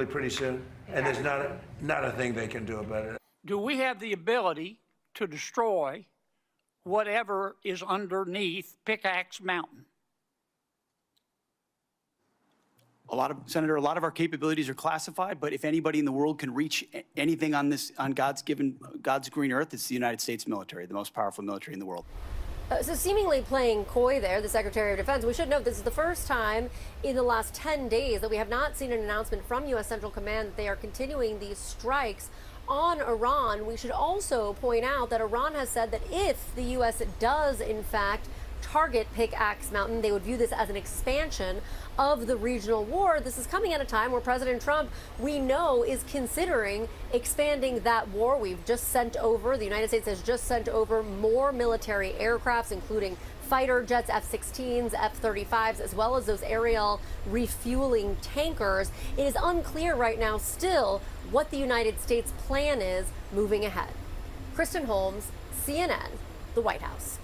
Pretty soon, and there's not a thing they can do about it. Do we have the ability to destroy whatever is underneath Pickaxe Mountain? Senator, a lot of our capabilities are classified, but if anybody in the world can reach anything on God's green earth, it's the United States military, the most powerful military in the world. So seemingly playing coy there, the Secretary of Defense. We should note this is the first time in the last 10 days that we have not seen an announcement from U.S. Central Command that they are continuing these strikes on Iran. We should also point out that Iran has said that if the U.S. does, in fact, target Pickaxe Mountain, they would view this as an expansion of the regional war. This is coming at a time where President Trump, we know, is considering expanding that war. The United States has just sent over more military aircrafts, including fighter jets, F-16s, F-35s, as well as those aerial refueling tankers. It is unclear right now still what the United States plan is moving ahead. Kristen Holmes, CNN, the White House.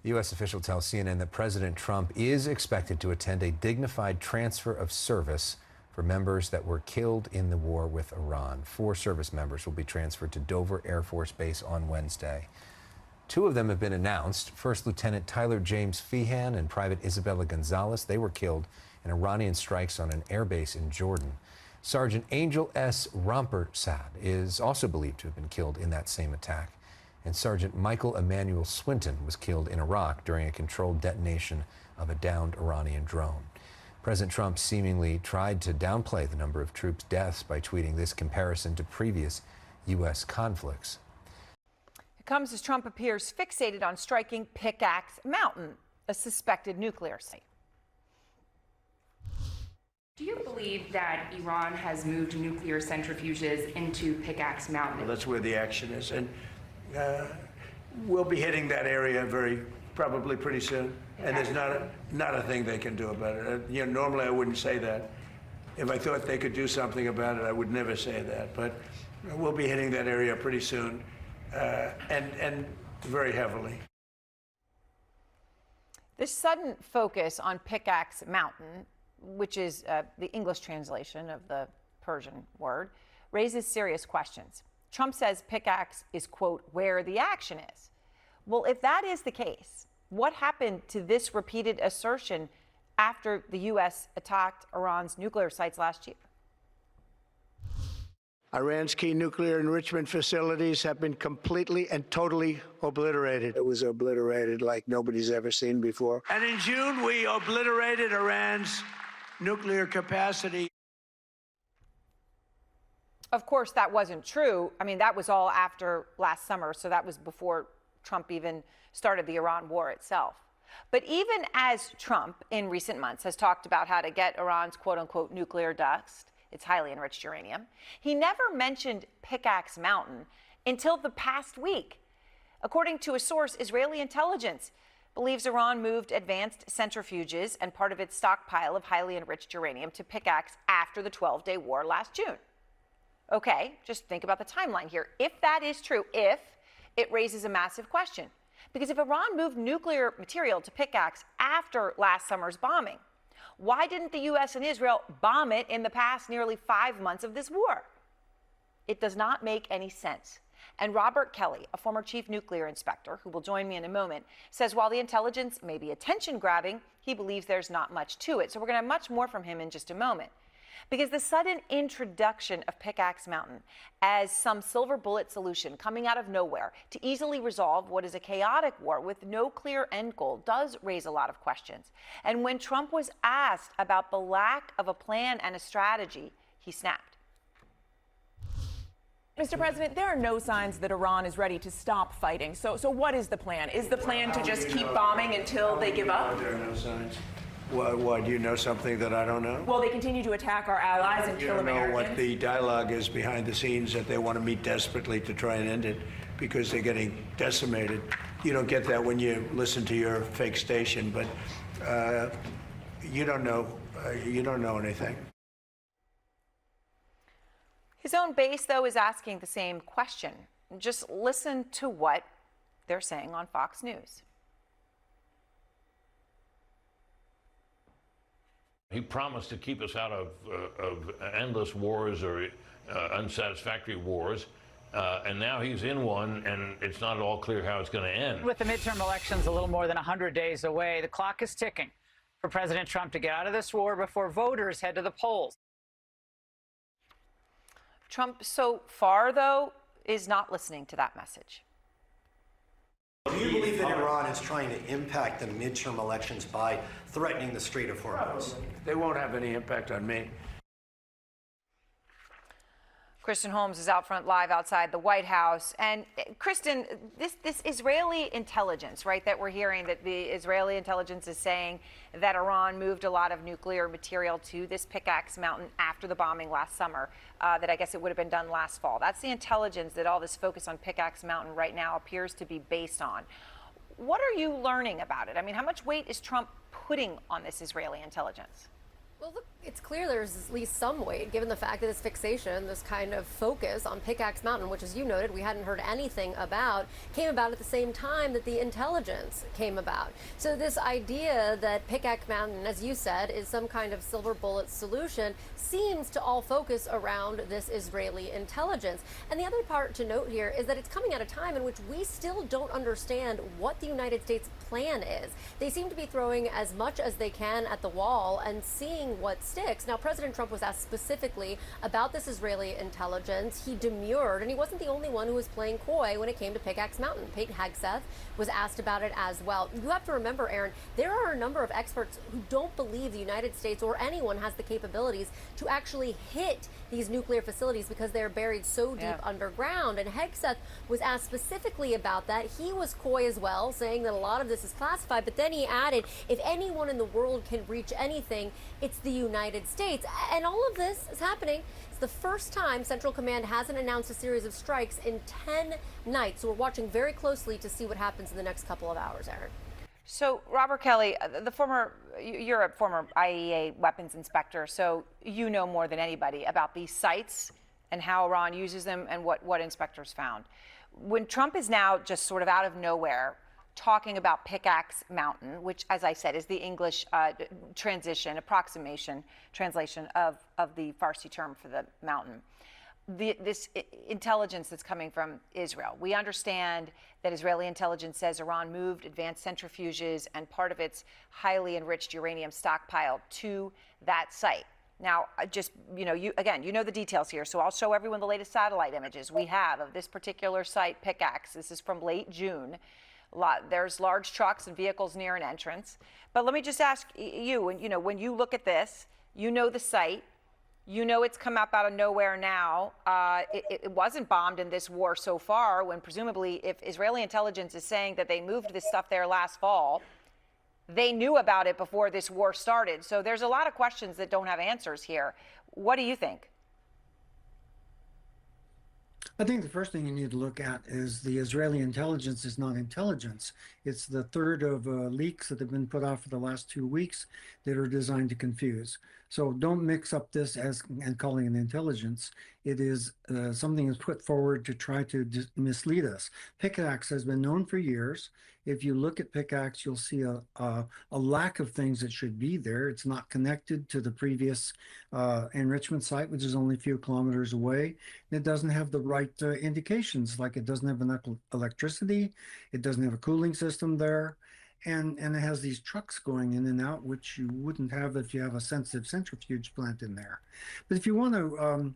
The U.S. official tells CNN that President Trump is expected to attend a dignified transfer of service for members that were killed in the war with Iran. 4 service members will be transferred to Dover Air Force Base on Wednesday. 2 of them have been announced. First Lieutenant Tyler James Feehan and Private Isabella Gonzalez. They were killed in Iranian strikes on an airbase in Jordan. Sergeant Angel S. Rompersad is also believed to have been killed in that same attack. And Sergeant Michael Emmanuel Swinton was killed in Iraq during a controlled detonation of a downed Iranian drone. President Trump seemingly tried to downplay the number of troops' deaths by tweeting this comparison to previous U.S. conflicts. It comes as Trump appears fixated on striking Pickaxe Mountain, a suspected nuclear site. Do you believe that Iran has moved nuclear centrifuges into Pickaxe Mountain? Well, that's where the action is, and we'll be hitting that area probably pretty soon, and there's not a thing they can do about it. Normally I wouldn't say that. If I thought they could do something about it, I would never say that. But we'll be hitting that area pretty soon, and very heavily. This sudden focus on Pickaxe Mountain, which is the English translation of the Persian word, raises serious questions. Trump says Pickaxe is, quote, where the action is. Well, if that is the case, what happened to this repeated assertion after the U.S. attacked Iran's nuclear sites last year? Iran's key nuclear enrichment facilities have been completely and totally obliterated. It was obliterated like nobody's ever seen before. And in June, we obliterated Iran's nuclear capacity. Of course, that wasn't true. I mean, that was all after last summer, so that was before Trump even started the Iran war itself. But even as Trump, in recent months, has talked about how to get Iran's quote-unquote nuclear dust, its highly enriched uranium, he never mentioned Pickaxe Mountain until the past week. According to a source, Israeli intelligence believes Iran moved advanced centrifuges and part of its stockpile of highly enriched uranium to Pickaxe after the 12-day war last June. Okay, just think about the timeline here. If that is true, it raises a massive question. Because if Iran moved nuclear material to Pickaxe after last summer's bombing, why didn't the U.S. and Israel bomb it in the past nearly 5 months of this war? It does not make any sense. And Robert Kelly, a former chief nuclear inspector, who will join me in a moment, says while the intelligence may be attention-grabbing, he believes there's not much to it. So we're going to have much more from him in just a moment. Because the sudden introduction of Pickaxe Mountain as some silver bullet solution coming out of nowhere to easily resolve what is a chaotic war with no clear end goal does raise a lot of questions. And when Trump was asked about the lack of a plan and a strategy, he snapped. Mr. President, there are no signs that Iran is ready to stop fighting. So what is the plan? Is the plan to just keep bombing until they give up? There are no signs. Why, do you know something that I don't know? Well, they continue to attack our allies and kill Americans. You don't know what the dialogue is behind the scenes, that they want to meet desperately to try and end it because they're getting decimated. You don't get that when you listen to your fake station, but you don't know anything. His own base, though, is asking the same question. Just listen to what they're saying on Fox News. He promised to keep us out of endless wars or unsatisfactory wars. And now he's in one, and it's not at all clear how it's going to end. With the midterm elections a little more than 100 days away, the clock is ticking for President Trump to get out of this war before voters head to the polls. Trump, so far, though, is not listening to that message. Do you believe that Iran is trying to impact the midterm elections by threatening the Strait of Hormuz? They won't have any impact on me. Kristen Holmes is out front live outside the White House. And Kristen, this Israeli intelligence, right, that we're hearing, that the Israeli intelligence is saying that Iran moved a lot of nuclear material to this Pickaxe Mountain after the bombing last summer, that I guess it would have been done last fall. That's the intelligence that all this focus on Pickaxe Mountain right now appears to be based on. What are you learning about it? I mean, how much weight is Trump putting on this Israeli intelligence? Well, look, it's clear there's at least some weight, given the fact that this fixation, this kind of focus on Pickaxe Mountain, which, as you noted, we hadn't heard anything about, came about at the same time that the intelligence came about. So this idea that Pickaxe Mountain, as you said, is some kind of silver bullet solution seems to all focus around this Israeli intelligence. And the other part to note here is that it's coming at a time in which we still don't understand what the United States plan is. They seem to be throwing as much as they can at the wall and seeing what sticks. Now, President Trump was asked specifically about this Israeli intelligence. He demurred, and he wasn't the only one who was playing coy when it came to Pickaxe Mountain. Pete Hegseth was asked about it as well. You have to remember, Aaron, there are a number of experts who don't believe the United States or anyone has the capabilities to actually hit these nuclear facilities because they're buried so deep underground. And Hegseth was asked specifically about that. He was coy as well, saying that a lot of this is classified, but then he added, if anyone in the world can reach anything, it's the United States. And all of this is happening. It's the first time Central Command hasn't announced a series of strikes in 10 nights. So we're watching very closely to see what happens in the next couple of hours, Aaron. So, Robert Kelly, you're a former IAEA weapons inspector, so you know more than anybody about these sites and how Iran uses them and what inspectors found. When Trump is now just sort of out of nowhere talking about Pickaxe Mountain, which, as I said, is the English translation of the Farsi term for the mountain, this intelligence that's coming from Israel. We understand that Israeli intelligence says Iran moved advanced centrifuges and part of its highly enriched uranium stockpile to that site. Now, just, you know the details here, so I'll show everyone the latest satellite images we have of this particular site, Pickaxe. This is from late June. There's large trucks and vehicles near an entrance. But let me just ask you, when you look at this, you know the site. You know it's come up out of nowhere now. It wasn't bombed in this war so far, when presumably if Israeli intelligence is saying that they moved this stuff there last fall, they knew about it before this war started. So there's a lot of questions that don't have answers here. What do you think? I think the first thing you need to look at is the Israeli intelligence is not intelligence. It's the third of leaks that have been put out for the last 2 weeks that are designed to confuse. So don't mix up this and calling it intelligence. It is something that's put forward to try to mislead us. Pickaxe has been known for years. If you look at Pickaxe, you'll see a lack of things that should be there. It's not connected to the previous enrichment site, which is only a few kilometers away. It doesn't have the right indications, like it doesn't have enough electricity. It doesn't have a cooling system there. And it has these trucks going in and out, which you wouldn't have if you have a sensitive centrifuge plant in there. But if you want to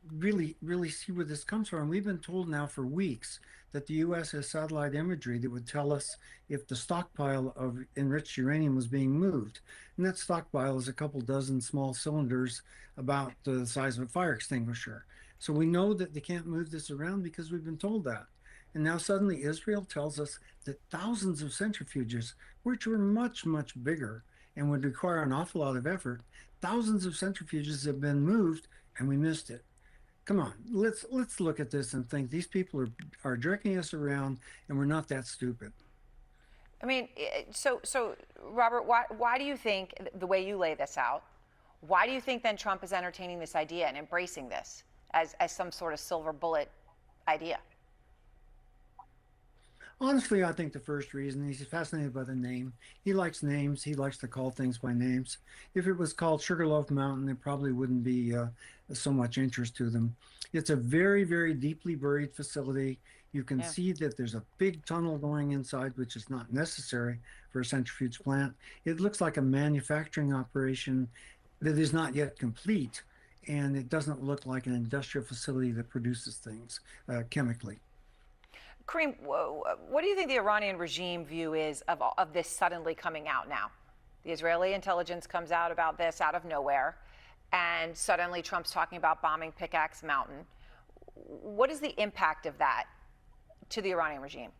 really see where this comes from, we've been told now for weeks that the U.S. has satellite imagery that would tell us if the stockpile of enriched uranium was being moved. And that stockpile is a couple dozen small cylinders about the size of a fire extinguisher. So we know that they can't move this around because we've been told that. And now suddenly Israel tells us that thousands of centrifuges, which are much, much bigger and would require an awful lot of effort, thousands of centrifuges have been moved and we missed it. Come on, let's look at this and think these people are jerking us around and we're not that stupid. I mean, so Robert, why do you think, the way you lay this out, why do you think then Trump is entertaining this idea and embracing this as some sort of silver bullet idea? Honestly, I think the first reason, he's fascinated by the name. He likes names. He likes to call things by names. If it was called Sugarloaf Mountain, it probably wouldn't be so much interest to them. It's a very, very deeply buried facility. You can see that there's a big tunnel going inside, which is not necessary for a centrifuge plant. It looks like a manufacturing operation that is not yet complete, and it doesn't look like an industrial facility that produces things chemically. Kareem, what do you think the Iranian regime view is of this suddenly coming out now? The Israeli intelligence comes out about this out of nowhere, and suddenly Trump's talking about bombing Pickaxe Mountain. What is the impact of that to the Iranian regime?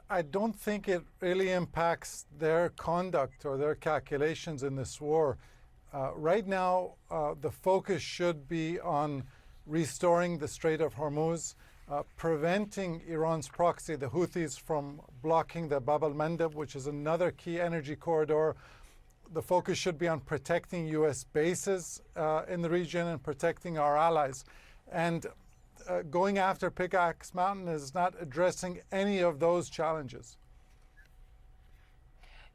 I don't think it really impacts their conduct or their calculations in this war. Right now, the focus should be on restoring the Strait of Hormuz, preventing Iran's proxy, the Houthis, from blocking the Bab al-Mandeb, which is another key energy corridor. The focus should be on protecting U.S. bases in the region and protecting our allies. And going after Pickaxe Mountain is not addressing any of those challenges.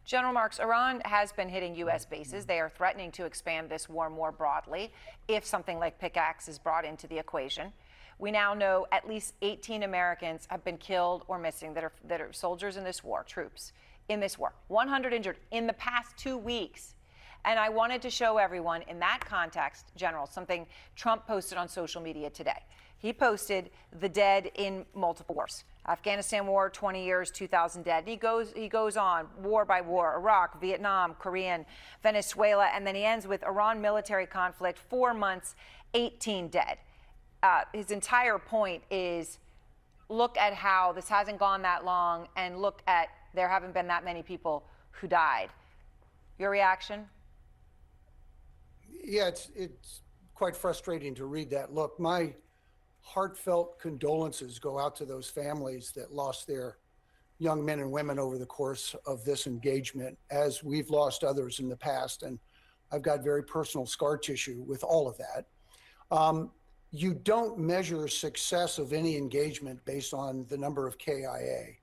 General Marks, Iran has been hitting U.S. bases. They are threatening to expand this war more broadly if something like Pickaxe is brought into the equation. We now know at least 18 Americans have been killed or missing that are soldiers in this war, troops in this war, 100 injured in the past 2 weeks. And I wanted to show everyone in that context, General, something Trump posted on social media today. He posted the dead in multiple wars. Afghanistan war, 20 years, 2,000 dead. And he goes on, war by war, Iraq, Vietnam, Korean, Venezuela, and then he ends with Iran military conflict, 4 months, 18 dead. His entire point is, look at how this hasn't gone that long, and look at there haven't been that many people who died. Your reaction? Yeah, it's quite frustrating to read that. Look, my heartfelt condolences go out to those families that lost their young men and women over the course of this engagement, as we've lost others in the past. And I've got very personal scar tissue with all of that. You don't measure success of any engagement based on the number of KIA.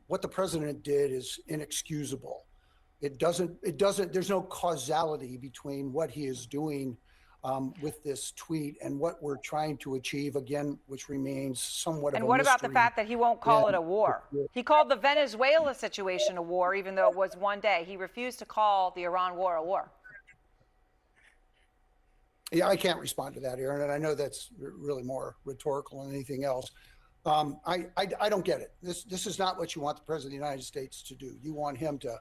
What the president did is inexcusable. There's no causality between what he is doing with this tweet and what we're trying to achieve, again, which remains somewhat of a mystery. And what about the fact that he won't call it a war? He called the Venezuela situation a war, even though it was one day. He refused to call the Iran war a war. Yeah, I can't respond to that, Aaron, and I know that's really more rhetorical than anything else. I don't get it. This is not what you want the President of the United States to do. You want him to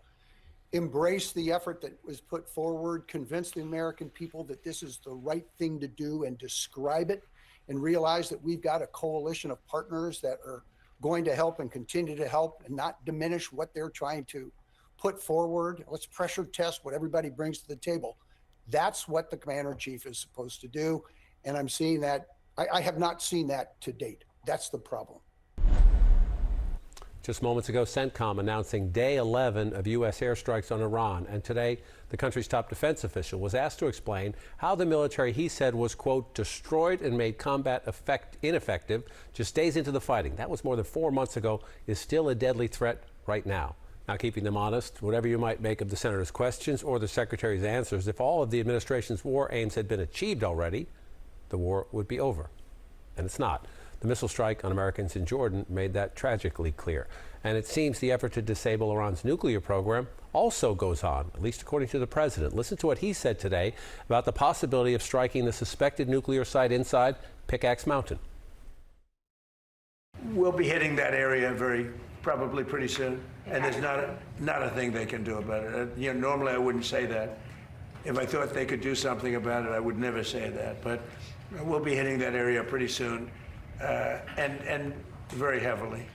embrace the effort that was put forward, convince the American people that this is the right thing to do, and describe it, and realize that we've got a coalition of partners that are going to help and continue to help and not diminish what they're trying to put forward. Let's pressure test what everybody brings to the table. That's what the commander-in-chief is supposed to do, and I'm seeing that. I have not seen that to date. That's the problem. Just moments ago, CENTCOM announcing day 11 of U.S. airstrikes on Iran. And today, the country's top defense official was asked to explain how the military, he said, was, quote, destroyed and made combat ineffective just days into the fighting. That was more than 4 months ago, is still a deadly threat right now. Now, keeping them honest, whatever you might make of the senator's questions or the secretary's answers, if all of the administration's war aims had been achieved already, the war would be over. And it's not. The missile strike on Americans in Jordan made that tragically clear. And it seems the effort to disable Iran's nuclear program also goes on, at least according to the president. Listen to what he said today about the possibility of striking the suspected nuclear site inside Pickaxe Mountain. We'll be hitting that area probably pretty soon, and there's not a thing they can do about it. Normally I wouldn't say that. If I thought they could do something about it, I would never say that. But we'll be hitting that area pretty soon. And very heavily.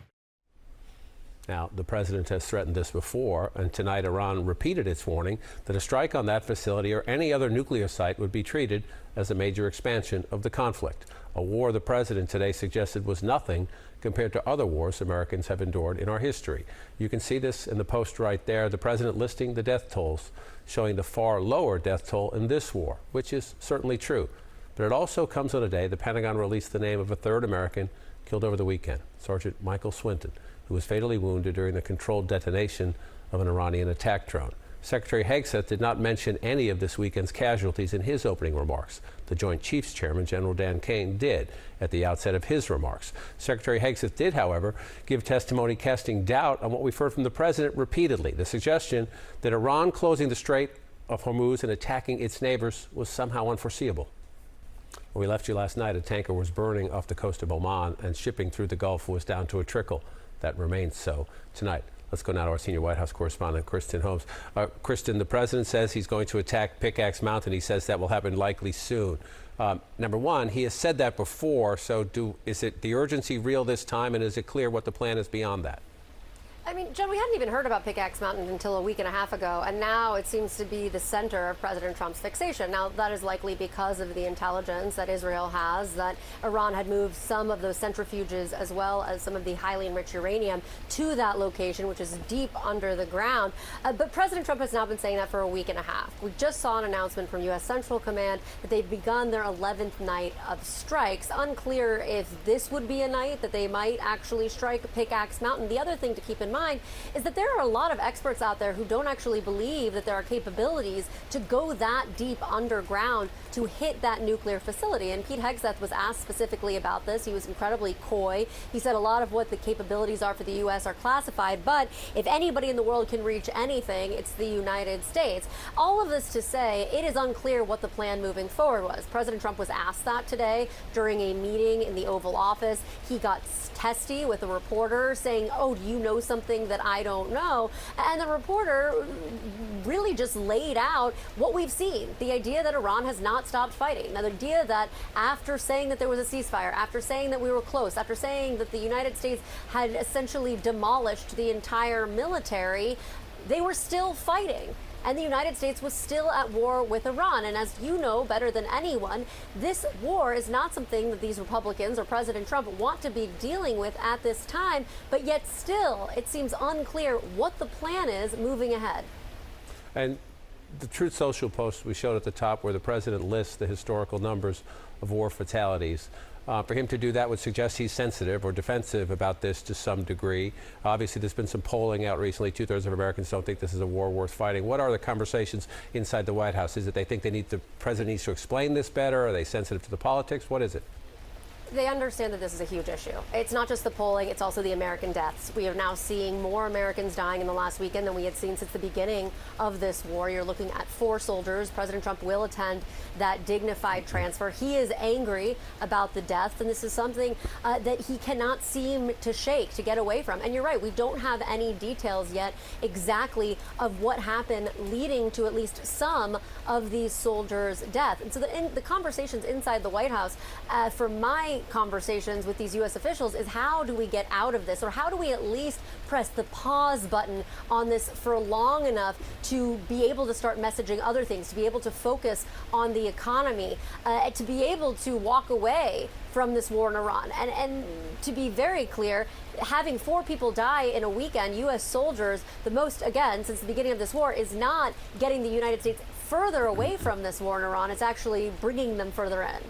Now, the president has threatened this before, and tonight Iran repeated its warning that a strike on that facility or any other nuclear site would be treated as a major expansion of the conflict. A war the president today suggested was nothing compared to other wars Americans have endured in our history. You can see this in the post right there, the president listing the death tolls, showing the far lower death toll in this war, which is certainly true. But it also comes on a day the Pentagon released the name of a third American killed over the weekend, Sergeant Michael Swinton, who was fatally wounded during the controlled detonation of an Iranian attack drone. Secretary Hegseth did not mention any of this weekend's casualties in his opening remarks. The Joint Chiefs Chairman, General Dan Kane, did at the outset of his remarks. Secretary Hegseth did, however, give testimony casting doubt on what we've heard from the president repeatedly, the suggestion that Iran closing the Strait of Hormuz and attacking its neighbors was somehow unforeseeable. When we left you last night, a tanker was burning off the coast of Oman, and shipping through the Gulf was down to a trickle. That remains so tonight. Let's go now to our senior White House correspondent, Kristen Holmes. Kristen, the president says he's going to attack Pickaxe Mountain. He says that will happen likely soon. Number one, he has said that before, so is it the urgency real this time, and is it clear what the plan is beyond that? I mean, John, we hadn't even heard about Pickaxe Mountain until a week and a half ago, and now it seems to be the center of President Trump's fixation. Now, that is likely because of the intelligence that Israel has, that Iran had moved some of those centrifuges as well as some of the highly enriched uranium to that location, which is deep under the ground. But President Trump has now been saying that for a week and a half. We just saw an announcement from U.S. Central Command that they've begun their 11th night of strikes. Unclear if this would be a night that they might actually strike Pickaxe Mountain. The other thing to keep in mind is that there are a lot of experts out there who don't actually believe that there are capabilities to go that deep underground to hit that nuclear facility. And Pete Hegseth was asked specifically about this. He was incredibly coy. He said a lot of what the capabilities are for the U.S. are classified, but if anybody in the world can reach anything, it's the United States. All of this to say, it is unclear what the plan moving forward was. President Trump was asked that today during a meeting in the Oval Office. He got testy with a reporter saying, "Oh, do you know something that I don't know?" And the reporter really just laid out what we've seen, the idea that Iran has not stopped fighting. Now, the idea that after saying that there was a ceasefire, after saying that we were close, after saying that the United States had essentially demolished the entire military, they were still fighting. And the United States was still at war with Iran. And as you know better than anyone, this war is not something that these Republicans or President Trump want to be dealing with at this time. But yet still, it seems unclear what the plan is moving ahead. And the Truth Social post we showed at the top, where the president lists the historical numbers of war fatalities. For him to do that would suggest he's sensitive or defensive about this to some degree. Obviously, there's been some polling out recently. 2/3 of Americans don't think this is a war worth fighting. What are the conversations inside the White House? Is it they think the president needs to explain this better? Are they sensitive to the politics? What is it? They understand that this is a huge issue. It's not just the polling, it's also the American deaths. We are now seeing more Americans dying in the last weekend than we had seen since the beginning of this war. You're looking at 4 soldiers. President Trump will attend that dignified transfer. He is angry about the deaths, and this is something that he cannot seem to shake, to get away from. And you're right, we don't have any details yet exactly of what happened leading to at least some of these soldiers' death. And so the conversations inside the White House, from my conversations with these U.S. officials, is how do we get out of this, or how do we at least press the pause button on this for long enough to be able to start messaging other things, to be able to focus on the economy, to be able to walk away from this war in Iran. And to be very clear, having 4 people die in a weekend, U.S. soldiers, the most, again, since the beginning of this war, is not getting the United States further away from this war in Iran. It's actually bringing them further in.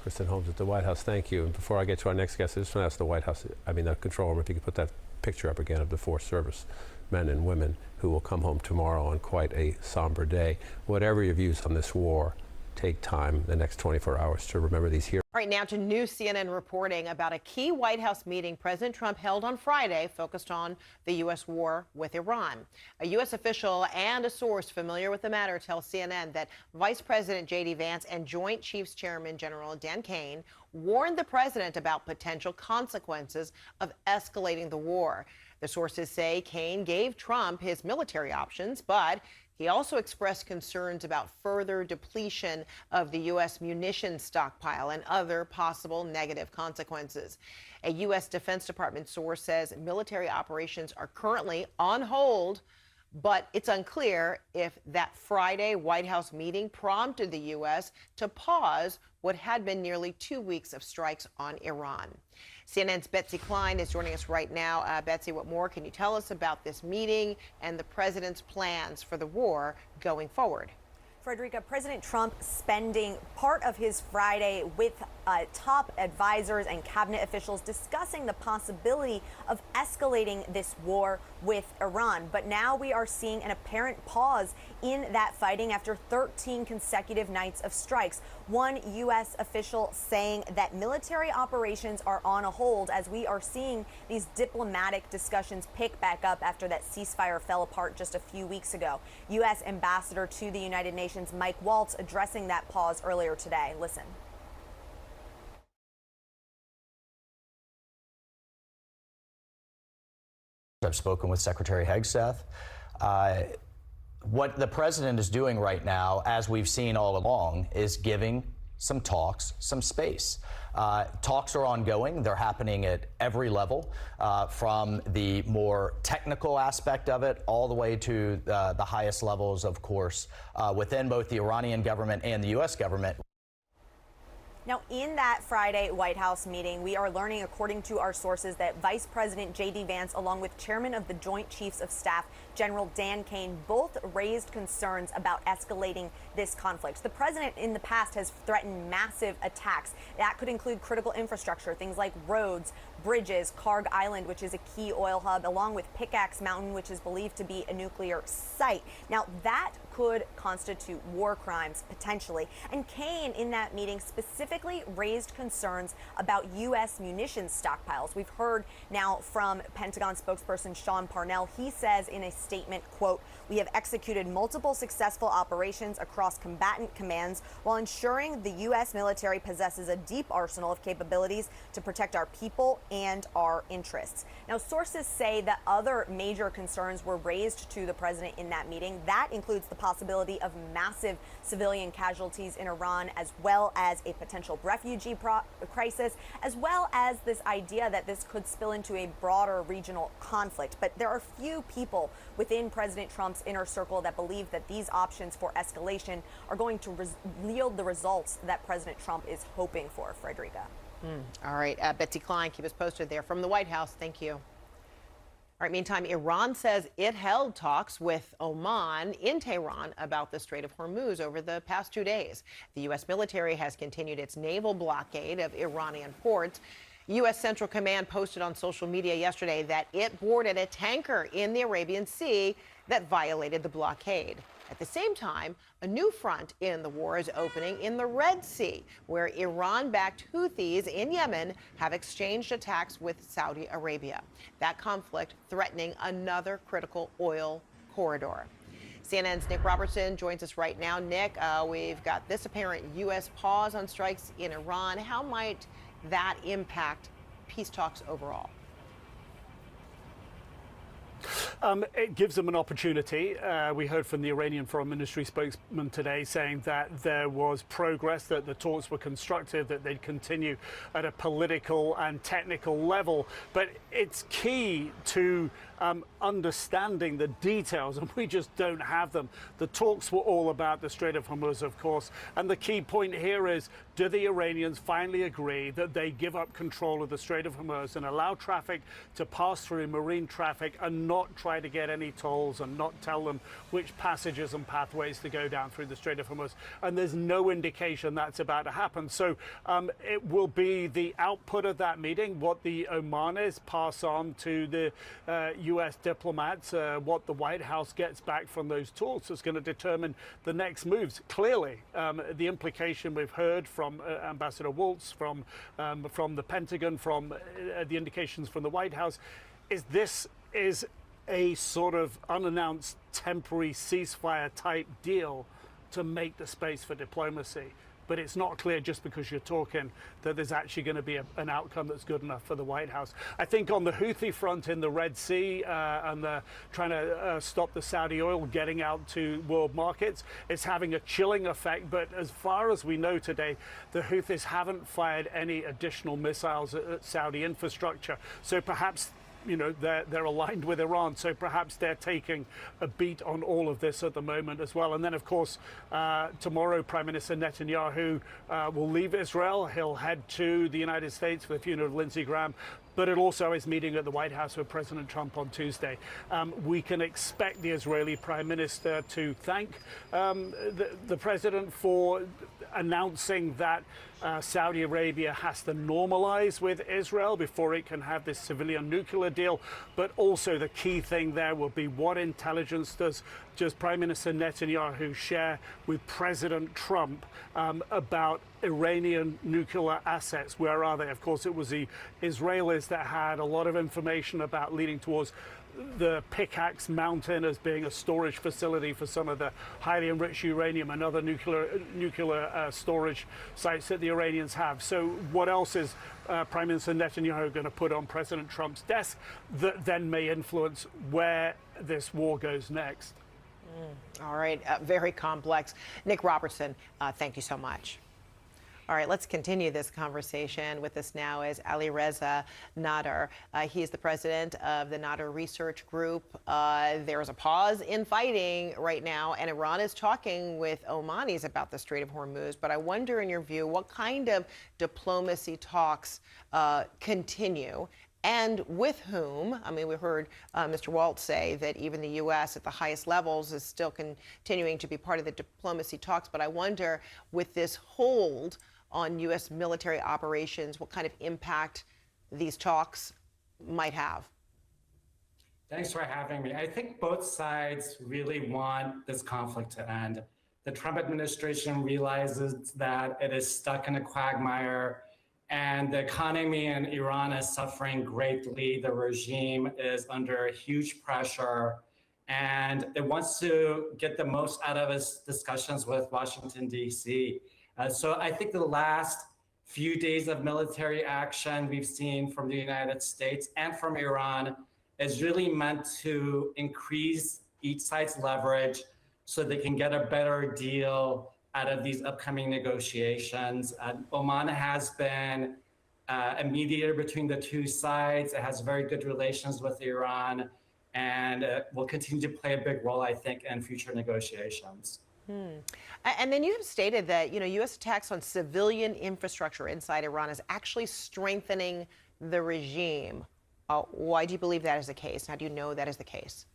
Kristen Holmes at the White House, thank you. And before I get to our next guest, I just want to ask the White House, the control room, if you could put that picture up again of the 4 service men and women who will come home tomorrow on quite a somber day. Whatever your views on this war, take time the next 24 hours to remember these heroes. All right, now to new CNN reporting about a key White House meeting President Trump held on Friday focused on the U.S. war with Iran. A U.S. official and a source familiar with the matter tell CNN that Vice President J.D. Vance and Joint Chiefs Chairman General Dan Kane warned the president about potential consequences of escalating the war. The sources say Kane gave Trump his military options, but he also expressed concerns about further depletion of the U.S. munitions stockpile and other possible negative consequences. A U.S. Defense Department source says military operations are currently on hold, but it's unclear if that Friday White House meeting prompted the U.S. to pause what had been nearly 2 weeks of strikes on Iran. CNN's Betsy Klein is joining us right now. Betsy, what more can you tell us about this meeting and the president's plans for the war going forward? Frederica, President Trump spending part of his Friday with top advisors and cabinet officials discussing the possibility of escalating this war with Iran. But now we are seeing an apparent pause in that fighting after 13 consecutive nights of strikes. One U.S. official saying that military operations are on a hold as we are seeing these diplomatic discussions pick back up after that ceasefire fell apart just a few weeks ago. U.S. Ambassador to the United Nations Mike Waltz addressing that pause earlier today. Listen. I've spoken with Secretary Hegseth. What the president is doing right now, as we've seen all along, is giving some talks some space. Talks are ongoing. They're happening at every level, from the more technical aspect of it all the way to the highest levels, of course, within both the Iranian government and the U.S. government. Now, in that Friday White House meeting, we are learning, according to our sources, that Vice President J.D. Vance, along with Chairman of the Joint Chiefs of Staff, General Dan Kane, both raised concerns about escalating this conflict. The president in the past has threatened massive attacks. That could include critical infrastructure, things like roads, bridges, Karg Island, which is a key oil hub, along with Pickaxe Mountain, which is believed to be a nuclear site. Now, that could constitute war crimes, potentially. And Kane, in that meeting, specifically raised concerns about U.S. munitions stockpiles. We've heard now from Pentagon spokesperson Sean Parnell. He says in a statement, quote, "We have executed multiple successful operations across combatant commands while ensuring the U.S. military possesses a deep arsenal of capabilities to protect our people and our interests." Now, sources say that other major concerns were raised to the president in that meeting. That includes the possibility of massive civilian casualties in Iran, as well as a potential refugee crisis, as well as this idea that this could spill into a broader regional conflict. But there are few people within President Trump's inner circle that believe that these options for escalation are going to yield the results that President Trump is hoping for. Frederica. All right, Betsy Klein, keep us posted there from the White House. Thank you. All right, meantime, Iran says it held talks with Oman in Tehran about the Strait of Hormuz over the past 2 days. The U.S. military has continued its naval blockade of Iranian ports. U.S. Central Command posted on social media yesterday that it boarded a tanker in the Arabian Sea that violated the blockade. At the same time, a new front in the war is opening in the Red Sea, where Iran-backed Houthis in Yemen have exchanged attacks with Saudi Arabia. That conflict threatening another critical oil corridor. CNN's Nick Robertson joins us right now. Nick, we've got this apparent U.S. pause on strikes in Iran. How might that impact peace talks overall? It gives them an opportunity. We heard from the Iranian Foreign Ministry spokesman today saying that there was progress, that the talks were constructive, that they'd continue at a political and technical level. But it's key to understanding the details, and we just don't have them. The talks were all about the Strait of Hormuz, of course, and the key point here is, do the Iranians finally agree that they give up control of the Strait of Hormuz and allow traffic to pass through, marine traffic, and not try to get any tolls and not tell them which passages and pathways to go down through the Strait of Hormuz? And there's no indication that's about to happen. So it will be the output of that meeting, what the Omanis pass on to the U.S. diplomats, what the White House gets back from those talks is going to determine the next moves. Clearly, the implication we've heard from Ambassador Waltz, from the Pentagon, from the indications from the White House, is this is a sort of unannounced temporary ceasefire type deal to make the space for diplomacy. But it's not clear just because you're talking that there's actually going to be an outcome that's good enough for the White House. I think on the Houthi front in the Red Sea and trying to stop the Saudi oil getting out to world markets, it's having a chilling effect. But as far as we know today, the Houthis haven't fired any additional missiles at Saudi infrastructure. So perhaps, you know, they're aligned with Iran, so perhaps they're taking a beat on all of this at the moment as well. And then, of course, tomorrow, Prime Minister Netanyahu will leave Israel. He'll head to the United States for the funeral of Lindsey Graham. but it also is meeting at the White House with President Trump on Tuesday. We can expect the Israeli Prime Minister to thank the president for announcing that Saudi Arabia has to normalize with Israel before it can have this civilian nuclear deal. But also the key thing there will be what intelligence does Prime Minister Netanyahu share with President Trump about Iranian nuclear assets. Where are they? Of course, it was the Israelis that had a lot of information about leading towards the Pickaxe Mountain as being a storage facility for some of the highly enriched uranium and other nuclear storage sites that the Iranians have. So what else is Prime Minister Netanyahu going to put on President Trump's desk that then may influence where this war goes next? All right, very complex. Nick Robertson, thank you so much. All right, let's continue this conversation. With us now is Ali Reza Nader. He is the president of the Nader Research Group. There is a pause in fighting right now, and Iran is talking with Omanis about the Strait of Hormuz. But I wonder, in your view, what kind of diplomacy talks continue? And with whom? I mean, we heard Mr. Waltz say that even the U.S. at the highest levels is still continuing to be part of the diplomacy talks. But I wonder, with this hold on U.S. military operations, what kind of impact these talks might have? Thanks for having me. I think both sides really want this conflict to end. The Trump administration realizes that it is stuck in a quagmire, and the economy in Iran is suffering greatly. The regime is under huge pressure, and it wants to get the most out of its discussions with Washington, D.C. So I think the last few days of military action we've seen from the United States and from Iran is really meant to increase each side's leverage so they can get a better deal out of these upcoming negotiations. Oman has been a mediator between the two sides. It has very good relations with Iran, and will continue to play a big role, I think, in future negotiations. And then you have stated that, U.S. attacks on civilian infrastructure inside Iran is actually strengthening the regime. Why do you believe that is the case? How do you know that is the case?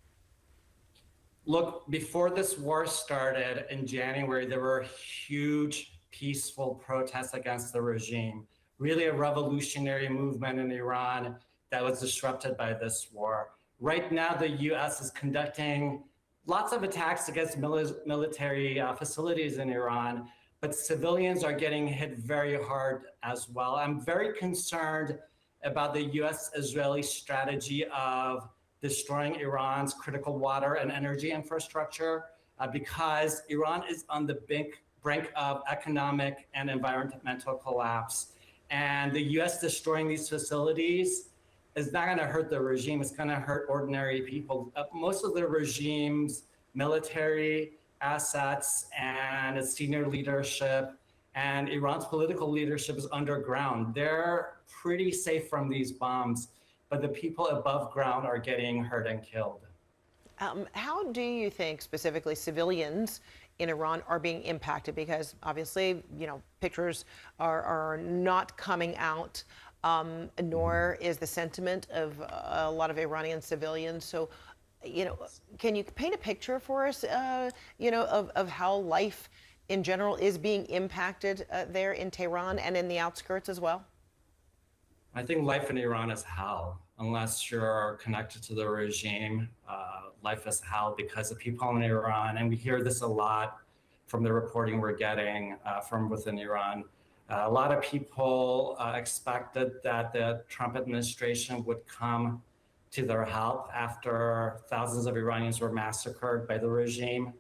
Look, before this war started in January, there were huge peaceful protests against the regime, really a revolutionary movement in Iran that was disrupted by this war. Right now, the U.S. is conducting lots of attacks against military facilities in Iran, but civilians are getting hit very hard as well. I'm very concerned about the U.S.-Israeli strategy of destroying Iran's critical water and energy infrastructure because Iran is on the brink of economic and environmental collapse. And the U.S. destroying these facilities is not going to hurt the regime. It's going to hurt ordinary people. Most of the regime's military assets and its senior leadership and Iran's political leadership is underground. They're pretty safe from these bombs, but the people above ground are getting hurt and killed. How do you think specifically civilians in Iran are being impacted? Because obviously, pictures are not coming out, nor is the sentiment of a lot of Iranian civilians. So, can you paint a picture for us, of how life in general is being impacted there in Tehran and in the outskirts as well? I think life in Iran is hell. Unless you're connected to the regime, life is hell because the people in Iran, and we hear this a lot from the reporting we're getting from within Iran, a lot of people expected that the Trump administration would come to their help after thousands of Iranians were massacred by the regime.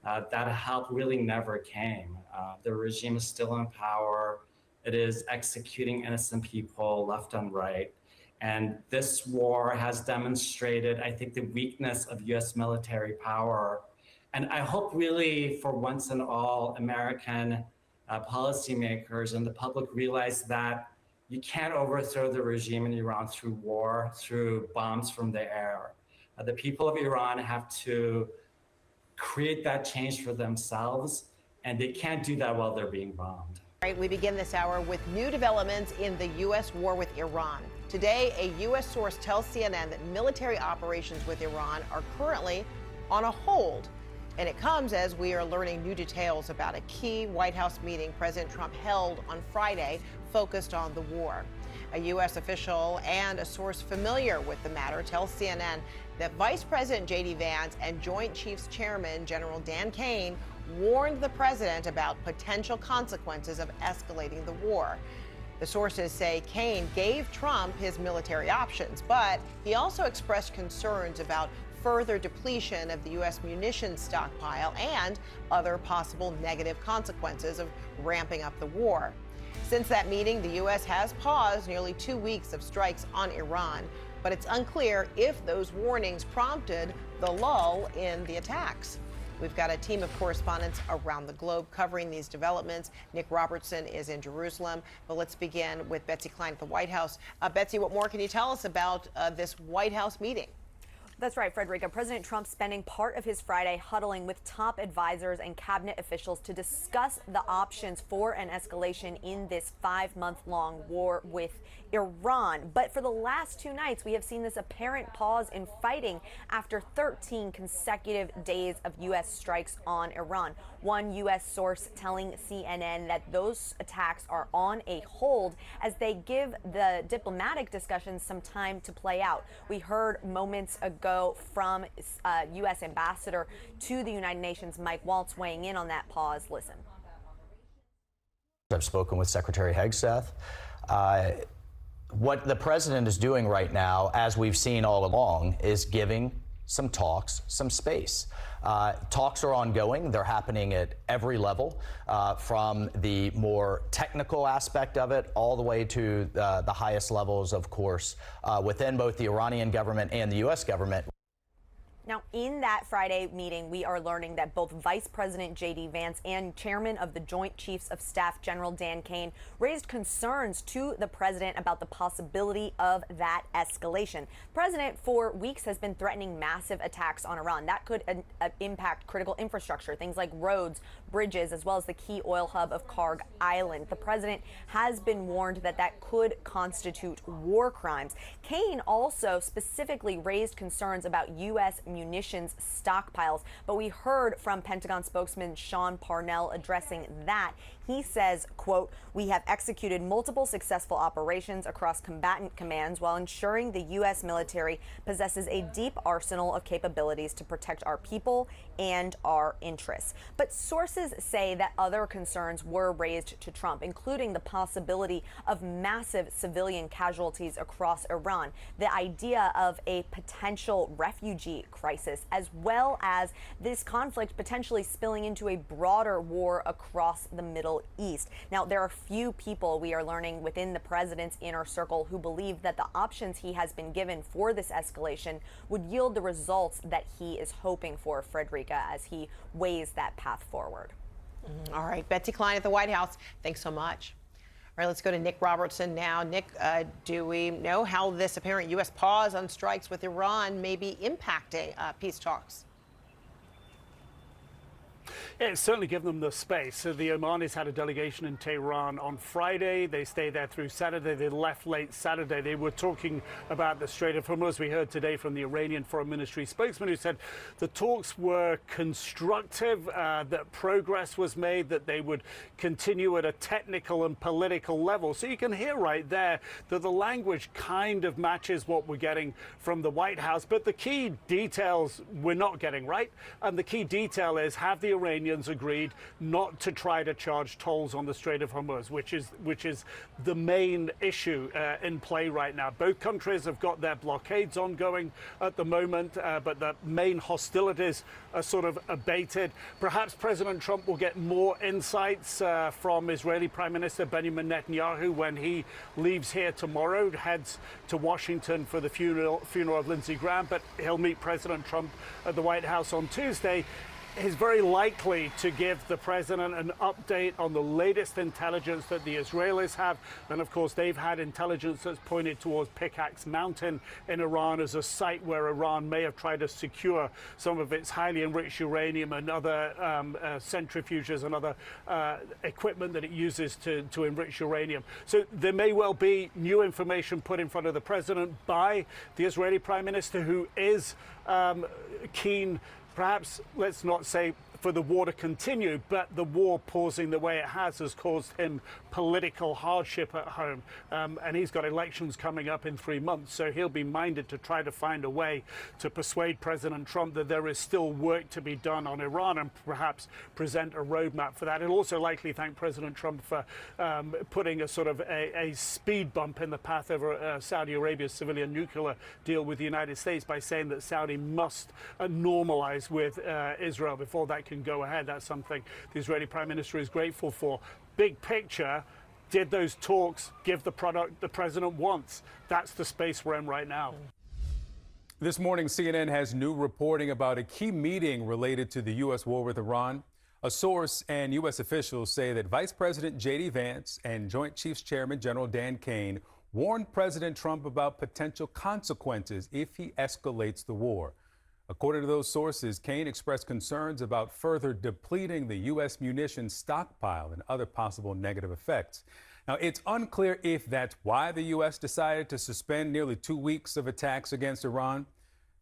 That help really never came. The regime is still in power. It is executing innocent people left and right. And this war has demonstrated, I think, the weakness of U.S. military power. And I hope really for once and all, American policymakers and the public realize that you can't overthrow the regime in Iran through war, through bombs from the air. The people of Iran have to create that change for themselves, and they can't do that while they're being bombed. All right, we begin this hour with new developments in the U.S. war with Iran. Today, a U.S. source tells CNN that military operations with Iran are currently on a hold. And it comes as we are learning new details about a key White House meeting President Trump held on Friday focused on the war. A U.S. official and a source familiar with the matter tells CNN that Vice President J.D. Vance and Joint Chiefs Chairman General Dan Kane warned the president about potential consequences of escalating the war. The sources say Kane gave Trump his military options, but he also expressed concerns about further depletion of the U.S. munitions stockpile and other possible negative consequences of ramping up the war. Since that meeting, the U.S. has paused nearly 2 weeks of strikes on Iran, but it's unclear if those warnings prompted the lull in the attacks. We've got a team of correspondents around the globe covering these developments. Nick Robertson is in Jerusalem, but let's begin with Betsy Klein at the White House. Betsy, what more can you tell us about this White House meeting? That's right, Frederica. President Trump spending part of his Friday huddling with top advisors and cabinet officials to discuss the options for an escalation in this 5-month-long war with Iran. But for the last 2 nights, we have seen this apparent pause in fighting after 13 consecutive days of U.S. strikes on Iran. One U.S. source telling CNN that those attacks are on a hold as they give the diplomatic discussions some time to play out. We heard moments ago from U.S. Ambassador to the United Nations, Mike Waltz, weighing in on that pause. Listen. I've spoken with Secretary Hegseth. What the president is doing right now, as we've seen all along, is giving some talks some space. Talks are ongoing. They're happening at every level, from the more technical aspect of it all the way to the highest levels, of course, within both the Iranian government and the U.S. government. Now, in that Friday meeting, we are learning that both Vice President J.D. Vance and Chairman of the Joint Chiefs of Staff General Dan Kane raised concerns to the president about the possibility of that escalation. The president, for weeks, has been threatening massive attacks on Iran. That could impact critical infrastructure, things like roads, bridges, as well as the key oil hub of Karg Island. The president has been warned that that could constitute war crimes. Kane also specifically raised concerns about U.S. munitions stockpiles, but we heard from Pentagon spokesman Sean Parnell addressing that. He says, quote, "We have executed multiple successful operations across combatant commands while ensuring the U.S. military possesses a deep arsenal of capabilities to protect our people and our interests." But sources say that other concerns were raised to Trump, including the possibility of massive civilian casualties across Iran, the idea of a potential refugee crisis, as well as this conflict potentially spilling into a broader war across the Middle East. Now, there are few people, we are learning, within the president's inner circle who believe that the options he has been given for this escalation would yield the results that he is hoping for, Frederica, as he weighs that path forward. All right, Betsy Klein at the White House, thanks so much. All right, let's go to Nick Robertson now. Nick, do we know how this apparent U.S. pause on strikes with Iran may be impacting peace talks? It's certainly given them the space. So the Omanis had a delegation in Tehran on Friday. They stayed there through Saturday. They left late Saturday. They were talking about the Strait of Hormuz. We heard today from the Iranian Foreign Ministry spokesman who said the talks were constructive, that progress was made, that they would continue at a technical and political level. So you can hear right there that the language kind of matches what we're getting from the White House. But the key details we're not getting right. And the key detail is, have the Iranians agreed not to try to charge tolls on the Strait of Hormuz, which is the main issue in play right now. Both countries have got their blockades ongoing at the moment, but the main hostilities are sort of abated. Perhaps President Trump will get more insights from Israeli Prime Minister Benjamin Netanyahu when he leaves here tomorrow, heads to Washington for the funeral of Lindsey Graham, but he'll meet President Trump at the White House on Tuesday. is very likely to give the president an update on the latest intelligence that the Israelis have. And of course, they've had intelligence that's pointed towards Pickaxe Mountain in Iran as a site where Iran may have tried to secure some of its highly enriched uranium and other centrifuges and other equipment that it uses to enrich uranium. So there may well be new information put in front of the president by the Israeli Prime Minister, who is keen, perhaps, let's not say for the war to continue, but the war pausing the way it has caused him political hardship at home. And he's got elections coming up in 3 months, so he'll be minded to try to find a way to persuade President Trump that there is still work to be done on Iran and perhaps present a roadmap for that. He'll also likely thank President Trump for putting a sort of a speed bump in the path over Saudi Arabia's civilian nuclear deal with the United States by saying that Saudi must normalize with Israel before that can go ahead. That's something the Israeli Prime Minister is grateful for. Big picture, did those talks give the product the president wants? That's the space we're in right now. This morning, CNN has new reporting about a key meeting related to the U.S. war with Iran. A source and U.S. officials say that Vice President J.D. Vance and Joint Chiefs Chairman General Dan Kane warned President Trump about potential consequences if he escalates the war. According to those sources, Kane expressed concerns about further depleting the U.S. munitions stockpile and other possible negative effects. Now, it's unclear if that's why the U.S. decided to suspend nearly 2 weeks of attacks against Iran.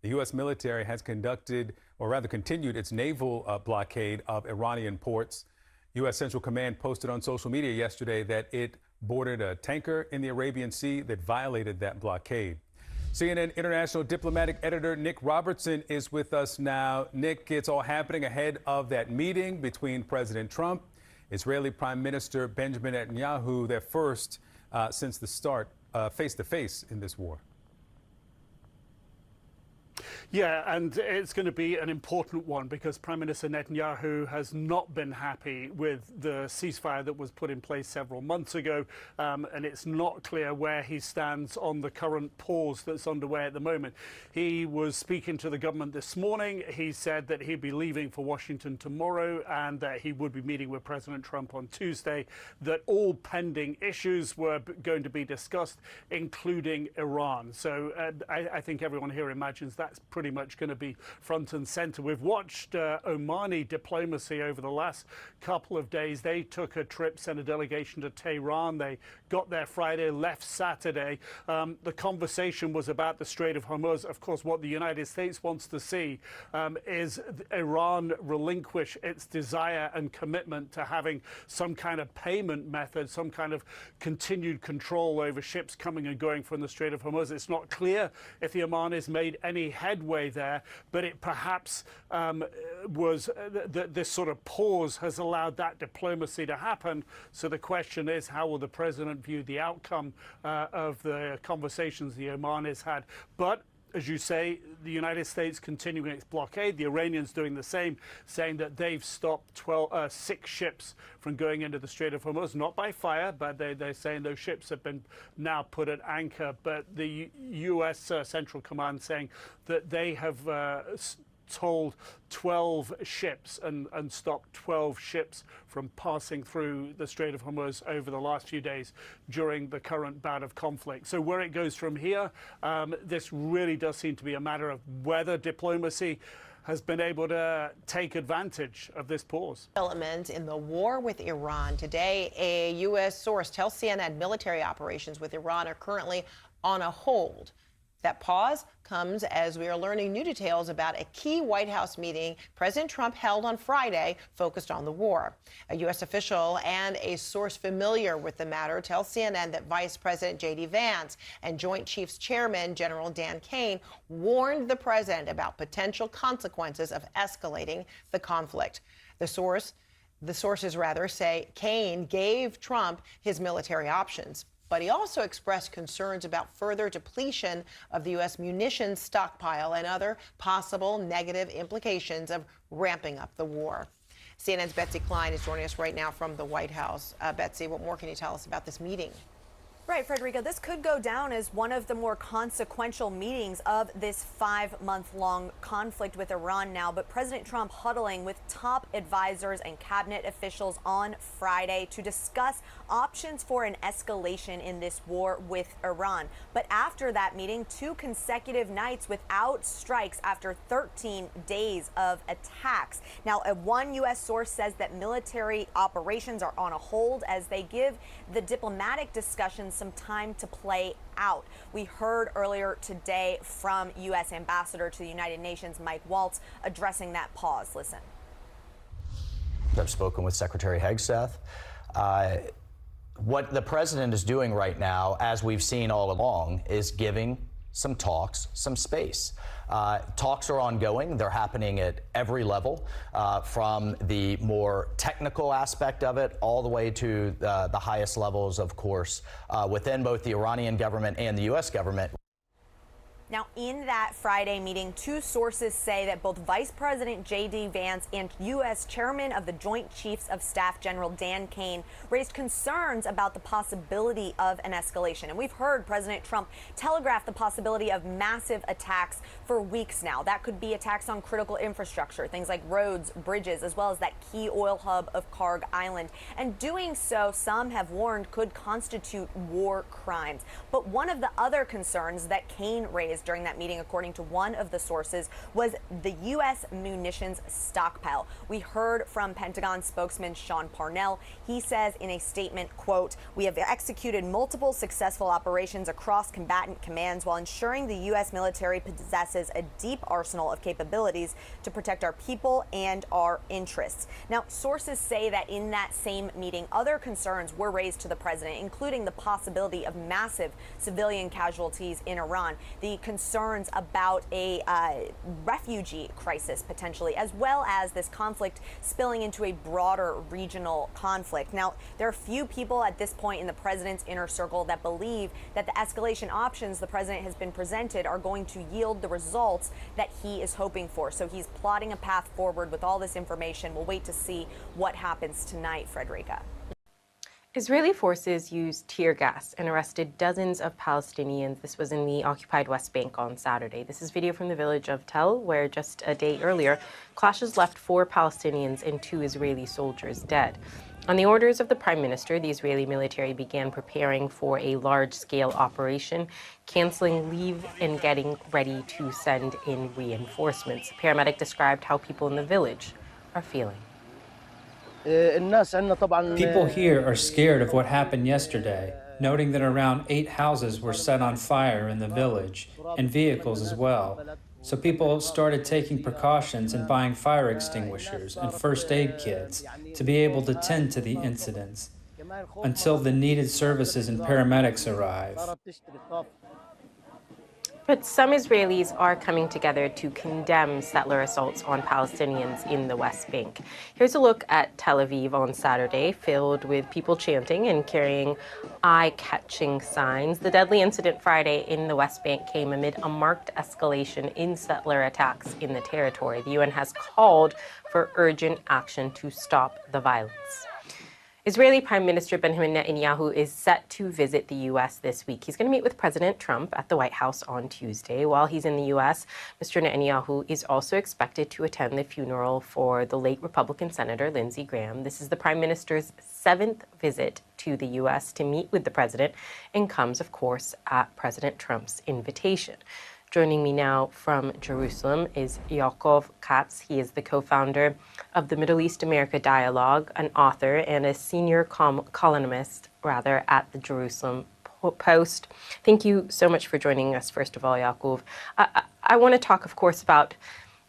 The U.S. military has continued its naval blockade of Iranian ports. U.S. Central Command posted on social media yesterday that it boarded a tanker in the Arabian Sea that violated that blockade. CNN international diplomatic editor Nick Robertson is with us now. Nick, it's all happening ahead of that meeting between President Trump, Israeli Prime Minister Benjamin Netanyahu, their first since the start face-to-face in this war. Yeah, and it's going to be an important one because Prime Minister Netanyahu has not been happy with the ceasefire that was put in place several months ago, and it's not clear where he stands on the current pause that's underway at the moment. He was speaking to the government this morning. He said that he'd be leaving for Washington tomorrow and that he would be meeting with President Trump on Tuesday, that all pending issues were going to be discussed, including Iran. So I think everyone here imagines that's pretty much going to be front and center. We've watched Omani diplomacy over the last couple of days. They took a trip, sent a delegation to Tehran. They got there Friday, left Saturday. The conversation was about the Strait of Hormuz. Of course, what the United States wants to see is Iran relinquish its desire and commitment to having some kind of payment method, some kind of continued control over ships coming and going from the Strait of Hormuz. It's not clear if the Omanis made any headway there, but it perhaps was this sort of pause has allowed that diplomacy to happen. So the question is, how will the president view the outcome of the conversations the Omanis had? But as you say, the United States continuing its blockade, the Iranians doing the same, saying that they've stopped 6 ships from going into the Strait of Hormuz, not by fire, but they're saying those ships have been now put at anchor. But the U.S. Central Command saying that they have told 12 ships and stopped 12 ships from passing through the Strait of Hormuz over the last few days during the current bout of conflict. So where it goes from here, this really does seem to be a matter of whether diplomacy has been able to take advantage of this pause. Development in the war with Iran. Today, a U.S. source tells CNN military operations with Iran are currently on a hold. That pause comes as we are learning new details about a key White House meeting President Trump held on Friday focused on the war. A U.S. official and a source familiar with the matter tells CNN that Vice President J.D. Vance and Joint Chiefs Chairman General Dan Kane warned the president about potential consequences of escalating the conflict. The sources say Kane gave Trump his military options. But he also expressed concerns about further depletion of the U.S. munitions stockpile and other possible negative implications of ramping up the war. CNN's Betsy Klein is joining us right now from the White House. Betsy, what more can you tell us about this meeting? Right, Frederica, this could go down as one of the more consequential meetings of this 5-month-long conflict with Iran now. But President Trump huddling with top advisors and cabinet officials on Friday to discuss options for an escalation in this war with Iran. But after that meeting, 2 consecutive nights without strikes after 13 days of attacks. Now, one U.S. source says that military operations are on a hold as they give the diplomatic discussions some time to play out. We heard earlier today from U.S. Ambassador to the United Nations, Mike Waltz, addressing that pause. Listen. I've spoken with Secretary Hegseth. What the president is doing right now, as we've seen all along, is giving some talks some space. Talks are ongoing. They're happening at every level, from the more technical aspect of it all the way to the highest levels, of course, within both the Iranian government and the U.S. government. Now, in that Friday meeting, 2 sources say that both Vice President J.D. Vance and U.S. Chairman of the Joint Chiefs of Staff, General Dan Kane, raised concerns about the possibility of an escalation. And we've heard President Trump telegraph the possibility of massive attacks for weeks now. That could be attacks on critical infrastructure, things like roads, bridges, as well as that key oil hub of Karg Island. And doing so, some have warned, could constitute war crimes. But one of the other concerns that Kane raised during that meeting, according to one of the sources, was the U.S. munitions stockpile. We heard from Pentagon spokesman Sean Parnell. He says in a statement, quote, "We have executed multiple successful operations across combatant commands while ensuring the U.S. military possesses a deep arsenal of capabilities to protect our people and our interests." Now, sources say that in that same meeting, other concerns were raised to the president, including the possibility of massive civilian casualties in Iran, the concerns about a refugee crisis potentially, as well as this conflict spilling into a broader regional conflict. Now, there are few people at this point in the president's inner circle that believe that the escalation options the president has been presented are going to yield the results that he is hoping for. So he's plotting a path forward with all this information. We'll wait to see what happens tonight, Frederica. Israeli forces used tear gas and arrested dozens of Palestinians. This was in the occupied West Bank on Saturday. This is video from the village of Tel, where just a day earlier, clashes left 4 Palestinians and 2 Israeli soldiers dead. On the orders of the Prime Minister, the Israeli military began preparing for a large-scale operation, canceling leave and getting ready to send in reinforcements. A paramedic described how people in the village are feeling. People here are scared of what happened yesterday, noting that around 8 houses were set on fire in the village, and vehicles as well. So people started taking precautions and buying fire extinguishers and first aid kits to be able to tend to the incidents until the needed services and paramedics arrive. But some Israelis are coming together to condemn settler assaults on Palestinians in the West Bank. Here's a look at Tel Aviv on Saturday, filled with people chanting and carrying eye-catching signs. The deadly incident Friday in the West Bank came amid a marked escalation in settler attacks in the territory. The UN has called for urgent action to stop the violence. Israeli Prime Minister Benjamin Netanyahu is set to visit the U.S. this week. He's going to meet with President Trump at the White House on Tuesday. While he's in the U.S., Mr. Netanyahu is also expected to attend the funeral for the late Republican Senator Lindsey Graham. This is the Prime Minister's 7th visit to the U.S. to meet with the president and comes, of course, at President Trump's invitation. Joining me now from Jerusalem is Yaakov Katz. He is the co-founder of the Middle East America Dialogue, an author and a senior columnist, at the Jerusalem Post. Thank you so much for joining us, first of all, Yaakov. I want to talk, of course, about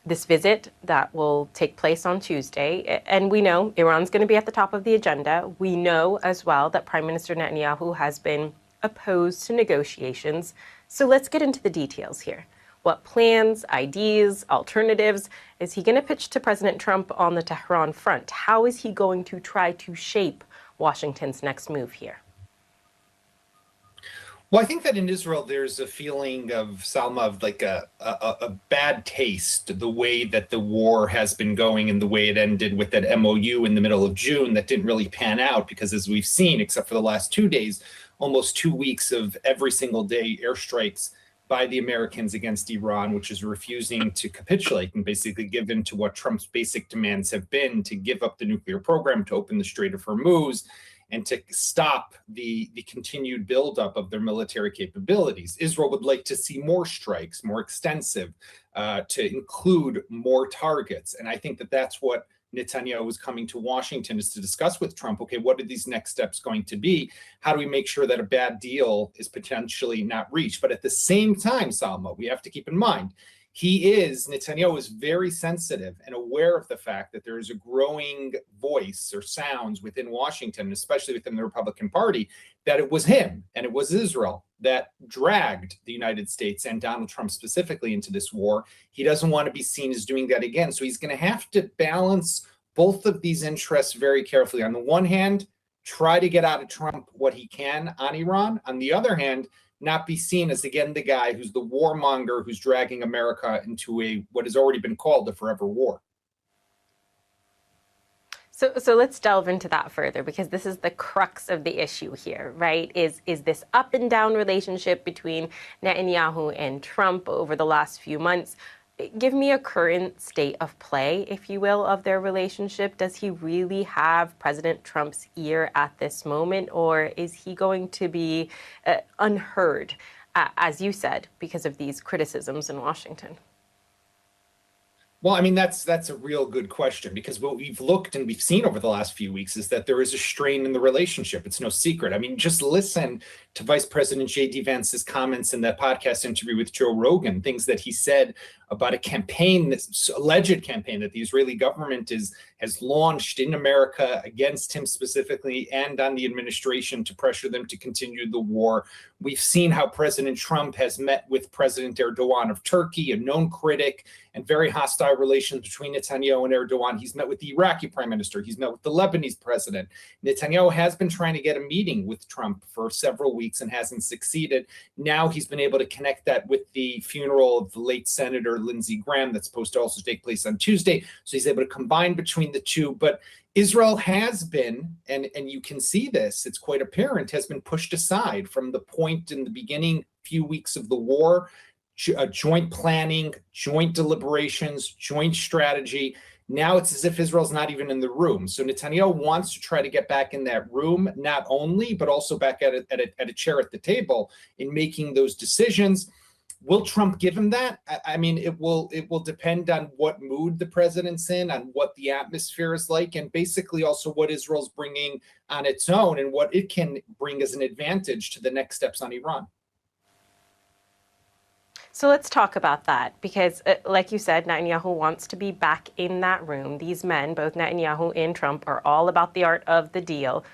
this visit that will take place on Tuesday. And we know Iran's going to be at the top of the agenda. We know as well that Prime Minister Netanyahu has been opposed to negotiations. So let's get into the details here. What plans, ideas, alternatives is he going to pitch to President Trump on the Tehran front? How is he going to try to shape Washington's next move here? Well, I think that in Israel, there's a feeling of, Salma, of like a bad taste, the way that the war has been going and the way it ended with that MOU in the middle of June that didn't really pan out because, as we've seen, except for the last 2 days, almost 2 weeks of every single day airstrikes by the Americans against Iran, which is refusing to capitulate and basically give in to what Trump's basic demands have been, to give up the nuclear program, to open the Strait of Hormuz, and to stop the continued buildup of their military capabilities. Israel would like to see more strikes, more extensive, to include more targets. And I think that that's what Netanyahu was coming to Washington, is to discuss with Trump, okay, what are these next steps going to be? How do we make sure that a bad deal is potentially not reached? But at the same time, Salma, we have to keep in mind, Netanyahu is very sensitive and aware of the fact that there is a growing voice or sounds within Washington, especially within the Republican Party, that it was him and it was Israel that dragged the United States and Donald Trump specifically into this war. He doesn't want to be seen as doing that again. So he's going to have to balance both of these interests very carefully. On the one hand, try to get out of Trump what he can on Iran. On the other hand, not be seen as, again, the guy who's the warmonger who's dragging America into what has already been called a forever war. So let's delve into that further, because this is the crux of the issue here, right? Is this up and down relationship between Netanyahu and Trump over the last few months? Give me a current state of play, if you will, of their relationship. Does he really have President Trump's ear at this moment, or is he going to be unheard, as you said, because of these criticisms in Washington? Well, I mean, that's a real good question, because what we've looked and we've seen over the last few weeks is that there is a strain in the relationship. It's no secret. I mean, just listen to Vice President J.D. Vance's comments in that podcast interview with Joe Rogan, things that he said about a campaign, this alleged campaign that the Israeli government has launched in America against him specifically and on the administration to pressure them to continue the war. We've seen how President Trump has met with President Erdogan of Turkey, a known critic, and very hostile relations between Netanyahu and Erdogan. He's met with the Iraqi prime minister. He's met with the Lebanese president. Netanyahu has been trying to get a meeting with Trump for several weeks and hasn't succeeded. Now he's been able to connect that with the funeral of the late Senator Lindsey Graham that's supposed to also take place on Tuesday. So he's able to combine between the two. But Israel has been, and you can see this, it's quite apparent, has been pushed aside from the point in the beginning few weeks of the war. Joint planning, joint deliberations, joint strategy. Now it's as if Israel's not even in the room. So Netanyahu wants to try to get back in that room, not only, but also back at a chair at the table in making those decisions. Will Trump give him that? I mean, it will depend on what mood the president's in, on what the atmosphere is like, and basically also what Israel's bringing on its own and what it can bring as an advantage to the next steps on Iran. So let's talk about that, because like you said, Netanyahu wants to be back in that room. These men, both Netanyahu and Trump, are all about the art of the deal.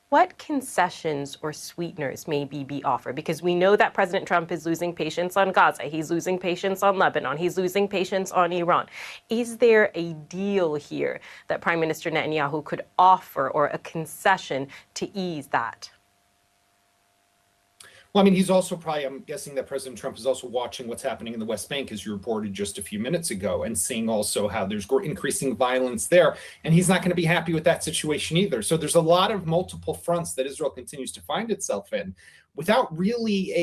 What concessions or sweeteners may be offered? Because we know that President Trump is losing patience on Gaza. He's losing patience on Lebanon. He's losing patience on Iran. Is there a deal here that Prime Minister Netanyahu could offer, or a concession to ease that? Well, I mean, he's also probably, I'm guessing that President Trump is also watching what's happening in the West Bank, as you reported just a few minutes ago, and seeing also how there's increasing violence there. And he's not going to be happy with that situation either. So there's a lot of multiple fronts that Israel continues to find itself in without really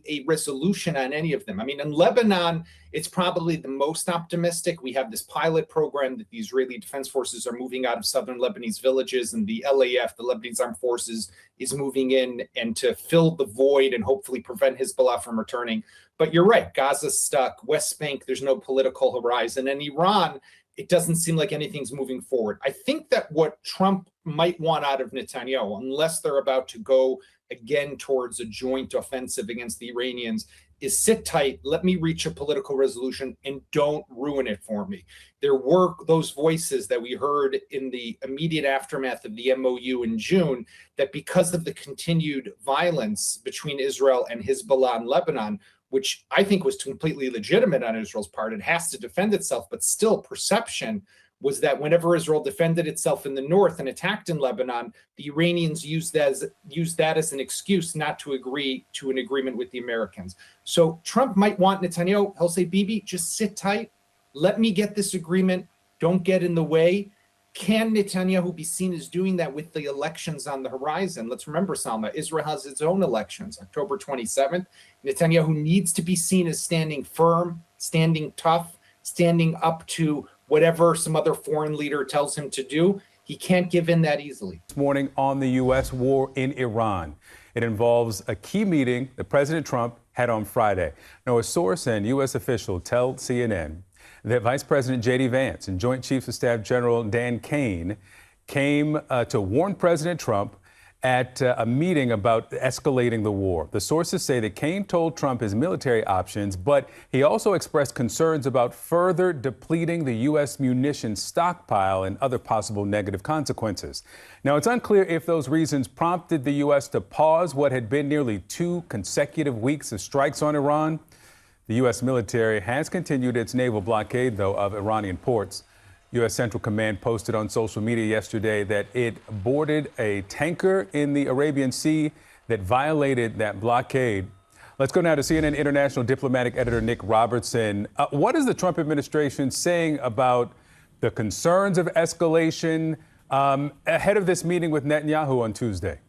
a resolution on any of them. I mean, in Lebanon, it's probably the most optimistic. We have this pilot program that the Israeli Defense Forces are moving out of southern Lebanese villages, and the LAF, the Lebanese Armed Forces, is moving in and to fill the void and hopefully prevent Hezbollah from returning. But you're right, Gaza's stuck. West Bank, there's no political horizon. And Iran, it doesn't seem like anything's moving forward. I think that what Trump might want out of Netanyahu, unless they're about to go again towards a joint offensive against the Iranians, is sit tight, let me reach a political resolution, and don't ruin it for me. There were those voices that we heard in the immediate aftermath of the MOU in June, that because of the continued violence between Israel and Hezbollah in Lebanon, which I think was completely legitimate on Israel's part, it has to defend itself, but still perception was that whenever Israel defended itself in the north and attacked in Lebanon, the Iranians used that as an excuse not to agree to an agreement with the Americans. So Trump might want Netanyahu, he'll say, Bibi, just sit tight. Let me get this agreement. Don't get in the way. Can Netanyahu be seen as doing that with the elections on the horizon? Let's remember, Salma, Israel has its own elections, October 27th. Netanyahu needs to be seen as standing firm, standing tough, standing up to whatever some other foreign leader tells him to do. He can't give in that easily. This morning on the U.S. war in Iran. It involves a key meeting that President Trump had on Friday. Now, a source and U.S. official tell CNN that Vice President J.D. Vance and Joint Chiefs of Staff General Dan Kane came to warn President Trump at a meeting about escalating the war. The sources say that Kane told Trump his military options, but he also expressed concerns about further depleting the U.S. munitions stockpile and other possible negative consequences. Now, it's unclear if those reasons prompted the U.S. to pause what had been nearly 2 consecutive weeks of strikes on Iran. The U.S. military has continued its naval blockade, though, of Iranian ports. U.S. Central Command posted on social media yesterday that it boarded a tanker in the Arabian Sea that violated that blockade. Let's go now to CNN International diplomatic editor Nick Robertson. What is the Trump administration saying about the concerns of escalation ahead of this meeting with Netanyahu on Tuesday?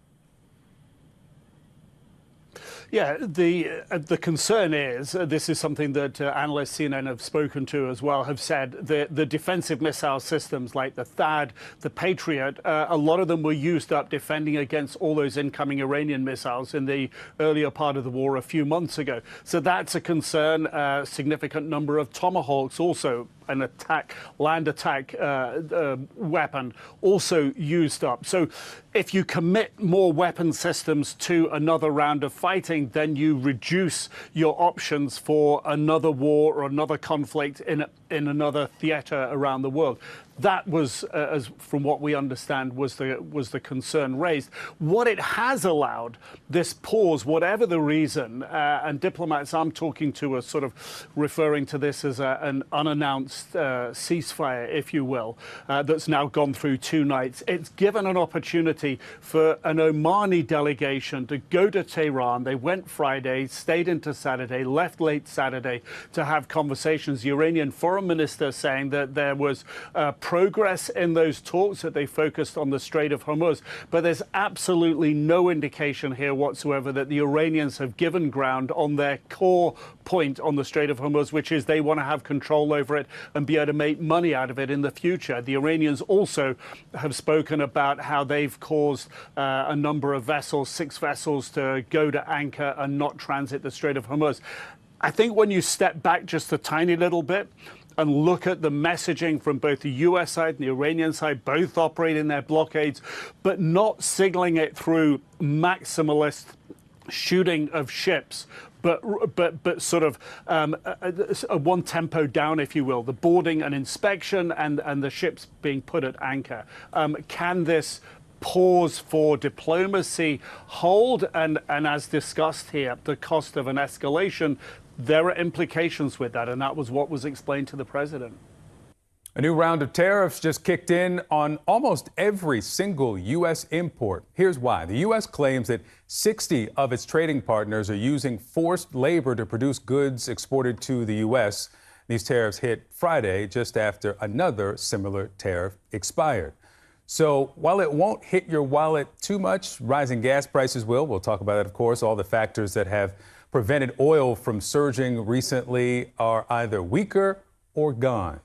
Yeah, the concern is, this is something that analysts CNN have spoken to as well, have said the defensive missile systems like the THAAD, the Patriot, a lot of them were used up defending against all those incoming Iranian missiles in the earlier part of the war a few months ago. So that's a concern. Significant number of Tomahawks also, an attack, land attack weapon, also used up. So if you commit more weapon systems to another round of fighting, then you reduce your options for another war or another conflict in another theater around the world. That was, as from what we understand, was the concern raised. What it has allowed, this pause, whatever the reason, and diplomats I'm talking to are sort of referring to this as an unannounced ceasefire, if you will, that's now gone through 2 nights. It's given an opportunity for an Omani delegation to go to Tehran. They went Friday, stayed into Saturday, left late Saturday to have conversations. The Iranian foreign minister saying that there was progress in those talks, that they focused on the Strait of Hormuz. But there's absolutely no indication here whatsoever that the Iranians have given ground on their core point on the Strait of Hormuz, which is they want to have control over it and be able to make money out of it in the future. The Iranians also have spoken about how they've caused a number of vessels, 6 vessels, to go to anchor and not transit the Strait of Hormuz. I think when you step back just a tiny little bit and look at the messaging from both the U.S. side and the Iranian side, both operating their blockades, but not signaling it through maximalist shooting of ships, but sort of a one tempo down, if you will, the boarding and inspection and the ships being put at anchor. Can this pause for diplomacy hold? And as discussed here, the cost of an escalation, there are implications with that, and that was what was explained to the president. A new round of tariffs just kicked in on almost every single U.S. import. Here's why. The U.S. claims that 60 of its trading partners are using forced labor to produce goods exported to the U.S. These tariffs hit Friday just after another similar tariff expired. So while it won't hit your wallet too much, rising gas prices will. We'll talk about that, of course. All the factors that have prevented oil from surging recently are either weaker or gone.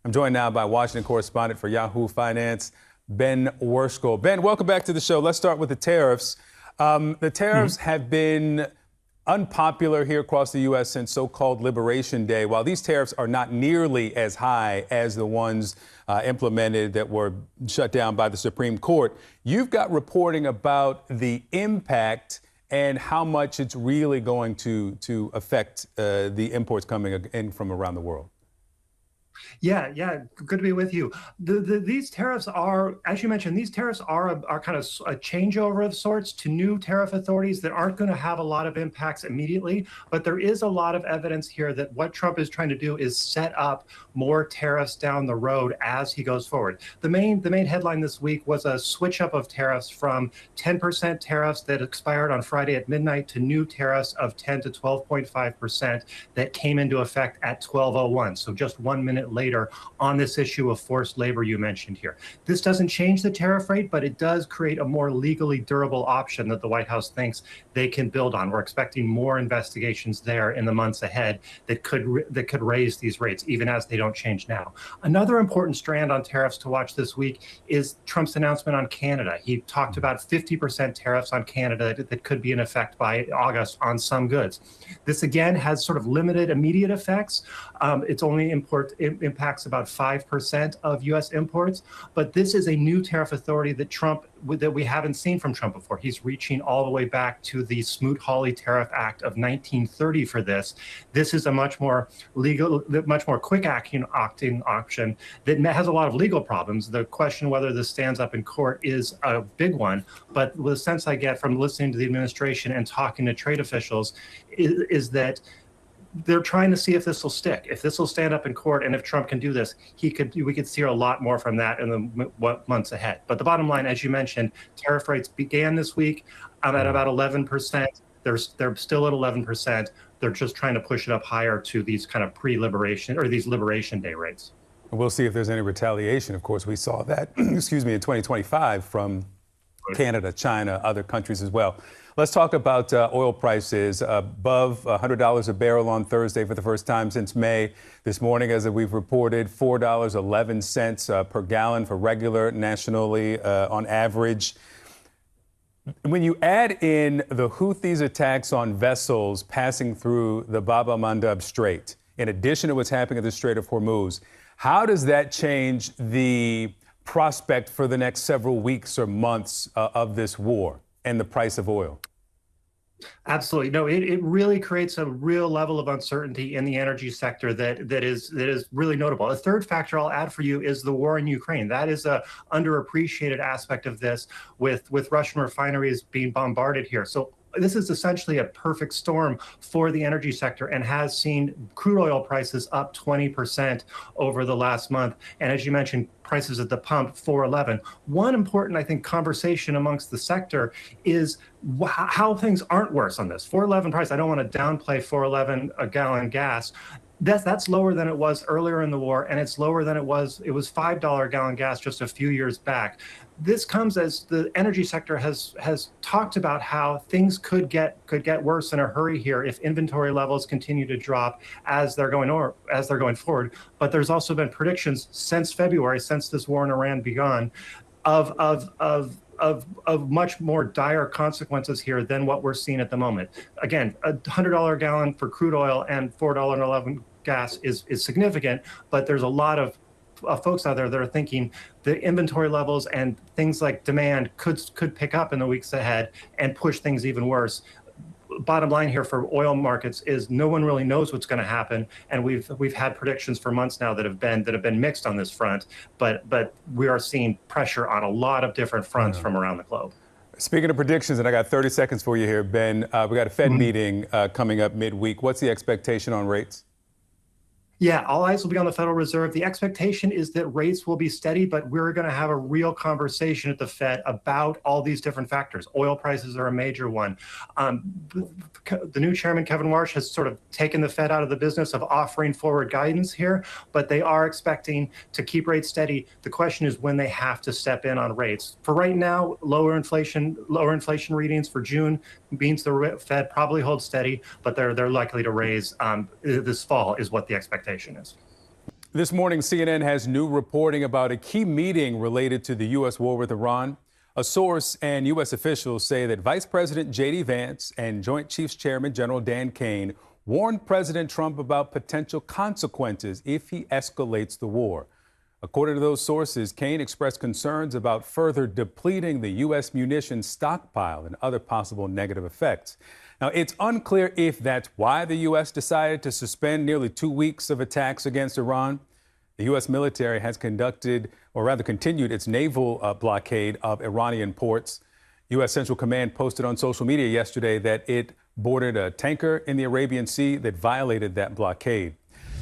I'm joined now by Washington correspondent for Yahoo Finance, Ben Worskell. Ben, welcome back to the show. Let's start with the tariffs. The tariffs have been unpopular here across the U.S. since so-called Liberation Day. While these tariffs are not nearly as high as the ones implemented that were shut down by the Supreme Court, you've got reporting about the impact and how much it's really going to affect the imports coming in from around the world. Yeah, good to be with you. These tariffs are, as you mentioned, these tariffs are kind of a changeover of sorts to new tariff authorities that aren't going to have a lot of impacts immediately. But there is a lot of evidence here that what Trump is trying to do is set up more tariffs down the road as he goes forward. The main headline this week was a switch up of tariffs from 10% tariffs that expired on Friday at midnight to new tariffs of 10 to 12.5% that came into effect at 12:01. So just 1 minute bit later on this issue of forced labor you mentioned here. This doesn't change the tariff rate, but it does create a more legally durable option that the White House thinks they can build on. We're expecting more investigations there in the months ahead that could raise these rates, even as they don't change now. Another important strand on tariffs to watch this week is Trump's announcement on Canada. He talked about 50% tariffs on Canada that could be in effect by August on some goods. This again has sort of limited immediate effects. It's only impacts about 5% of U.S. imports, but this is a new tariff authority that we haven't seen from Trump before. He's reaching all the way back to the Smoot-Hawley Tariff Act of 1930 for this. This is a much more legal, much more quick acting option that has a lot of legal problems. The question whether this stands up in court is a big one, but the sense I get from listening to the administration and talking to trade officials is that they're trying to see if this will stick, if this will stand up in court, and if Trump can do this, we could see a lot more from that in the months ahead. But the bottom line, as you mentioned, tariff rates began this week. I'm at about 11%. They're still at 11%. They're just trying to push it up higher to these kind of pre-liberation or these Liberation Day rates. We'll see if there's any retaliation. Of course, we saw that, excuse me, in 2025 from Canada, China, other countries as well. Let's talk about oil prices above $100 a barrel on Thursday for the first time since May. This morning, as we've reported, $4.11 per gallon for regular nationally on average. When you add in the Houthis' attacks on vessels passing through the Bab el-Mandeb Strait, in addition to what's happening at the Strait of Hormuz, how does that change the prospect for the next several weeks or months of this war and the price of oil? Absolutely. No, it really creates a real level of uncertainty in the energy sector that is really notable. A third factor I'll add for you is the war in Ukraine. That is a underappreciated aspect of this with Russian refineries being bombarded here. So this is essentially a perfect storm for the energy sector and has seen crude oil prices up 20% over the last month. And as you mentioned, prices at the pump, $4.11. One important, I think, conversation amongst the sector is how things aren't worse on this. $4.11 price, I don't want to downplay $4.11 a gallon gas. That's lower than it was earlier in the war, and it's lower than it was $5 a gallon gas just a few years back. This comes as the energy sector has talked about how things could get worse in a hurry here if inventory levels continue to drop as they're going forward. But there's also been predictions since February, since this war in Iran began, of much more dire consequences here than what we're seeing at the moment. Again, $100 a gallon for crude oil and $4.11 gas is significant, but there's a lot of folks out there that are thinking the inventory levels and things like demand could pick up in the weeks ahead and push things even worse. Bottom line here for oil markets is no one really knows what's going to happen, and we've had predictions for months now that have been mixed on this front, but we are seeing pressure on a lot of different fronts from around the globe. Speaking of predictions, and I got 30 seconds for you here, Ben, we got a Fed meeting coming up midweek. What's the expectation on rates? Yeah, all eyes will be on the Federal Reserve. The expectation is that rates will be steady, but we're going to have a real conversation at the Fed about all these different factors. Oil prices are a major one. The new chairman, Kevin Warsh, has sort of taken the Fed out of the business of offering forward guidance here, but they are expecting to keep rates steady. The question is when they have to step in on rates. For right now, lower inflation readings for June means the Fed probably holds steady, but they're likely to raise this fall is what the expectation is. This morning, CNN has new reporting about a key meeting related to the U.S. war with Iran. A source and U.S. officials say that Vice President J.D. Vance and Joint Chiefs Chairman General Dan Kane warned President Trump about potential consequences if he escalates the war. According to those sources, Kane expressed concerns about further depleting the U.S. munitions stockpile and other possible negative effects. Now, it's unclear if that's why the U.S. decided to suspend nearly 2 weeks of attacks against Iran. The U.S. military has continued its naval blockade of Iranian ports. U.S. Central Command posted on social media yesterday that it boarded a tanker in the Arabian Sea that violated that blockade.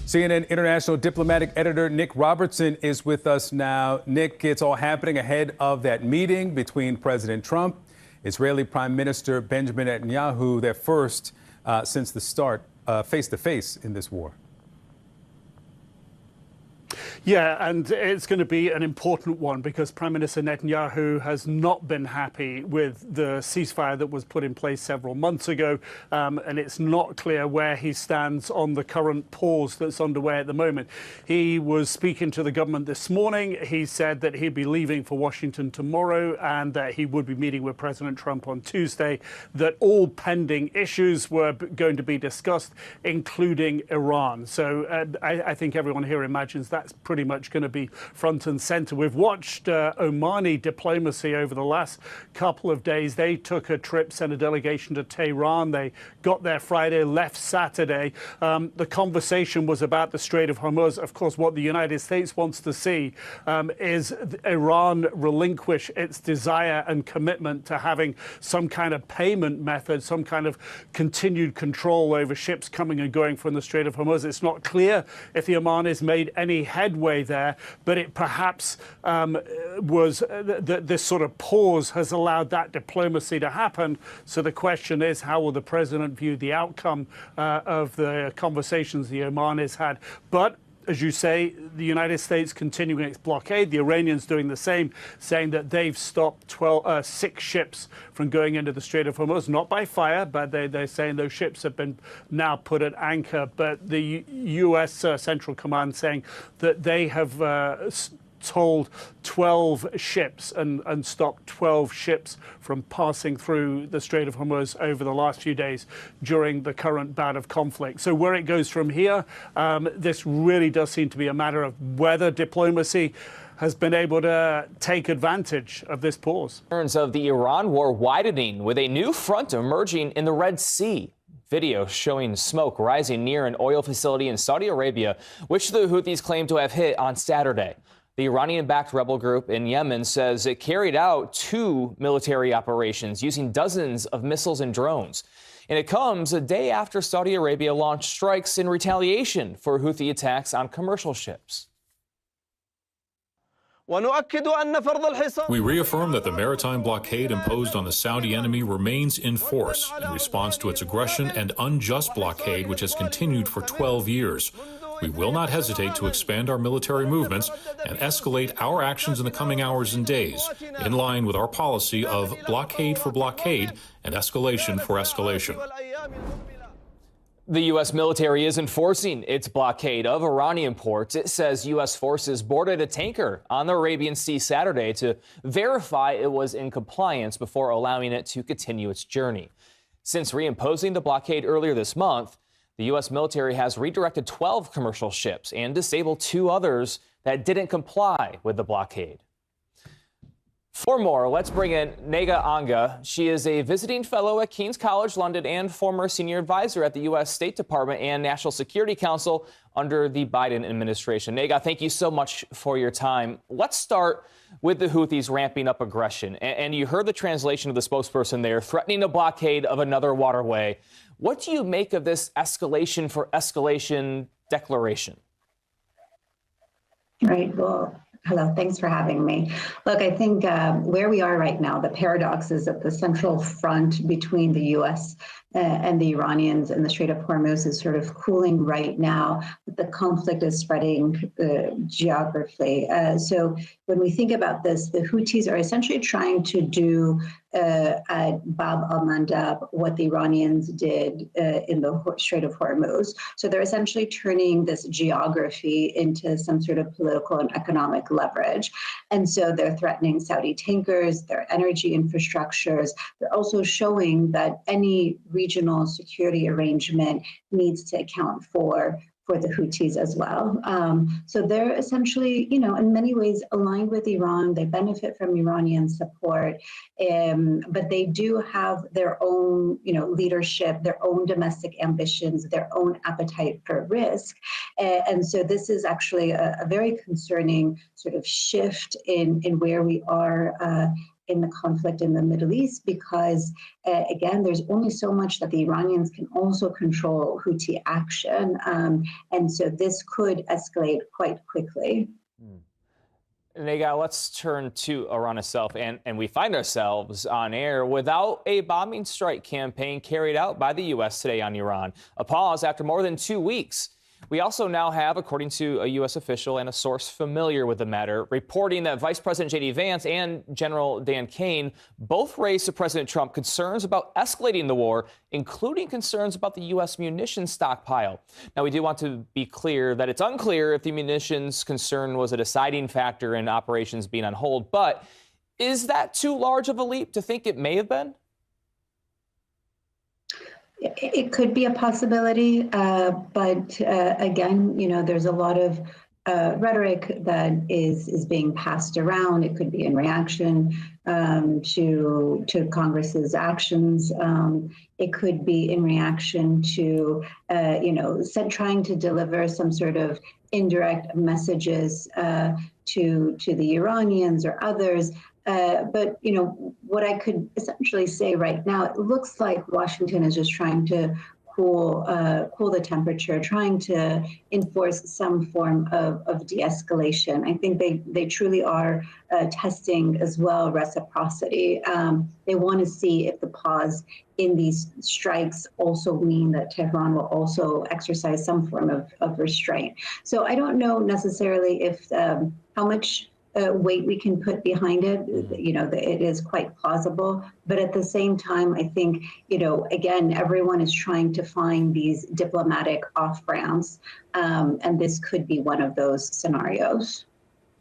CNN international diplomatic editor Nick Robertson is with us now. Nick, it's all happening ahead of that meeting between President Trump, Israeli Prime Minister Benjamin Netanyahu, their first since the start face-to-face in this war. Yeah, and it's going to be an important one because Prime Minister Netanyahu has not been happy with the ceasefire that was put in place several months ago, and it's not clear where he stands on the current pause that's underway at the moment. He was speaking to the government this morning. He said that he'd be leaving for Washington tomorrow and that he would be meeting with President Trump on Tuesday, that all pending issues were going to be discussed, including Iran. So I think everyone here imagines that's pretty much going to be front and center. We've watched Omani diplomacy over the last couple of days. They took a trip, sent a delegation to Tehran. They got there Friday, left Saturday. The conversation was about the Strait of Hormuz. Of course, what the United States wants to see is Iran relinquish its desire and commitment to having some kind of payment method, some kind of continued control over ships coming and going from the Strait of Hormuz. It's not clear if the Omanis made any headway there, but it perhaps was this sort of pause has allowed that diplomacy to happen. So the question is, how will the president view the outcome of the conversations the Omanis had? But as you say, the United States continuing its blockade, the Iranians doing the same, saying that they've stopped 6 ships from going into the Strait of Hormuz, not by fire, but they're saying those ships have been now put at anchor. But the U.S. Central Command saying that they have told 12 ships and stopped 12 ships from passing through the Strait of Hormuz over the last few days during the current bout of conflict. So where it goes from here, this really does seem to be a matter of whether diplomacy has been able to take advantage of this pause. Concerns of the Iran war widening with a new front emerging in the Red Sea. Video showing smoke rising near an oil facility in Saudi Arabia, which the Houthis claim to have hit on Saturday. The Iranian-backed rebel group in Yemen says it carried out 2 military operations using dozens of missiles and drones. And it comes a day after Saudi Arabia launched strikes in retaliation for Houthi attacks on commercial ships. We reaffirm that the maritime blockade imposed on the Saudi enemy remains in force in response to its aggression and unjust blockade, which has continued for 12 years. We will not hesitate to expand our military movements and escalate our actions in the coming hours and days, in line with our policy of blockade for blockade and escalation for escalation. The U.S. military is enforcing its blockade of Iranian ports. It says U.S. forces boarded a tanker on the Arabian Sea Saturday to verify it was in compliance before allowing it to continue its journey. Since reimposing the blockade earlier this month, the U.S. military has redirected 12 commercial ships and disabled 2 others that didn't comply with the blockade. For more, let's bring in Nega Anga. She is a visiting fellow at King's College London and former senior advisor at the U.S. State Department and National Security Council under the Biden administration. Nega, thank you so much for your time. Let's start with the Houthis ramping up aggression. And you heard the translation of the spokesperson there, threatening a blockade of another waterway. What do you make of this escalation for escalation declaration? Right. Well, hello. Thanks for having me. Look, I think where we are right now, the paradox is that the central front between the U.S. And the Iranians and the Strait of Hormuz is sort of cooling right now, but the conflict is spreading geographically. So when we think about this, the Houthis are essentially trying to do at Bab al-Mandab what the Iranians did in the Strait of Hormuz. So they're essentially turning this geography into some sort of political and economic leverage. And so they're threatening Saudi tankers, their energy infrastructures. They're also showing that any regional security arrangement needs to account for the Houthis as well. So they're essentially, in many ways aligned with Iran. They benefit from Iranian support, but they do have their own, leadership, their own domestic ambitions, their own appetite for risk. And so this is actually a very concerning sort of shift in where we are in the conflict in the Middle East, because again, there's only so much that the Iranians can also control Houthi action. And so this could escalate quite quickly. Nega, let's turn to Iran itself. And we find ourselves on air without a bombing strike campaign carried out by the U.S. today on Iran. A pause after more than 2 weeks. We also now have, according to a U.S. official and a source familiar with the matter, reporting that Vice President J.D. Vance and General Dan Kane both raised to President Trump concerns about escalating the war, including concerns about the U.S. munitions stockpile. Now, we do want to be clear that it's unclear if the munitions concern was a deciding factor in operations being on hold, but is that too large of a leap to think it may have been? It could be a possibility, but again, you know, there's a lot of rhetoric that is being passed around. It could be in reaction to Congress's actions. It could be in reaction to, you know, trying to deliver some sort of indirect messages to the Iranians or others. But, you know, what I could essentially say right now, it looks like Washington is just trying to cool the temperature, trying to enforce some form of de-escalation. I think they truly are testing as well reciprocity. They want to see if the pause in these strikes also mean that Tehran will also exercise some form of restraint. So I don't know necessarily if how much weight we can put behind it. You know, it is quite plausible, but at the same time, I think, you know, again, everyone is trying to find these diplomatic off-ramps, and this could be one of those scenarios.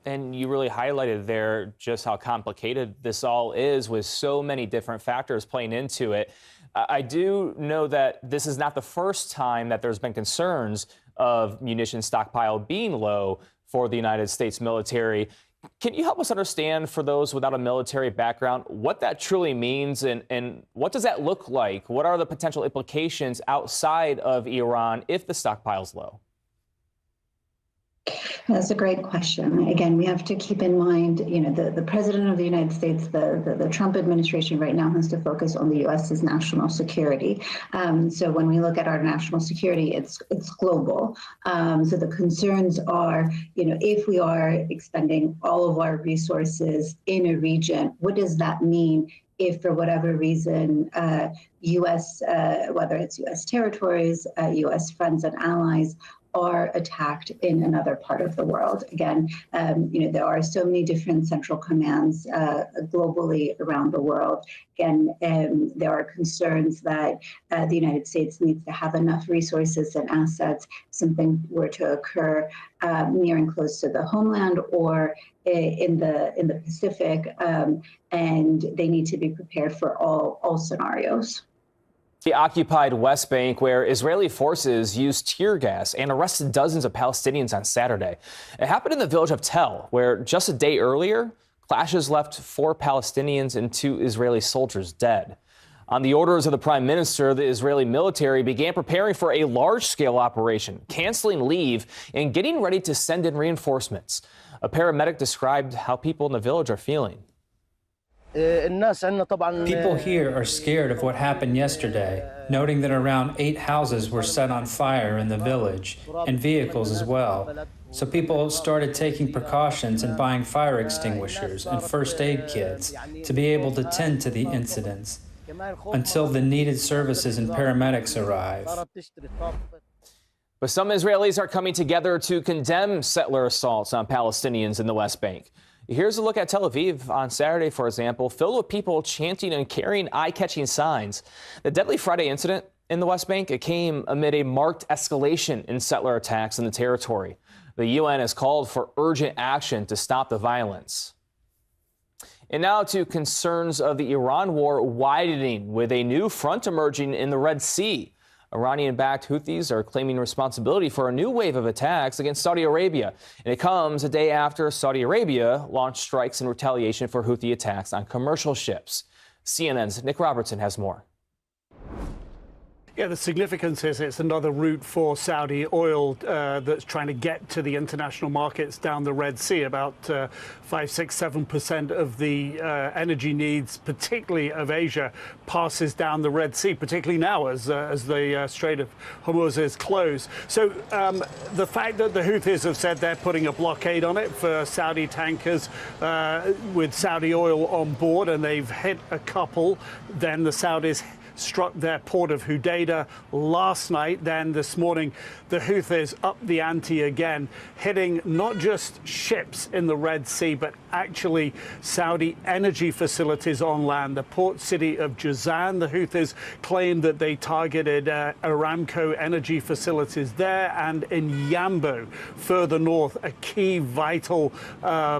And you really highlighted there just how complicated this all is, with so many different factors playing into it. I do know that this is not the first time that there's been concerns of munition stockpile being low for the United States military. Can you help us understand, for those without a military background, what that truly means, and what does that look like? What are the potential implications outside of Iran if the stockpile's low? That's a great question. Again, we have to keep in mind, you know, the President of the United States, the Trump administration right now has to focus on the U.S.'s national security. So when we look at our national security, it's global. So the concerns are, you know, if we are expending all of our resources in a region, what does that mean if for whatever reason U.S., whether it's U.S. territories, U.S. friends and allies, are attacked in another part of the world? Again, you know, there are so many different central commands globally around the world. Again, there are concerns that the United States needs to have enough resources and assets if something were to occur near and close to the homeland or in the Pacific, and they need to be prepared for all scenarios. The occupied West Bank, where Israeli forces used tear gas and arrested dozens of Palestinians on Saturday. It happened in the village of Tel, where just a day earlier, clashes left 4 Palestinians and 2 Israeli soldiers dead. On the orders of the prime minister, the Israeli military began preparing for a large-scale operation, canceling leave and getting ready to send in reinforcements. A paramedic described how people in the village are feeling. People here are scared of what happened yesterday, noting that around 8 houses were set on fire in the village, and vehicles as well. So people started taking precautions and buying fire extinguishers and first aid kits to be able to tend to the incidents until the needed services and paramedics arrive. But some Israelis are coming together to condemn settler assaults on Palestinians in the West Bank. Here's a look at Tel Aviv on Saturday, for example, filled with people chanting and carrying eye-catching signs. The deadly Friday incident in the West Bank, it came amid a marked escalation in settler attacks in the territory. The UN has called for urgent action to stop the violence. And now to concerns of the Iran war widening, with a new front emerging in the Red Sea. Iranian-backed Houthis are claiming responsibility for a new wave of attacks against Saudi Arabia. And it comes a day after Saudi Arabia launched strikes in retaliation for Houthi attacks on commercial ships. CNN's Nick Robertson has more. Yeah, the significance is it's another route for Saudi oil that's trying to get to the international markets down the Red Sea. About 5, 6, 7% of the energy needs, particularly of Asia, passes down the Red Sea, particularly now as the Strait of Hormuz is closed. So the fact that the Houthis have said they're putting a blockade on it for Saudi tankers with Saudi oil on board, and they've hit a couple, then the Saudis struck their port of Hodeidah last night. Then this morning, the Houthis upped the ante again, hitting not just ships in the Red Sea, but actually Saudi energy facilities on land. The port city of Jazan, the Houthis claimed that they targeted Aramco energy facilities there, and in Yambo, further north, a key vital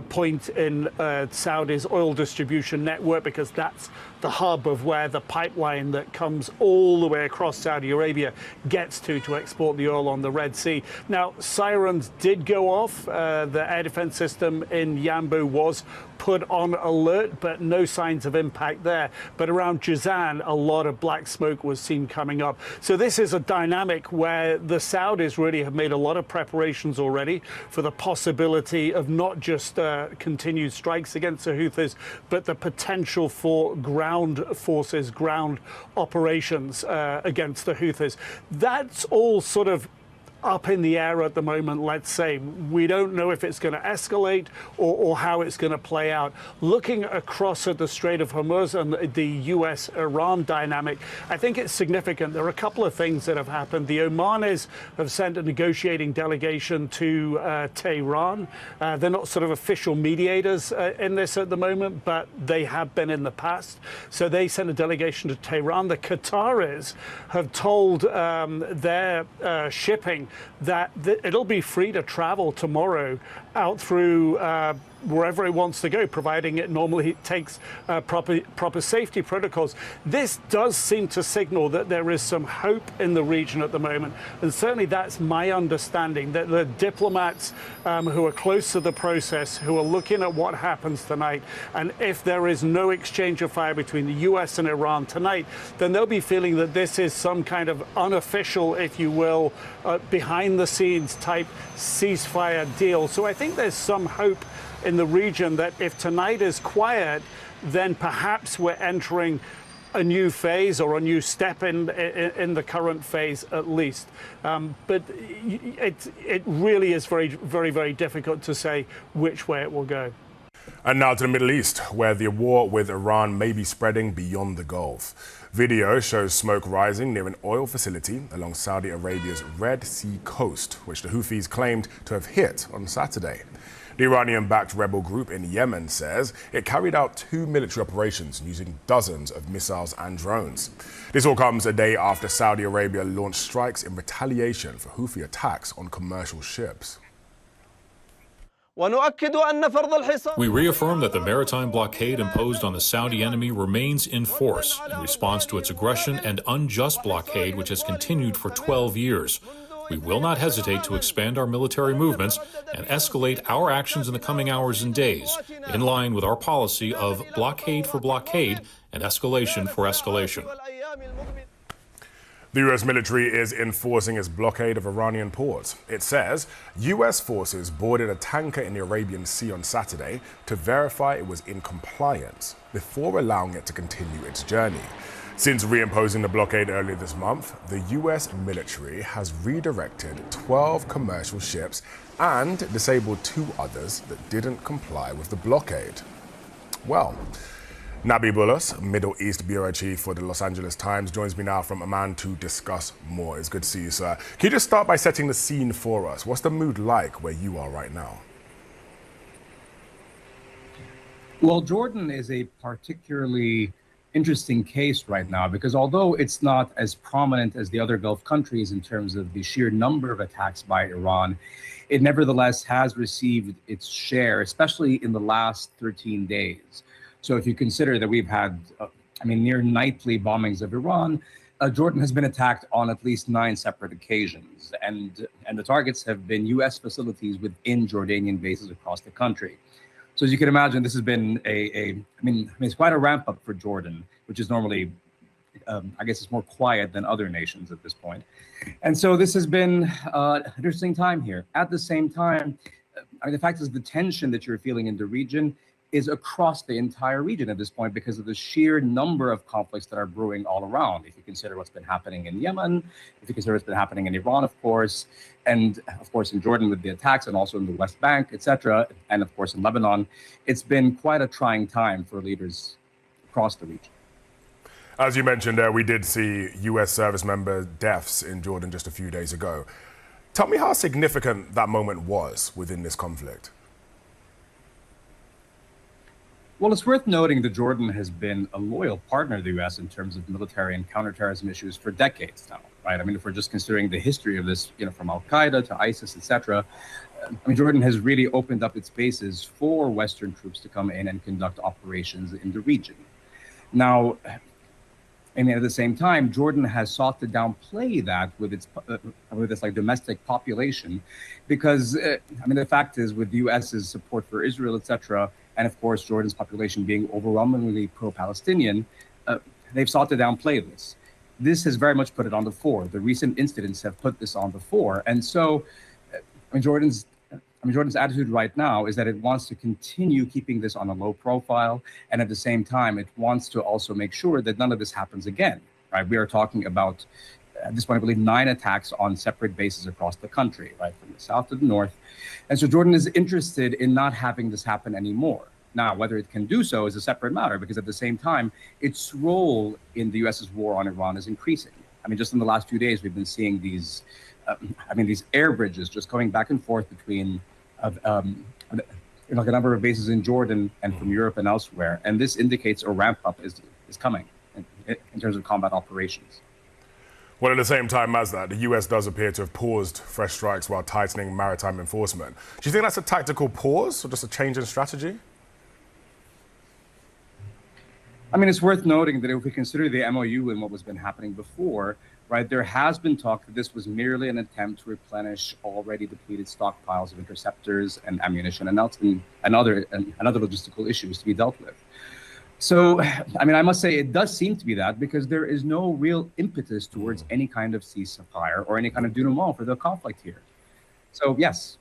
point in Saudi's oil distribution network, because that's the hub of where the pipeline that comes all the way across Saudi Arabia gets to export the oil on the Red Sea. Now, sirens did go off. The air defense system in Yambo was put on alert, but no signs of impact there. But around Jazan, a lot of black smoke was seen coming up. So this is a dynamic where the Saudis really have made a lot of preparations already for the possibility of not just continued strikes against the Houthis, but the potential for ground forces, ground operations against the Houthis. That's all sort of up in the air at the moment, let's say. We don't know if it's going to escalate or how it's going to play out. Looking across at the Strait of Hormuz and the US-Iran dynamic, I think it's significant. There are a couple of things that have happened. The Omanis have sent a negotiating delegation to Tehran. They're not sort of official mediators in this at the moment, but they have been in the past. So they sent a delegation to Tehran. The Qataris have told their shipping that it'll be free to travel tomorrow out through wherever it wants to go, providing it normally takes proper safety protocols. This does seem to signal that there is some hope in the region at the moment, and certainly that's my understanding, that the diplomats who are close to the process, who are looking at what happens tonight, and if there is no exchange of fire between the US and Iran tonight, then they'll be feeling that this is some kind of unofficial, if you will, behind the scenes type ceasefire deal. So I think there's some hope in the region that if tonight is quiet, then perhaps we're entering a new phase or a new step in the current phase at least. But it really is very difficult to say which way it will go. And now to the Middle East, where the war with Iran may be spreading beyond the Gulf. Video shows smoke rising near an oil facility along Saudi Arabia's Red Sea coast, which the Houthis claimed to have hit on Saturday. The Iranian-backed rebel group in Yemen says it carried out 2 military operations using dozens of missiles and drones. This all comes a day after Saudi Arabia launched strikes in retaliation for Houthi attacks on commercial ships. We reaffirm that the maritime blockade imposed on the Saudi enemy remains in force in response to its aggression and unjust blockade, which has continued for 12 years. We will not hesitate to expand our military movements and escalate our actions in the coming hours and days, in line with our policy of blockade for blockade and escalation for escalation. The U.S. military is enforcing its blockade of Iranian ports. It says U.S. forces boarded a tanker in the Arabian Sea on Saturday to verify it was in compliance before allowing it to continue its journey. Since reimposing the blockade earlier this month, the U.S. military has redirected 12 commercial ships and disabled 2 others that didn't comply with the blockade. Well, Nabi Bulus, Middle East Bureau Chief for the Los Angeles Times, joins me now from Amman to discuss more. It's good to see you, sir. Can you just start by setting the scene for us? What's the mood like where you are right now? Well, Jordan is a particularly interesting case right now because although it's not as prominent as the other Gulf countries in terms of the sheer number of attacks by Iran, it nevertheless has received its share, especially in the last 13 days. So if you consider that we've had, near nightly bombings of Iran, Jordan has been attacked on at least 9 separate occasions. And the targets have been U.S. facilities within Jordanian bases across the country. So as you can imagine, this has been it's quite a ramp up for Jordan, which is normally, I guess it's more quiet than other nations at this point. And so this has been an interesting time here. At the same time, the fact is the tension that you're feeling in the region is across the entire region at this point because of the sheer number of conflicts that are brewing all around. If you consider what's been happening in Yemen, if you consider what's been happening in Iran, of course, and of course in Jordan with the attacks and also in the West Bank, etc., and of course in Lebanon, it's been quite a trying time for leaders across the region. As you mentioned, we did see U.S. service member deaths in Jordan just a few days ago. Tell me how significant that moment was within this conflict. Well, it's worth noting that Jordan has been a loyal partner of the U.S. in terms of military and counterterrorism issues for decades now, right? I mean, if we're just considering the history of this, from Al-Qaeda to ISIS, etc., I mean, Jordan has really opened up its bases for Western troops to come in and conduct operations in the region. Now, and at the same time, Jordan has sought to downplay that with its like domestic population, because I mean, the fact is, with the U.S.'s support for Israel, etc., and of course Jordan's population being overwhelmingly pro-Palestinian, they've sought to downplay this. This has very much put it on the fore. The recent incidents have put this on the fore, and so Jordan's attitude right now is that it wants to continue keeping this on a low profile, and at the same time, it wants to also make sure that none of this happens again. Right? We are talking about, at this point, I believe 9 attacks on separate bases across the country, right, from the south to the north. And so Jordan is interested in not having this happen anymore. Now, whether it can do so is a separate matter, because at the same time, its role in the U.S.'s war on Iran is increasing. I mean, just in the last few days, we've been seeing these, these air bridges just going back and forth between like a number of bases in Jordan and from Europe and elsewhere. And this indicates a ramp up is coming in terms of combat operations. Well, at the same time as that, the U.S. does appear to have paused fresh strikes while tightening maritime enforcement. Do you think that's a tactical pause or just a change in strategy? I mean, it's worth noting that if we consider the MOU and what was been happening before, right, there has been talk that this was merely an attempt to replenish already depleted stockpiles of interceptors and ammunition and other logistical issues to be dealt with. So, I mean, I must say it does seem to be that, because there is no real impetus towards any kind of ceasefire or any kind of denouement for the conflict here. So, yes.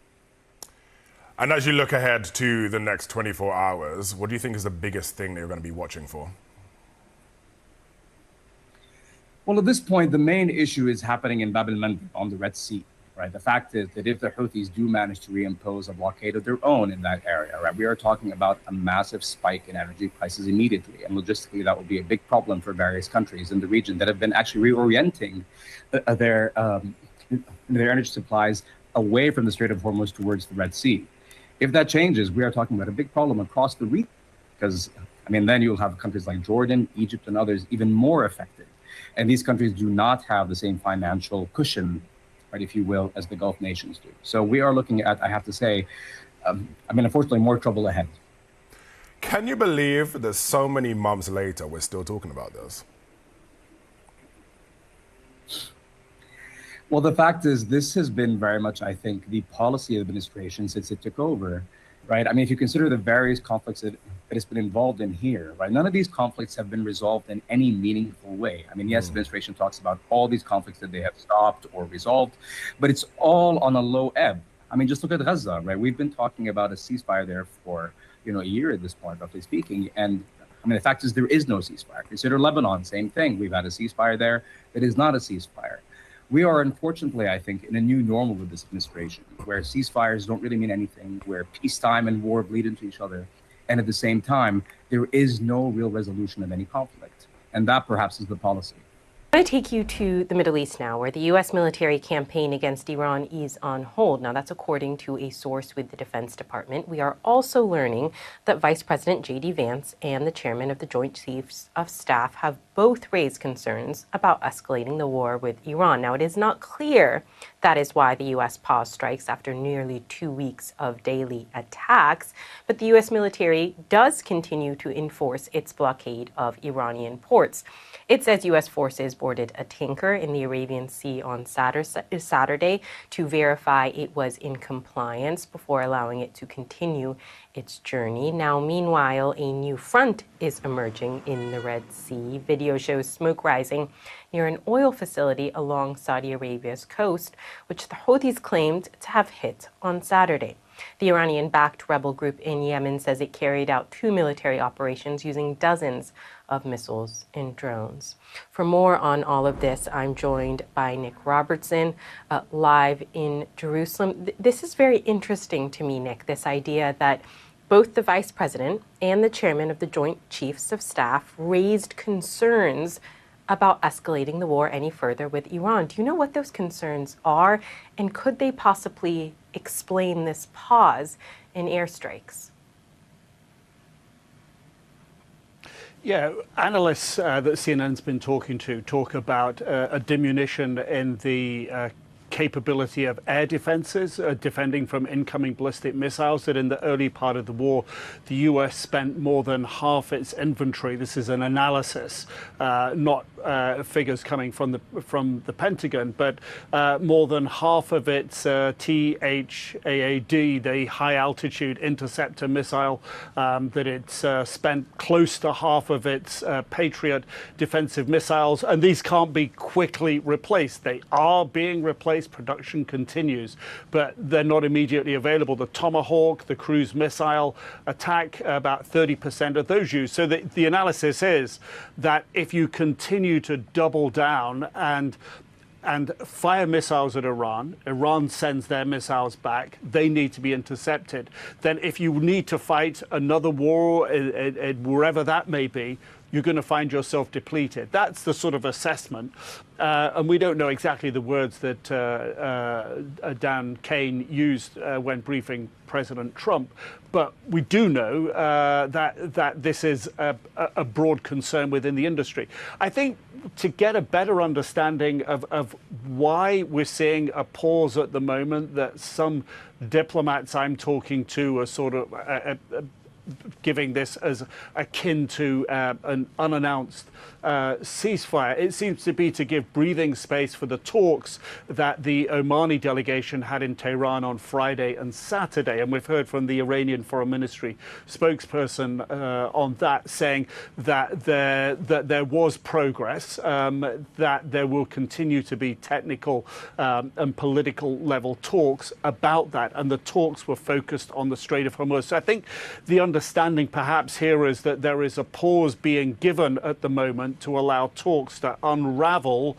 And as you look ahead to the next 24 hours, what do you think is the biggest thing that you're going to be watching for? Well, at this point, the main issue is happening in Bab el-Mandeb on the Red Sea. Right. The fact is that if the Houthis do manage to reimpose a blockade of their own in that area, right, we are talking about a massive spike in energy prices immediately. And logistically, that would be a big problem for various countries in the region that have been actually reorienting their energy supplies away from the Strait of Hormuz towards the Red Sea. If that changes, we are talking about a big problem across the region, because, I mean, then you'll have countries like Jordan, Egypt, and others even more affected. And these countries do not have the same financial cushion, right, if you will, as the Gulf nations do. So we are looking at, I have to say, unfortunately, more trouble ahead. Can you believe that so many months later, we're still talking about this? Well, the fact is, this has been very much, I think, the policy of the administration since it took over, right? I mean, if you consider the various conflicts that it's been involved in here, right? None of these conflicts have been resolved in any meaningful way. I mean, yes, the administration talks about all these conflicts that they have stopped or resolved, but it's all on a low ebb. I mean, just look at Gaza, right? We've been talking about a ceasefire there for, a year at this point, roughly speaking. And I mean, the fact is there is no ceasefire. Consider Lebanon, same thing. We've had a ceasefire there that is not a ceasefire. We are, unfortunately, I think, in a new normal with this administration, where ceasefires don't really mean anything, where peacetime and war bleed into each other. And at the same time, there is no real resolution of any conflict. And that perhaps is the policy. I want to take you to the Middle East now, where the U.S. military campaign against Iran is on hold. Now, that's according to a source with the Defense Department. We are also learning that Vice President J.D. Vance and the chairman of the Joint Chiefs of Staff have both raised concerns about escalating the war with Iran. Now, it is not clear that is why the U.S. paused strikes after nearly 2 weeks of daily attacks, but the U.S. military does continue to enforce its blockade of Iranian ports. It says U.S. forces boarded a tanker in the Arabian Sea on Saturday to verify it was in compliance before allowing it to continue its journey. Now, meanwhile, a new front is emerging in the Red Sea. Video shows smoke rising near an oil facility along Saudi Arabia's coast, which the Houthis claimed to have hit on Saturday. The Iranian-backed rebel group in Yemen says it carried out 2 military operations using dozens of missiles and drones. For more on all of this, I'm joined by Nick Robertson, live in Jerusalem. This is very interesting to me, Nick, this idea that Both the vice president and the chairman of the Joint Chiefs of Staff raised concerns about escalating the war any further with Iran. Do you know what those concerns are? And could they possibly explain this pause in airstrikes? Yeah, analysts that CNN's been talking to talk about a diminution in the capability of air defenses, defending from incoming ballistic missiles, that in the early part of the war, the US spent more than half its inventory. This is an analysis, not figures coming from the Pentagon, but more than half of its THAAD, the high altitude interceptor missile, that it's spent close to half of its Patriot defensive missiles, and these can't be quickly replaced. They are being replaced. Production continues, but they're not immediately available. The Tomahawk, the cruise missile attack, about 30% of those used. So the analysis is that if you continue to double down and fire missiles at Iran, Iran sends their missiles back, they need to be intercepted. Then if you need to fight another war, wherever that may be, you're going to find yourself depleted. That's the sort of assessment. And we don't know exactly the words that Dan Kane used when briefing President Trump, but we do know that this is a broad concern within the industry. I think to get a better understanding of why we're seeing a pause at the moment, that some diplomats I'm talking to are sort of giving this as akin to an unannounced ceasefire. It seems to be to give breathing space for the talks that the Omani delegation had in Tehran on Friday and Saturday. And we've heard from the Iranian Foreign Ministry spokesperson on that, saying that there was progress, that there will continue to be technical and political level talks about that. And the talks were focused on the Strait of Hormuz. So I think the understanding perhaps here is that there is a pause being given at the moment to allow talks to unravel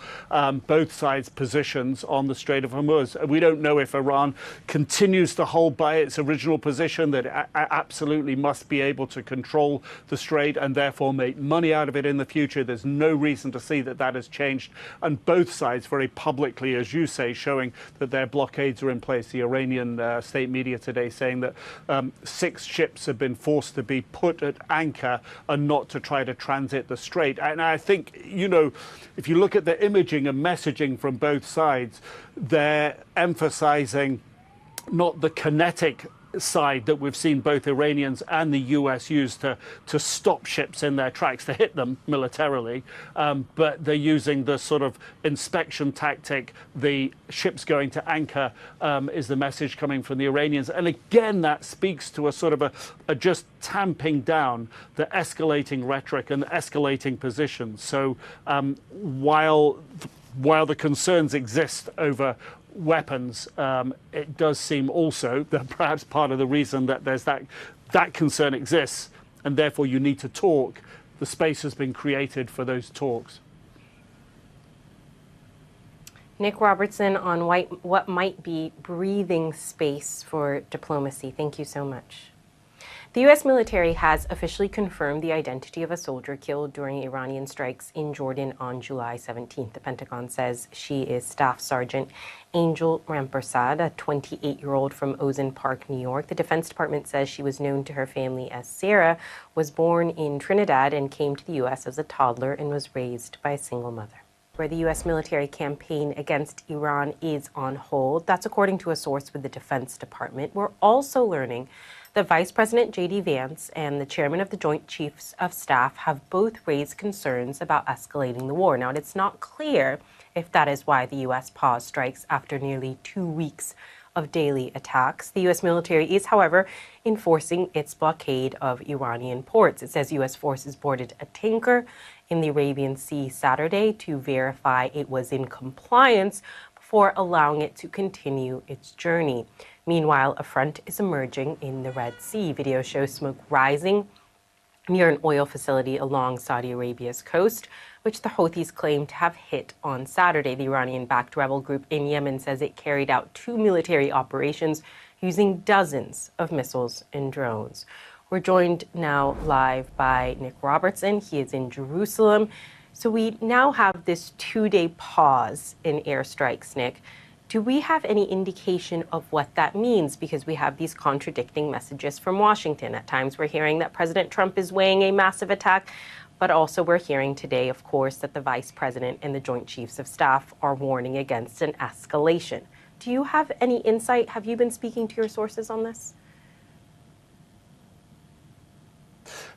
both sides' positions on the Strait of Hormuz. We don't know if Iran continues to hold by its original position that it absolutely must be able to control the strait and therefore make money out of it in the future. There's no reason to see that that has changed. And both sides very publicly, as you say, showing that their blockades are in place. The Iranian state media today saying that 6 ships have been forced to be put at anchor and not to try to transit the strait. And I think, you know, if you look at the imaging and messaging from both sides, they're emphasizing not the kinetic side that we've seen both Iranians and the US use to stop ships in their tracks, to hit them militarily, but they're using the sort of inspection tactic. The ships going to anchor is the message coming from the Iranians. And again, that speaks to a sort of a just tamping down the escalating rhetoric and the escalating positions. So while the concerns exist over weapons, it does seem also that perhaps part of the reason that there's that concern exists, and therefore you need to talk, the space has been created for those talks. Nick Robertson on what might be breathing space for diplomacy. Thank you so much. The U.S. military has officially confirmed the identity of a soldier killed during Iranian strikes in Jordan on July 17th. The Pentagon says she is Staff Sergeant Angel Rampersad, a 28-year-old from Ozone Park, New York. The Defense Department says she was known to her family as Sarah, was born in Trinidad and came to the U.S. as a toddler and was raised by a single mother. Where the U.S. military campaign against Iran is on hold. That's according to a source with the Defense Department. We're also learning that Vice President J.D. Vance and the chairman of the Joint Chiefs of Staff have both raised concerns about escalating the war. Now, it's not clear if that is why the U.S. paused strikes after nearly 2 weeks of daily attacks. The U.S. military is, however, enforcing its blockade of Iranian ports. It says U.S. forces boarded a tanker in the Arabian Sea Saturday to verify it was in compliance before allowing it to continue its journey. Meanwhile, a front is emerging in the Red Sea. Video shows smoke rising near an oil facility along Saudi Arabia's coast, which the Houthis claim to have hit on Saturday. The Iranian-backed rebel group in Yemen says it carried out 2 military operations using dozens of missiles and drones. We're joined now live by Nick Robertson. He is in Jerusalem. So we now have this 2-day pause in airstrikes, Nick. Do we have any indication of what that means? Because we have these contradicting messages from Washington. At times we're hearing that President Trump is weighing a massive attack, but also we're hearing today, of course, that the Vice President and the Joint Chiefs of Staff are warning against an escalation. Do you have any insight? Have you been speaking to your sources on this?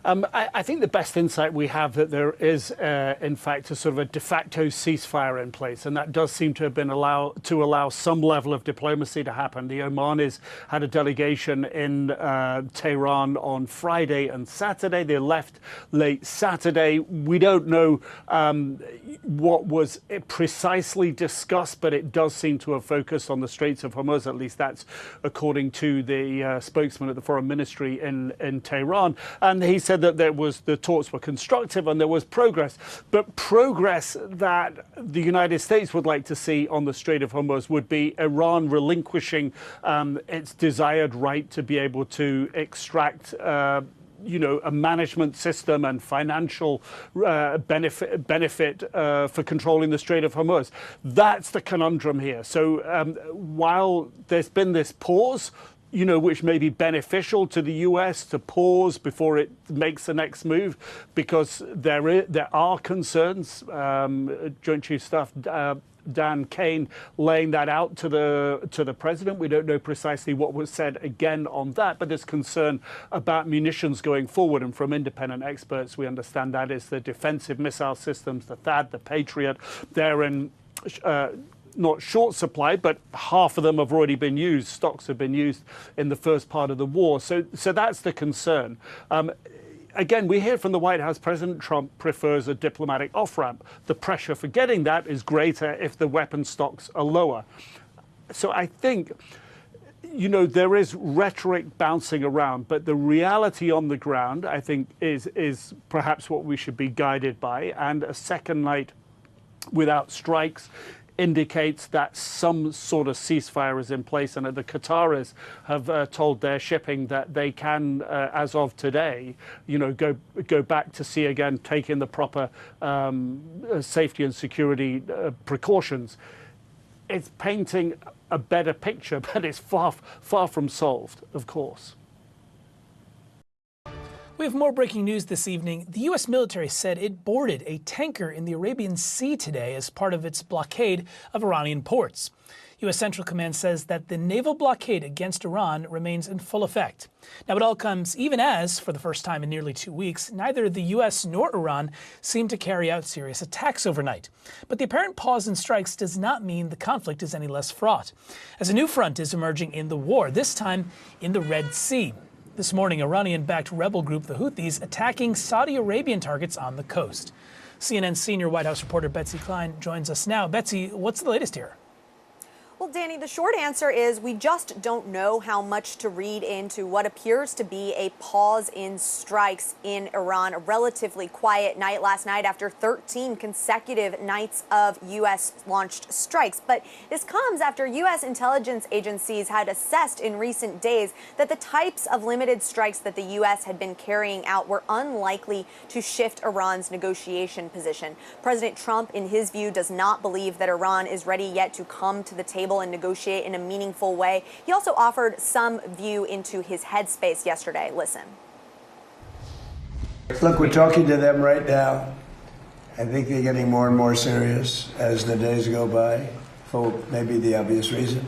I think the best insight we have that there is, in fact, a sort of a de facto ceasefire in place, and that does seem to have been allow some level of diplomacy to happen. The Omanis had a delegation in Tehran on Friday and Saturday. They left late Saturday. We don't know what was precisely discussed, but it does seem to have focused on the Straits of Hormuz. At least that's according to the spokesman at the Foreign Ministry in Tehran. And he said that the talks were constructive and there was progress, but progress that the United States would like to see on the Strait of Hormuz would be Iran relinquishing its desired right to be able to extract a management system and financial benefit for controlling the Strait of Hormuz. That's the conundrum here. So while there's been this pause, which may be beneficial to the U.S. to pause before it makes the next move, because there are concerns. Joint Chief Staff Dan Kane laying that out to the president. We don't know precisely what was said again on that, but there's concern about munitions going forward. And from independent experts, we understand that is the defensive missile systems, the THAAD, the Patriot. They're in not short supply, but half of them have already been used. Stocks have been used in the first part of the war. So that's the concern. Again, we hear from the White House, President Trump prefers a diplomatic off-ramp. The pressure for getting that is greater if the weapon stocks are lower. So I think, there is rhetoric bouncing around, but the reality on the ground, I think, is perhaps what we should be guided by. And a second night without strikes indicates that some sort of ceasefire is in place, and the Qataris have told their shipping that they can, as of today, go back to sea again, taking the proper safety and security precautions. It's painting a better picture, but it's far from solved, of course. We have more breaking news this evening. The U.S. military said it boarded a tanker in the Arabian Sea today as part of its blockade of Iranian ports. U.S. Central Command says that the naval blockade against Iran remains in full effect. Now, it all comes even as, for the first time in nearly 2 weeks, neither the U.S. nor Iran seem to carry out serious attacks overnight. But the apparent pause in strikes does not mean the conflict is any less fraught, as a new front is emerging in the war, this time in the Red Sea. This morning, Iranian-backed rebel group the Houthis attacking Saudi Arabian targets on the coast. CNN senior White House reporter Betsy Klein joins us now. Betsy, what's the latest here? Well, Danny, the short answer is we just don't know how much to read into what appears to be a pause in strikes in Iran. A relatively quiet night last night after 13 consecutive nights of U.S.-launched strikes. But this comes after U.S. intelligence agencies had assessed in recent days that the types of limited strikes that the U.S. had been carrying out were unlikely to shift Iran's negotiation position. President Trump, in his view, does not believe that Iran is ready yet to come to the table and negotiate in a meaningful way. He also offered some view into his headspace yesterday. Listen. Look, we're talking to them right now. I think they're getting more and more serious as the days go by, for maybe the obvious reason.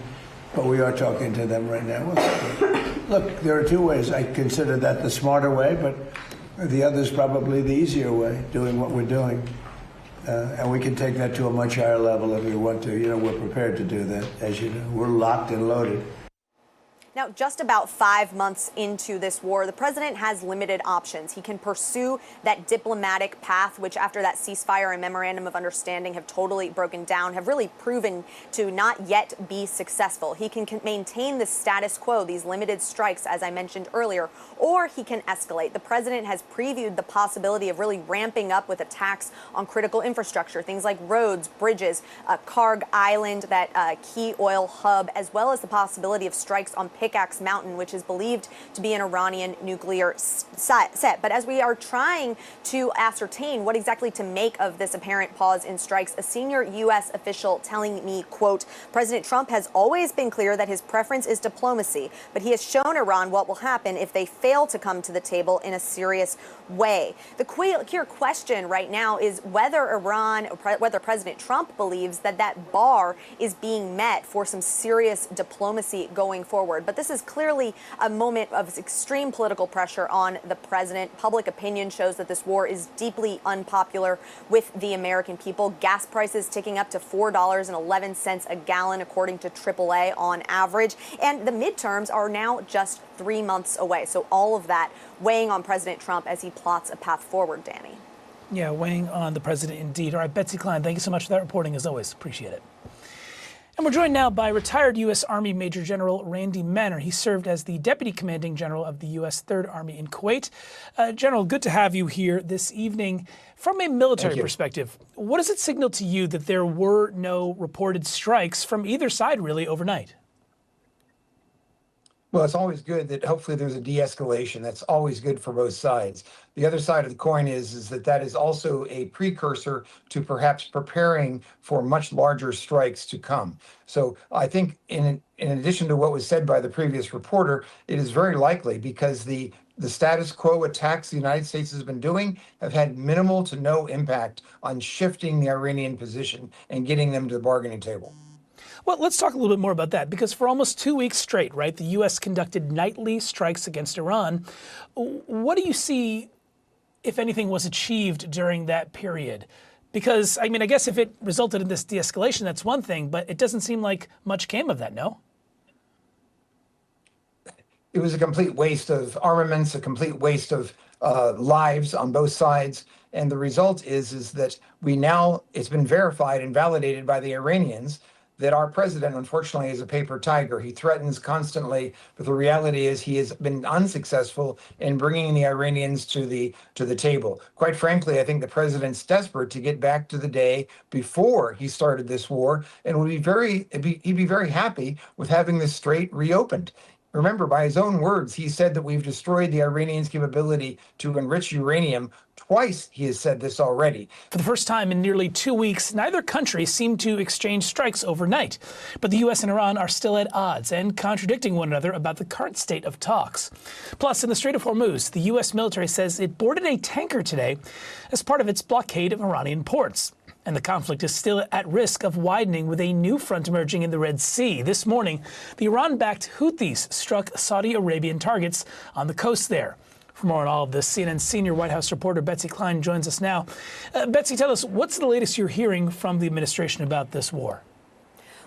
But we are talking to them right now. Look, there are two ways. I consider that the smarter way, but the other is probably the easier way, doing what we're doing. And we can take that to a much higher level if we want to. We're prepared to do that, as you know. We're locked and loaded. Now, just about 5 months into this war, the president has limited options. He can pursue that diplomatic path, which after that ceasefire and memorandum of understanding have totally broken down, have really proven to not yet be successful. He can maintain the status quo, these limited strikes, as I mentioned earlier, or he can escalate. The president has previewed the possibility of really ramping up with attacks on critical infrastructure, things like roads, bridges, Karg Island, that key oil hub, as well as the possibility of strikes on Pickaxe Mountain, which is believed to be an Iranian nuclear set. But as we are trying to ascertain what exactly to make of this apparent pause in strikes, a senior U.S. official telling me, quote, President Trump has always been clear that his preference is diplomacy, but he has shown Iran what will happen if they fail to come to the table in a serious way. The clear question right now is whether whether President Trump believes that that bar is being met for some serious diplomacy going forward. But this is clearly a moment of extreme political pressure on the president. Public opinion shows that this war is deeply unpopular with the American people. Gas prices ticking up to $4.11 a gallon, according to AAA on average. And the midterms are now just 3 months away. So all of that weighing on President Trump as he plots a path forward, Danny. Yeah, weighing on the president indeed. All right, Betsy Klein, thank you so much for that reporting as always. Appreciate it. And we're joined now by retired U.S. Army Major General Randy Manner. He served as the Deputy Commanding General of the U.S. Third Army in Kuwait. General, good to have you here this evening. From a military perspective, what does it signal to you that there were no reported strikes from either side really overnight? Well, it's always good that hopefully there's a de-escalation. That's always good for both sides. The other side of the coin is that is also a precursor to perhaps preparing for much larger strikes to come. So I think in addition to what was said by the previous reporter, it is very likely because the status quo attacks the United States has been doing have had minimal to no impact on shifting the Iranian position and getting them to the bargaining table. Well, let's talk a little bit more about that, because for almost 2 weeks straight, right, the U.S. conducted nightly strikes against Iran. What do you see, if anything, was achieved during that period? Because, I mean, I guess if it resulted in this de-escalation, that's one thing, but it doesn't seem like much came of that, no? It was a complete waste of armaments, a complete waste of lives on both sides. And the result is that it's been verified and validated by the Iranians that our president, unfortunately, is a paper tiger. He threatens constantly, but the reality is he has been unsuccessful in bringing the Iranians to the table. Quite frankly, I think the president's desperate to get back to the day before he started this war, and he'd be very happy with having the strait reopened. Remember, by his own words, he said that we've destroyed the Iranians' capability to enrich uranium. Twice he has said this already. For the first time in nearly 2 weeks, neither country seemed to exchange strikes overnight. But the U.S. and Iran are still at odds and contradicting one another about the current state of talks. Plus, in the Strait of Hormuz, the U.S. military says it boarded a tanker today as part of its blockade of Iranian ports. And the conflict is still at risk of widening with a new front emerging in the Red Sea. This morning, the Iran-backed Houthis struck Saudi Arabian targets on the coast there. For more on all of this, CNN senior White House reporter Betsy Klein joins us now. Betsy, tell us, what's the latest you're hearing from the administration about this war?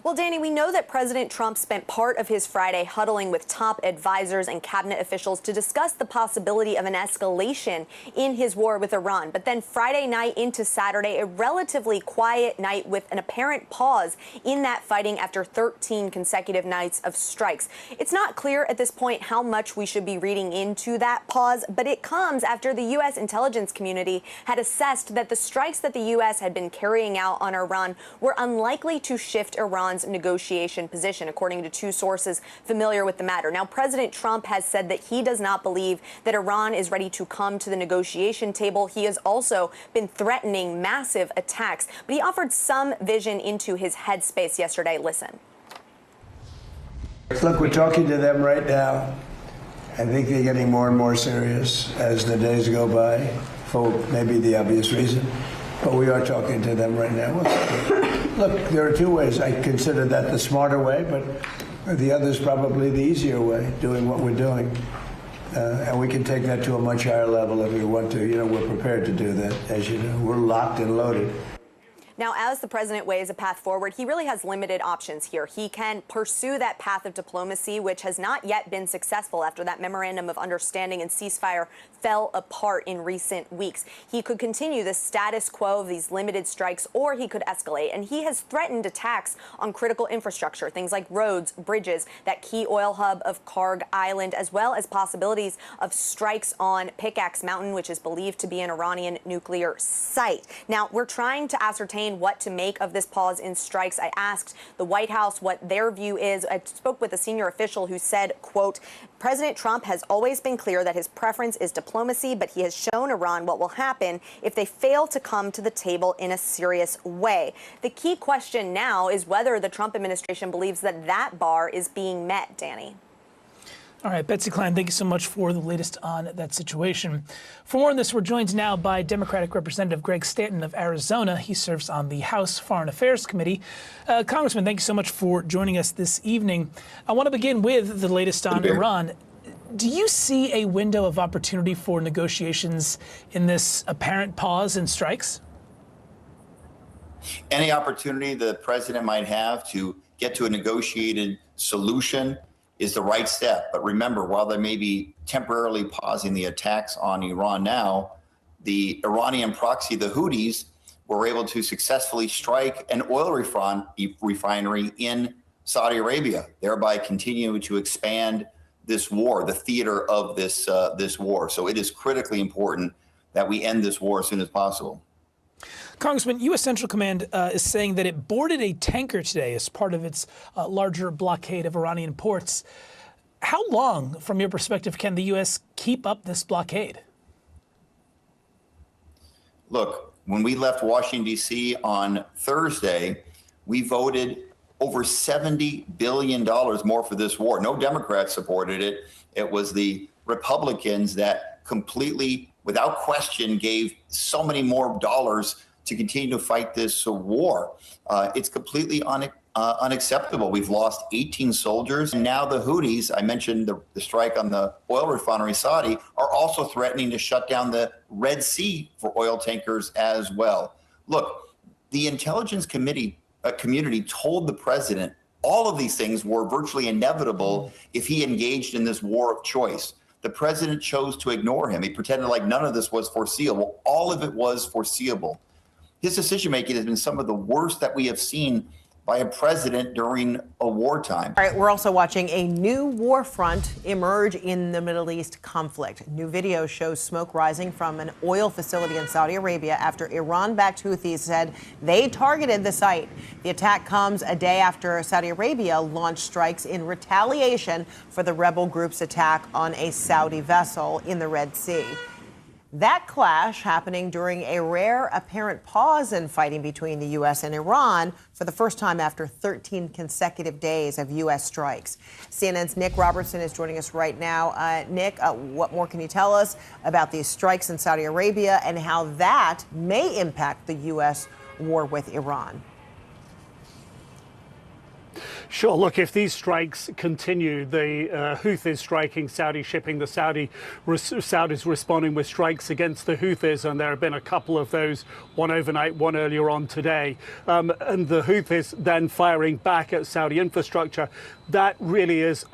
Well, Danny, we know that President Trump spent part of his Friday huddling with top advisors and cabinet officials to discuss the possibility of an escalation in his war with Iran. But then Friday night into Saturday, a relatively quiet night with an apparent pause in that fighting after 13 consecutive nights of strikes. It's not clear at this point how much we should be reading into that pause, but it comes after the U.S. intelligence community had assessed that the strikes that the U.S. had been carrying out on Iran were unlikely to shift Iran's negotiation position, according to two sources familiar with the matter. Now, President Trump has said that he does not believe that Iran is ready to come to the negotiation table. He has also been threatening massive attacks, but he offered some vision into his headspace yesterday. Listen. Look, we're talking to them right now. I think they're getting more and more serious as the days go by, for maybe the obvious reason. But we are talking to them right now. Look, there are two ways. I consider that the smarter way, but the other is probably the easier way, doing what we're doing. And we can take that to a much higher level if we want to. You know, we're prepared to do that, as you know. We're locked and loaded. Now, as the president weighs a path forward, he really has limited options here. He can pursue that path of diplomacy, which has not yet been successful after that memorandum of understanding and ceasefire fell apart in recent weeks. He could continue the status quo of these limited strikes, or he could escalate. And he has threatened attacks on critical infrastructure, things like roads, bridges, that key oil hub of Karg Island, as well as possibilities of strikes on Pickaxe Mountain, which is believed to be an Iranian nuclear site. Now, we're trying to ascertain Bahrain what to make of this pause in strikes. I asked the White House what their view is. I spoke with a senior official who said, quote, President Trump has always been clear that his preference is diplomacy, but he has shown Iran what will happen if they fail to come to the table in a serious way. The key question now is whether the Trump administration believes that that bar is being met, Danny. All right, Betsy Klein, thank you so much for the latest on that situation. For more on this, we're joined now by Democratic Representative Greg Stanton of Arizona. He serves on the House Foreign Affairs Committee. Congressman, thank you so much for joining us this evening. I want to begin with the latest on Iran. Do you see a window of opportunity for negotiations in this apparent pause in strikes? Any opportunity the president might have to get to a negotiated solution is the right step. But remember, while they may be temporarily pausing the attacks on Iran now, the Iranian proxy, the Houthis, were able to successfully strike an oil refinery in Saudi Arabia, thereby continuing to expand this war, the theater of this war. So it is critically important that we end this war as soon as possible. Congressman, U.S. Central Command is saying that it boarded a tanker today as part of its larger blockade of Iranian ports. How long, from your perspective, can the U.S. keep up this blockade? Look, when we left Washington, D.C. on Thursday, we voted over $70 billion more for this war. No Democrats supported it. It was the Republicans that completely, without question, gave so many more dollars to continue to fight this war. It's completely unacceptable. We've lost 18 soldiers. And now the Houthis, I mentioned the strike on the oil refinery Saudi, are also threatening to shut down the Red Sea for oil tankers as well. Look, the intelligence community told the president all of these things were virtually inevitable if he engaged in this war of choice. The president chose to ignore him. He pretended like none of this was foreseeable. All of it was foreseeable. His decision-making has been some of the worst that we have seen by a president during a wartime. All right, we're also watching a new war front emerge in the Middle East conflict. New video shows smoke rising from an oil facility in Saudi Arabia after Iran-backed Houthis said they targeted the site. The attack comes a day after Saudi Arabia launched strikes in retaliation for the rebel group's attack on a Saudi vessel in the Red Sea. That clash happening during a rare apparent pause in fighting between the U.S. and Iran for the first time after 13 consecutive days of U.S. strikes. CNN's Nick Robertson is joining us right now. Nick, what more can you tell us about these strikes in Saudi Arabia and how that may impact the U.S. war with Iran? Sure. Look, if these strikes continue, the Houthis striking Saudi shipping, the Saudis responding with strikes against the Houthis, and there have been a couple of those, one overnight, one earlier on today, and the Houthis then firing back at Saudi infrastructure. That really is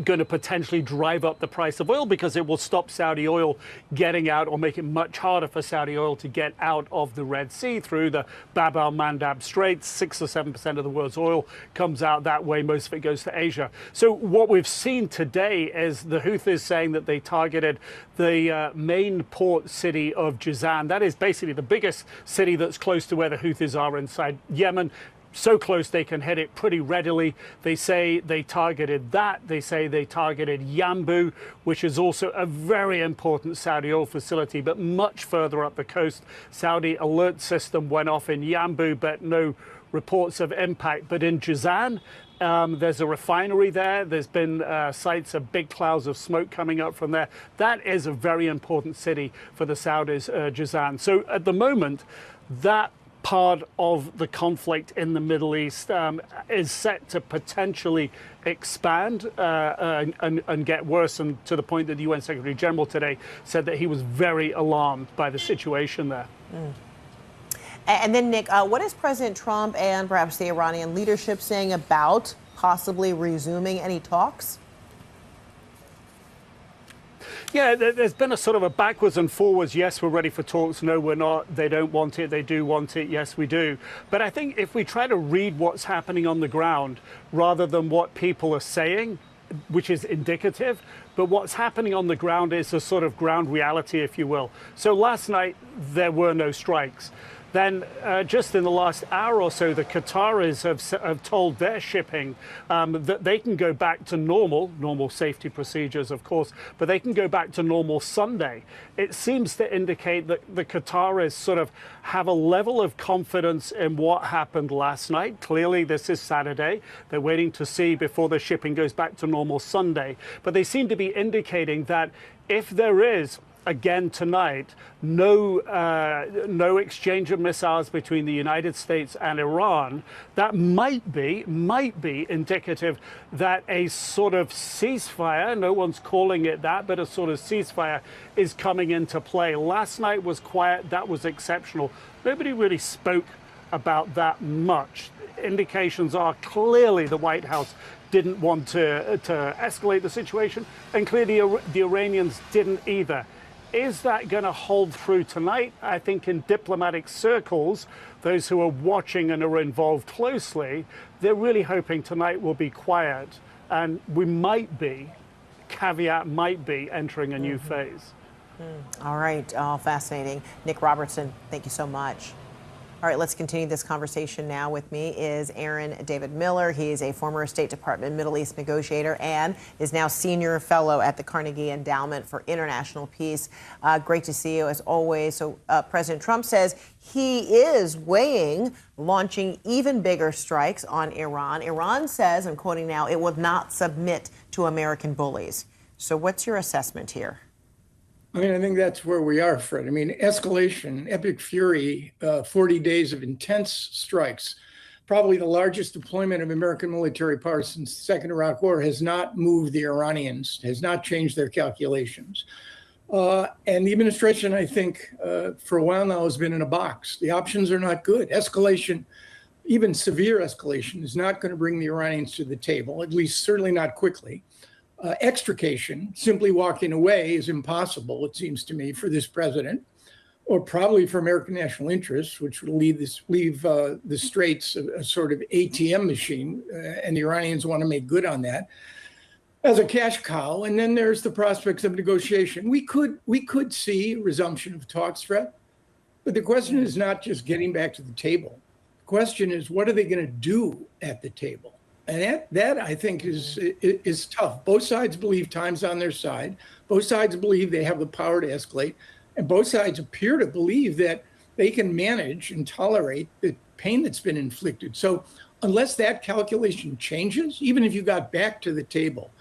going to potentially drive up the price of oil because it will stop Saudi oil getting out or make it much harder for Saudi oil to get out of the Red Sea through the Bab al-Mandab Straits. 6 or 7% of the world's oil comes out that way. Most of it goes to Asia. So what we've seen today is the Houthis saying that they targeted the main port city of Jazan. That is basically the biggest city that's close to where the Houthis are inside Yemen. So close they can hit it pretty readily. They say they targeted that. They say they targeted Yanbu, which is also a very important Saudi oil facility, but much further up the coast. Saudi alert system went off in Yanbu, but no reports of impact. But in Jazan, there's a refinery there. There's been sights of big clouds of smoke coming up from there. That is a very important city for the Saudis, Jazan. So at the moment, that part of the conflict in the Middle East is set to potentially expand and get worse, and to the point that the UN Secretary General today said that he was very alarmed by the situation there. And then, Nick, what is President Trump and perhaps the Iranian leadership saying about possibly resuming any talks? Yeah, there's been a sort of a backwards and forwards. Yes, we're ready for talks. No, we're not. They don't want it. They do want it. Yes, we do. But I think if we try to read what's happening on the ground rather than what people are saying, which is indicative, but what's happening on the ground is a sort of ground reality, if you will. So last night, there were no strikes. Then just in the last hour or so, the Qataris have told their shipping that they can go back to normal safety procedures, of course, but they can go back to normal Sunday. It seems to indicate that the Qataris sort of have a level of confidence in what happened last night. Clearly, this is Saturday. They're waiting to see before the shipping goes back to normal Sunday. But they seem to be indicating that if there is again tonight, no exchange of missiles between the United States and Iran, that might be indicative that a sort of ceasefire, no one's calling it that, but a sort of ceasefire is coming into play. Last night was quiet, that was exceptional. Nobody really spoke about that much. Indications are clearly the White House didn't want to escalate the situation, and clearly the Iranians didn't either. Is that going to hold through tonight? I think in diplomatic circles, those who are watching and are involved closely, they're really hoping tonight will be quiet, and we might be, caveat might be, entering a new phase. All right, fascinating. Nick Robertson, thank you so much. All right, let's continue this conversation now. With me is Aaron David Miller. He is a former State Department Middle East negotiator and is now senior fellow at the Carnegie Endowment for International Peace. Great to see you as always. So President Trump says he is weighing launching even bigger strikes on Iran. Iran says, I'm quoting now, it will not submit to American bullies. So what's your assessment here? I mean, I think that's where we are, Fred. I mean, escalation, epic fury, 40 days of intense strikes, probably the largest deployment of American military power since the Second Iraq War, has not moved the Iranians, has not changed their calculations. And the administration, I think, for a while now has been in a box. The options are not good. Escalation, even severe escalation, is not going to bring the Iranians to the table, at least certainly not quickly. Extrication, simply walking away, is impossible, it seems to me, for this president, or probably for American national interests, which would leave the Straits a sort of ATM machine, and the Iranians want to make good on that as a cash cow. And then there's the prospects of negotiation. We could see resumption of talks, Fred, but the question is not just getting back to the table. The question is, what are they going to do at the table? And that I think is tough. Both sides believe time's on their side. Both sides believe they have the power to escalate. And both sides appear to believe that they can manage and tolerate the pain that's been inflicted. So unless that calculation changes, even if you got back to the table,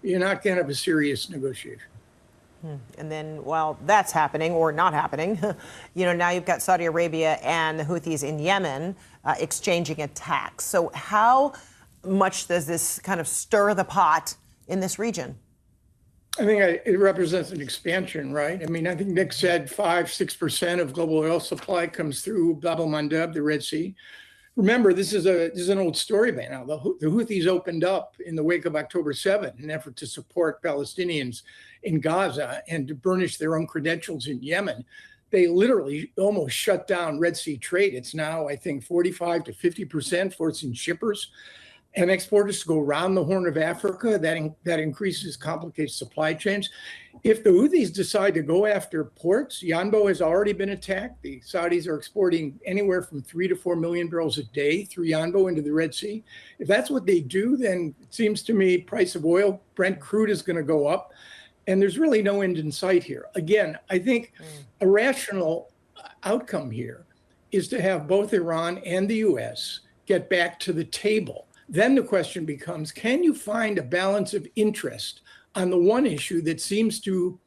you're not going to have a serious negotiation. And then while that's happening or not happening, now you've got Saudi Arabia and the Houthis in Yemen exchanging attacks. So how much does this kind of stir the pot in this region? I think it represents an expansion, right? I mean, I think Nick said 5-6% of global oil supply comes through Bab el-Mandeb, the Red Sea. Remember, this is an old story by now. The Houthis opened up in the wake of October 7 in an effort to support Palestinians in Gaza and to burnish their own credentials in Yemen. They literally almost shut down Red Sea trade. It's now, I think, 45 to 50%, forcing shippers and exporters to go around the Horn of Africa. That increases, complicates supply chains. If the Houthis decide to go after ports, Yanbo has already been attacked. The Saudis are exporting anywhere from 3 to 4 million barrels a day through Yanbo into the Red Sea. If that's what they do, then it seems to me price of oil, Brent crude, is going to go up. And there's really no end in sight here. Again, I think a rational outcome here is to have both Iran and the U.S. get back to the table. Then the question becomes, can you find a balance of interest on the one issue that seems to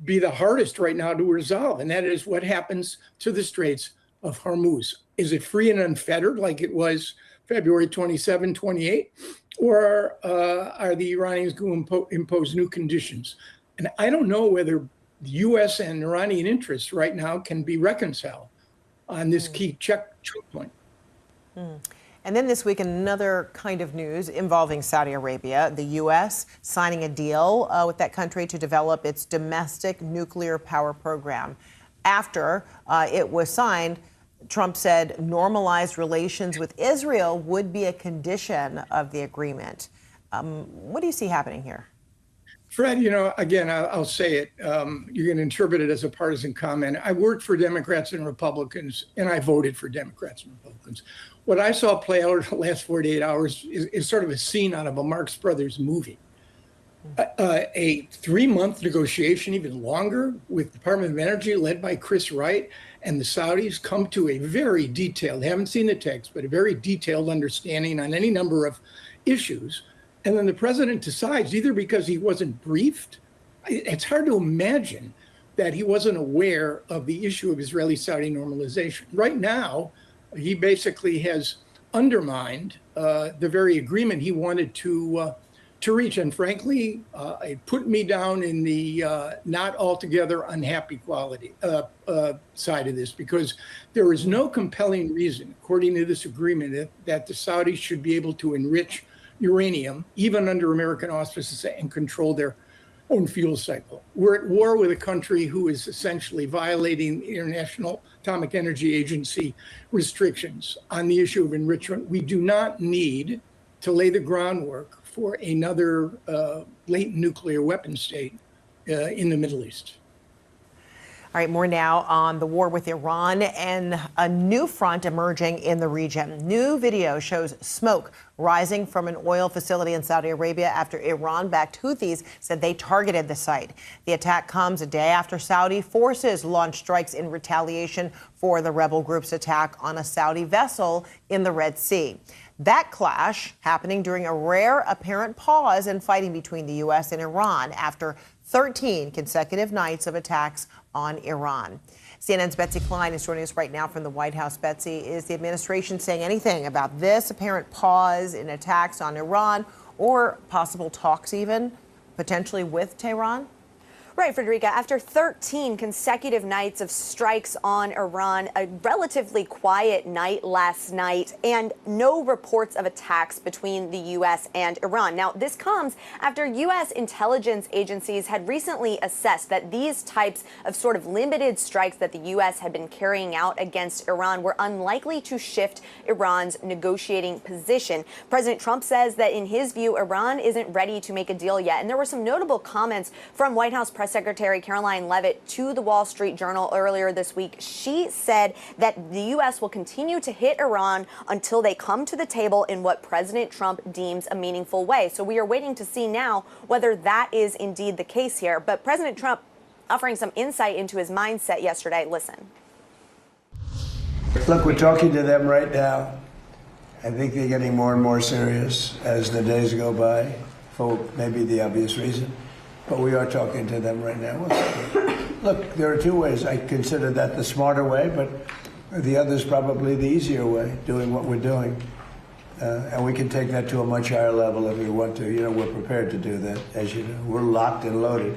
be the hardest right now to resolve? And that is what happens to the Straits of Hormuz. Is it free and unfettered like it was February 27, 28? Or are the Iranians going to impose new conditions? And I don't know whether the U.S. and Iranian interests right now can be reconciled on this key choke point. And then this week, another kind of news involving Saudi Arabia, the U.S. signing a deal with that country to develop its domestic nuclear power program. After it was signed, Trump said normalized relations with Israel would be a condition of the agreement. What do you see happening here? Fred, again, I'll say it. You're going to interpret it as a partisan comment. I worked for Democrats and Republicans, and I voted for Democrats and Republicans. What I saw play out in the last 48 hours is sort of a scene out of a Marx Brothers movie. A 3-month negotiation, even longer, with Department of Energy led by Chris Wright and the Saudis come to a very detailed, haven't seen the text, but a very detailed understanding on any number of issues. And then the president decides, either because he wasn't briefed, it's hard to imagine that he wasn't aware of the issue of Israeli-Saudi normalization. Right now, he basically has undermined the very agreement he wanted to reach. And frankly, it put me down in the not altogether unhappy quality side of this, because there is no compelling reason, according to this agreement, that the Saudis should be able to enrich uranium, even under American auspices, and control their own fuel cycle. We're at war with a country who is essentially violating the International Atomic Energy Agency restrictions on the issue of enrichment. We do not need to lay the groundwork for another latent nuclear weapon state in the Middle East. All right, more now on the war with Iran and a new front emerging in the region. New video shows smoke rising from an oil facility in Saudi Arabia after Iran-backed Houthis said they targeted the site. The attack comes a day after Saudi forces launched strikes in retaliation for the rebel group's attack on a Saudi vessel in the Red Sea. That clash happening during a rare apparent pause in fighting between the U.S. and Iran after 13 consecutive nights of attacks on Iran. CNN's Betsy Klein is joining us right now from the White House. Betsy, is the administration saying anything about this apparent pause in attacks on Iran or possible talks even potentially with Tehran? Right, Frederica. After 13 consecutive nights of strikes on Iran, a relatively quiet night last night, and no reports of attacks between the U.S. and Iran. Now, this comes after U.S. intelligence agencies had recently assessed that these types of sort of limited strikes that the U.S. had been carrying out against Iran were unlikely to shift Iran's negotiating position. President Trump says that, in his view, Iran isn't ready to make a deal yet. And there were some notable comments from White House Press Secretary Caroline Leavitt to the Wall Street Journal earlier this week. She said that the U.S. will continue to hit Iran until they come to the table in what President Trump deems a meaningful way. So we are waiting to see now whether that is indeed the case here. But President Trump offering some insight into his mindset yesterday. Listen. Look, we're talking to them right now. I think they're getting more and more serious as the days go by, for maybe the obvious reason. But we are talking to them right now. Look, there are two ways. I consider that the smarter way, but the other is probably the easier way, doing what we're doing. And we can take that to a much higher level if we want to. You know, we're prepared to do that, as you know. We're locked and loaded.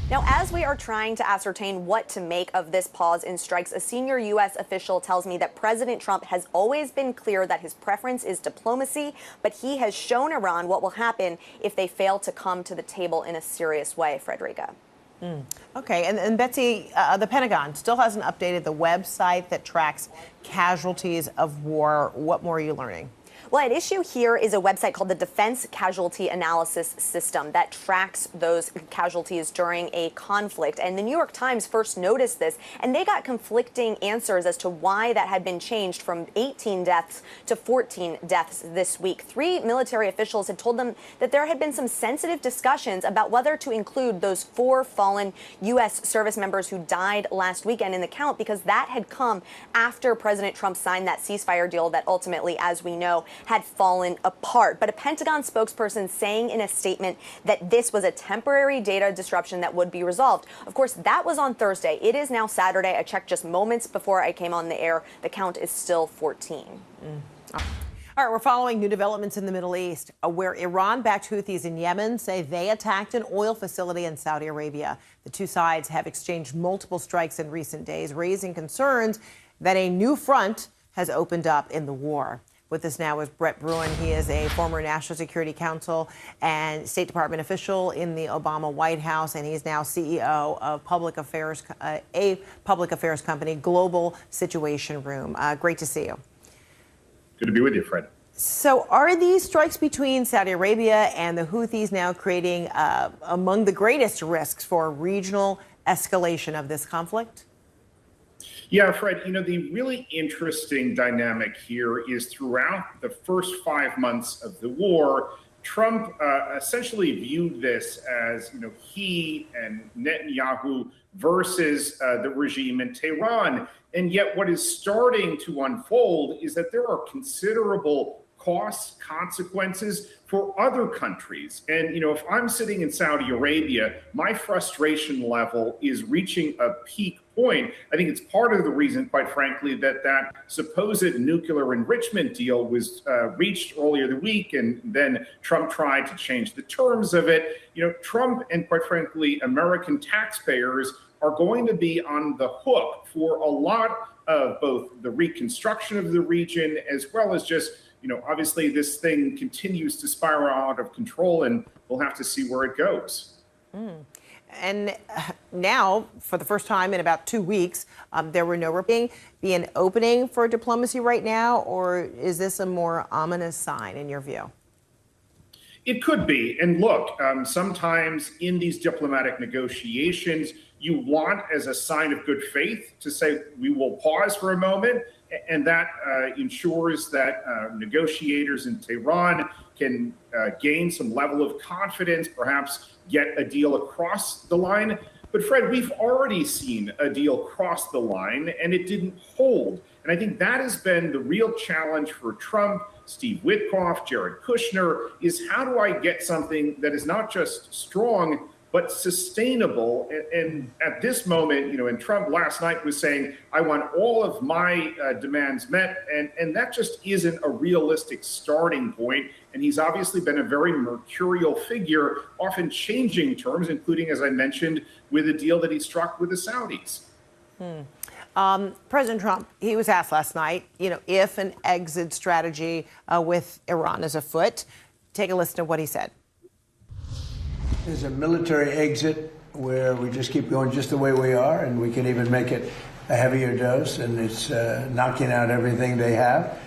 Now, as we are trying to ascertain what to make of this pause in strikes, a senior U.S. official tells me that President Trump has always been clear that his preference is diplomacy, but he has shown Iran what will happen if they fail to come to the table in a serious way, Frederica. Okay, and Betsy, the Pentagon still hasn't updated the website that tracks casualties of war. What more are you learning? Well, at issue here is a website called the Defense Casualty Analysis System that tracks those casualties during a conflict. And the New York Times first noticed this, and they got conflicting answers as to why that had been changed from 18 deaths to 14 deaths this week. 3 military officials had told them that there had been some sensitive discussions about whether to include those 4 fallen U.S. service members who died last weekend in the count, because that had come after President Trump signed that ceasefire deal that ultimately, as we know, had fallen apart. But a Pentagon spokesperson saying in a statement that this was a temporary data disruption that would be resolved. Of course, that was on Thursday. It is now Saturday. I checked just moments before I came on the air. The count is still 14. All right, we're following new developments in the Middle East, where Iran-backed Houthis in Yemen say they attacked an oil facility in Saudi Arabia. The two sides have exchanged multiple strikes in recent days, raising concerns that a new front has opened up in the war. With us now is Brett Bruen. He is a former National Security Council and State Department official in the Obama White House, and he's now CEO of a public affairs company, Global Situation Room. Great to see you. Good to be with you, Fred. So are these strikes between Saudi Arabia and the Houthis now creating among the greatest risks for regional escalation of this conflict? Yeah, Fred, the really interesting dynamic here is throughout the first 5 months of the war, Trump essentially viewed this as, he and Netanyahu versus the regime in Tehran. And yet what is starting to unfold is that there are considerable costs, consequences for other countries. And, if I'm sitting in Saudi Arabia, my frustration level is reaching a peak point. I think it's part of the reason, quite frankly, that supposed nuclear enrichment deal was reached earlier the week, and then Trump tried to change the terms of it. Trump and, quite frankly, American taxpayers are going to be on the hook for a lot of both the reconstruction of the region, as well as just obviously this thing continues to spiral out of control, and we'll have to see where it goes. And now, for the first time in about 2 weeks, there were no be an opening for diplomacy right now, or is this a more ominous sign in your view? It could be. And look, sometimes in these diplomatic negotiations, you want, as a sign of good faith, to say, we will pause for a moment. And that ensures that negotiators in Tehran can gain some level of confidence, perhaps get a deal across the line. But Fred, we've already seen a deal cross the line and it didn't hold. And I think that has been the real challenge for Trump, Steve Witkoff, Jared Kushner, is how do I get something that is not just strong, but sustainable. And at this moment, and Trump last night was saying, I want all of my demands met. And that just isn't a realistic starting point. And he's obviously been a very mercurial figure, often changing terms, including, as I mentioned, with a deal that he struck with the Saudis. President Trump, he was asked last night, if an exit strategy with Iran is afoot. Take a listen to what he said. There's a military exit where we just keep going just the way we are, and we can even make it a heavier dose, and it's knocking out everything they have.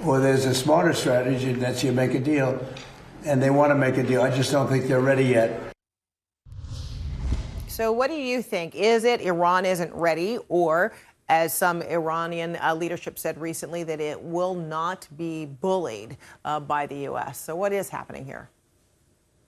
Or there's a smarter strategy, and that's you make a deal, and they want to make a deal. I just don't think they're ready yet. So what do you think? Is it Iran isn't ready, or as some Iranian leadership said recently, that it will not be bullied by the U.S.? So what is happening here?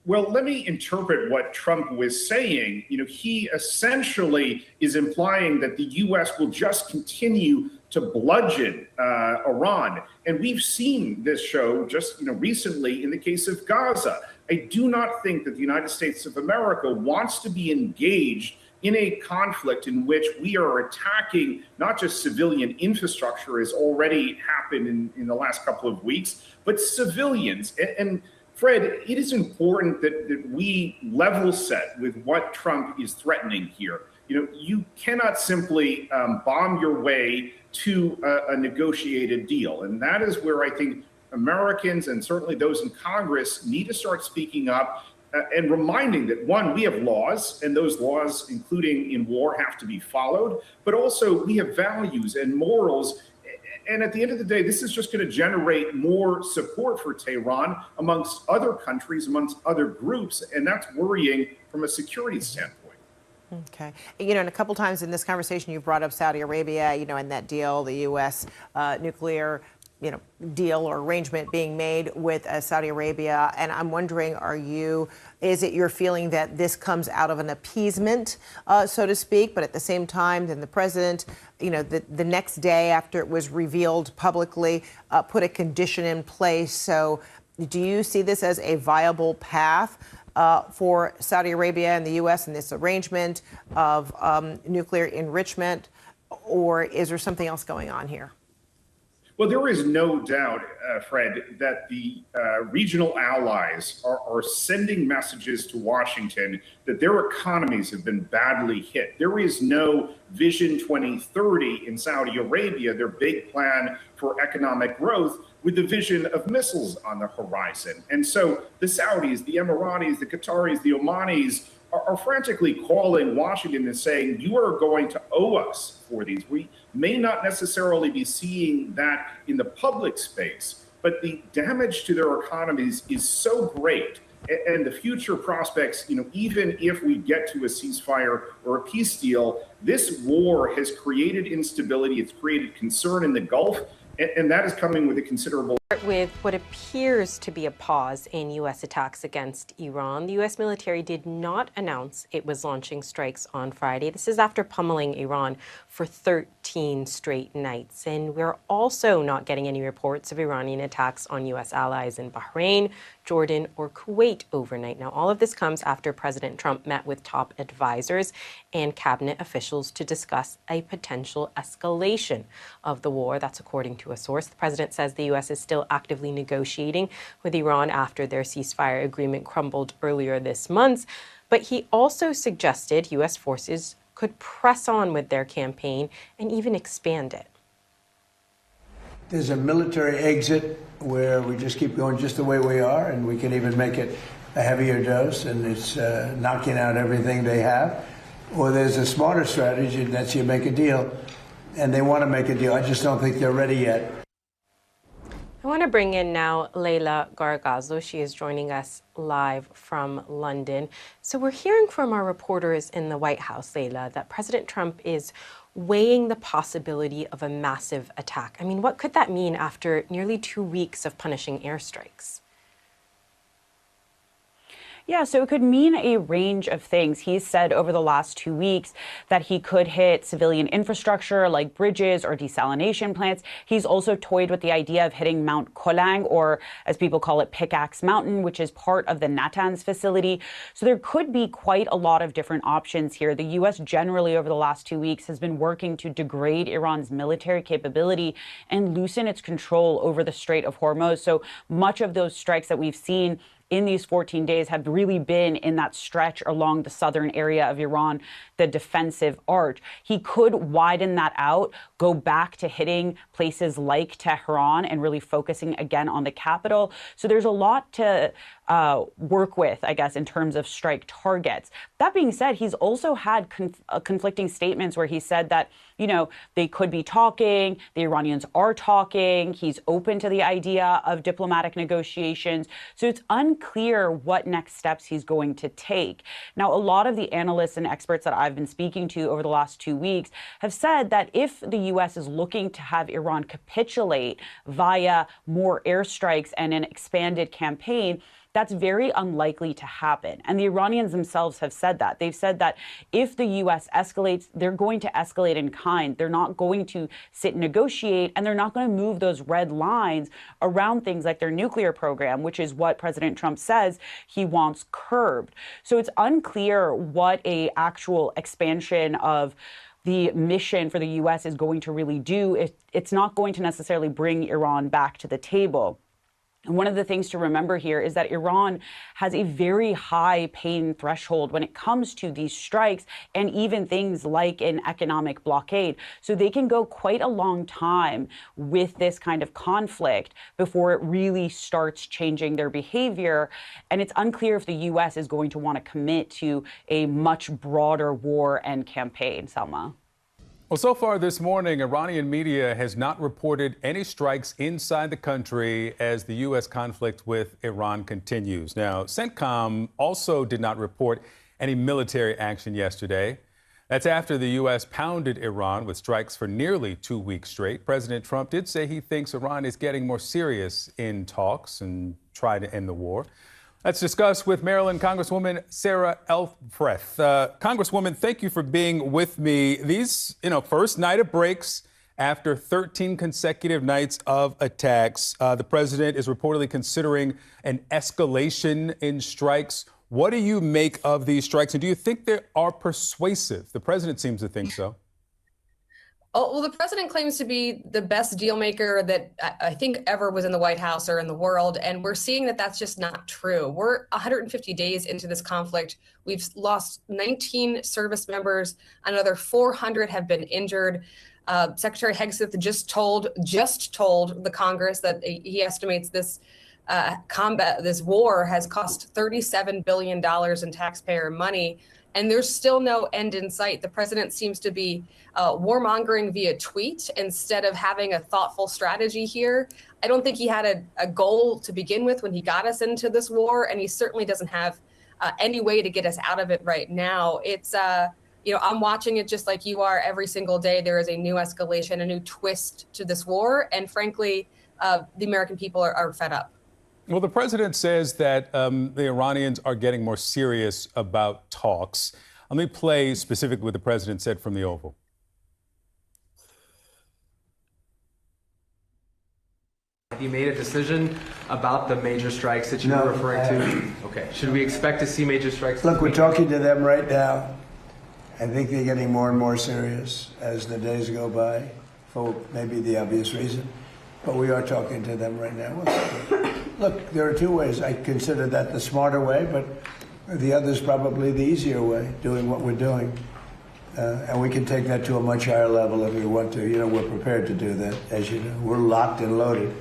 Well, let me interpret what Trump was saying. He essentially is implying that the U.S. will just continue to bludgeon Iran. And we've seen this show just recently in the case of Gaza. I do not think that the United States of America wants to be engaged in a conflict in which we are attacking not just civilian infrastructure, as already happened in the last couple of weeks, but civilians. And Fred, it is important that we level set with what Trump is threatening here. You cannot simply bomb your way to a negotiated deal. And that is where I think Americans and certainly those in Congress need to start speaking up and reminding that, one, we have laws, and those laws, including in war, have to be followed. But also we have values and morals. And at the end of the day, this is just going to generate more support for Tehran amongst other countries, amongst other groups. And that's worrying from a security standpoint. Okay. And a couple times in this conversation, you've brought up Saudi Arabia, and that deal, the U.S. Nuclear deal or arrangement being made with Saudi Arabia. And I'm wondering, is it your feeling that this comes out of an appeasement, so to speak, but at the same time, then the president, the next day after it was revealed publicly, put a condition in place. So do you see this as a viable path for Saudi Arabia and the U.S. in this arrangement of nuclear enrichment, or is there something else going on here? Well, there is no doubt, Fred, that the regional allies are sending messages to Washington that their economies have been badly hit. There is no Vision 2030 in Saudi Arabia, their big plan for economic growth, with the vision of missiles on the horizon. And so the Saudis, the Emiratis, the Qataris, the Omanis are frantically calling Washington and saying, you are going to owe us for these. We may not necessarily be seeing that in the public space, but the damage to their economies is so great. And the future prospects, even if we get to a ceasefire or a peace deal, this war has created instability. It's created concern in the Gulf, and that is coming with a considerable. With what appears to be a pause in U.S. attacks against Iran, the U.S. military did not announce it was launching strikes on Friday. This is after pummeling Iran for 13 straight nights. And we're also not getting any reports of Iranian attacks on U.S. allies in Bahrain, Jordan, or Kuwait overnight. Now, all of this comes after President Trump met with top advisors and cabinet officials to discuss a potential escalation of the war. That's according to a source. The president says the U.S. is still actively negotiating with Iran after their ceasefire agreement crumbled earlier this month. But he also suggested U.S. forces could press on with their campaign and even expand it. There's a military exit where we just keep going just the way we are, and we can even make it a heavier dose, and it's knocking out everything they have. Or there's a smarter strategy, and that's you make a deal, and they want to make a deal. I just don't think they're ready yet. I want to bring in now Leila Gargazo. She is joining us live from London. So we're hearing from our reporters in the White House, Leila, that President Trump is weighing the possibility of a massive attack. I mean, what could that mean after nearly 2 weeks of punishing airstrikes? Yeah, so it could mean a range of things. He's said over the last 2 weeks that he could hit civilian infrastructure like bridges or desalination plants. He's also toyed with the idea of hitting Mount Kolang, or as people call it, Pickaxe Mountain, which is part of the Natanz facility. So there could be quite a lot of different options here. The U.S. generally over the last 2 weeks has been working to degrade Iran's military capability and loosen its control over the Strait of Hormuz. So much of those strikes that we've seen in these 14 days have really been in that stretch along the southern area of Iran, the defensive arch. He could widen that out, go back to hitting places like Tehran and really focusing again on the capital. So there's a lot to work with, I guess, in terms of strike targets. That being said, he's also had conflicting statements where he said that, they could be talking, the Iranians are talking, he's open to the idea of diplomatic negotiations. So it's unclear what next steps he's going to take. Now, a lot of the analysts and experts that I've been speaking to over the last 2 weeks have said that if the U.S. is looking to have Iran capitulate via more airstrikes and an expanded campaign, that's very unlikely to happen. And the Iranians themselves have said that. They've said that if the U.S. escalates, they're going to escalate in kind. They're not going to sit and negotiate, and they're not going to move those red lines around things like their nuclear program, which is what President Trump says he wants curbed. So it's unclear what a actual expansion of the mission for the U.S. is going to really do. It's not going to necessarily bring Iran back to the table. And one of the things to remember here is that Iran has a very high pain threshold when it comes to these strikes and even things like an economic blockade. So they can go quite a long time with this kind of conflict before it really starts changing their behavior. And it's unclear if the U.S. is going to want to commit to a much broader war and campaign, Salma. Well, so far this morning, Iranian media has not reported any strikes inside the country as the U.S. conflict with Iran continues. Now, CENTCOM also did not report any military action yesterday. That's after the U.S. pounded Iran with strikes for nearly 2 weeks straight. President Trump did say he thinks Iran is getting more serious in talks and try to end the war. Let's discuss with Maryland Congresswoman Sarah Elfreth. Congresswoman, thank you for being with me. These, first night of breaks after 13 consecutive nights of attacks. The president is reportedly considering an escalation in strikes. What do you make of these strikes, and do you think they are persuasive? The president seems to think so. Oh, well, the president claims to be the best deal maker that I think ever was in the White House or in the world. And we're seeing that that's just not true. We're 150 days into this conflict. We've lost 19 service members. Another 400 have been injured. Secretary Hegseth just told the Congress that he estimates this this war has cost $37 billion in taxpayer money. And there's still no end in sight. The president seems to be warmongering via tweet instead of having a thoughtful strategy here. I don't think he had a goal to begin with when he got us into this war, and he certainly doesn't have any way to get us out of it right now. It's, I'm watching it just like you are every single day. There is a new escalation, a new twist to this war, and frankly, the American people are fed up. Well, the president says that the Iranians are getting more serious about talks. Let me play specifically what the president said from the Oval. Have you made a decision about the major strikes that you were referring to? Okay. Should we expect to see major strikes? Look, we're talking to them right now. I think they're getting more and more serious as the days go by, for maybe the obvious reason. But we are talking to them right now. Look, there are two ways. I consider that the smarter way, but the other is probably the easier way, doing what we're doing. And we can take that to a much higher level if we want to. We're prepared to do that, as you know. We're locked and loaded.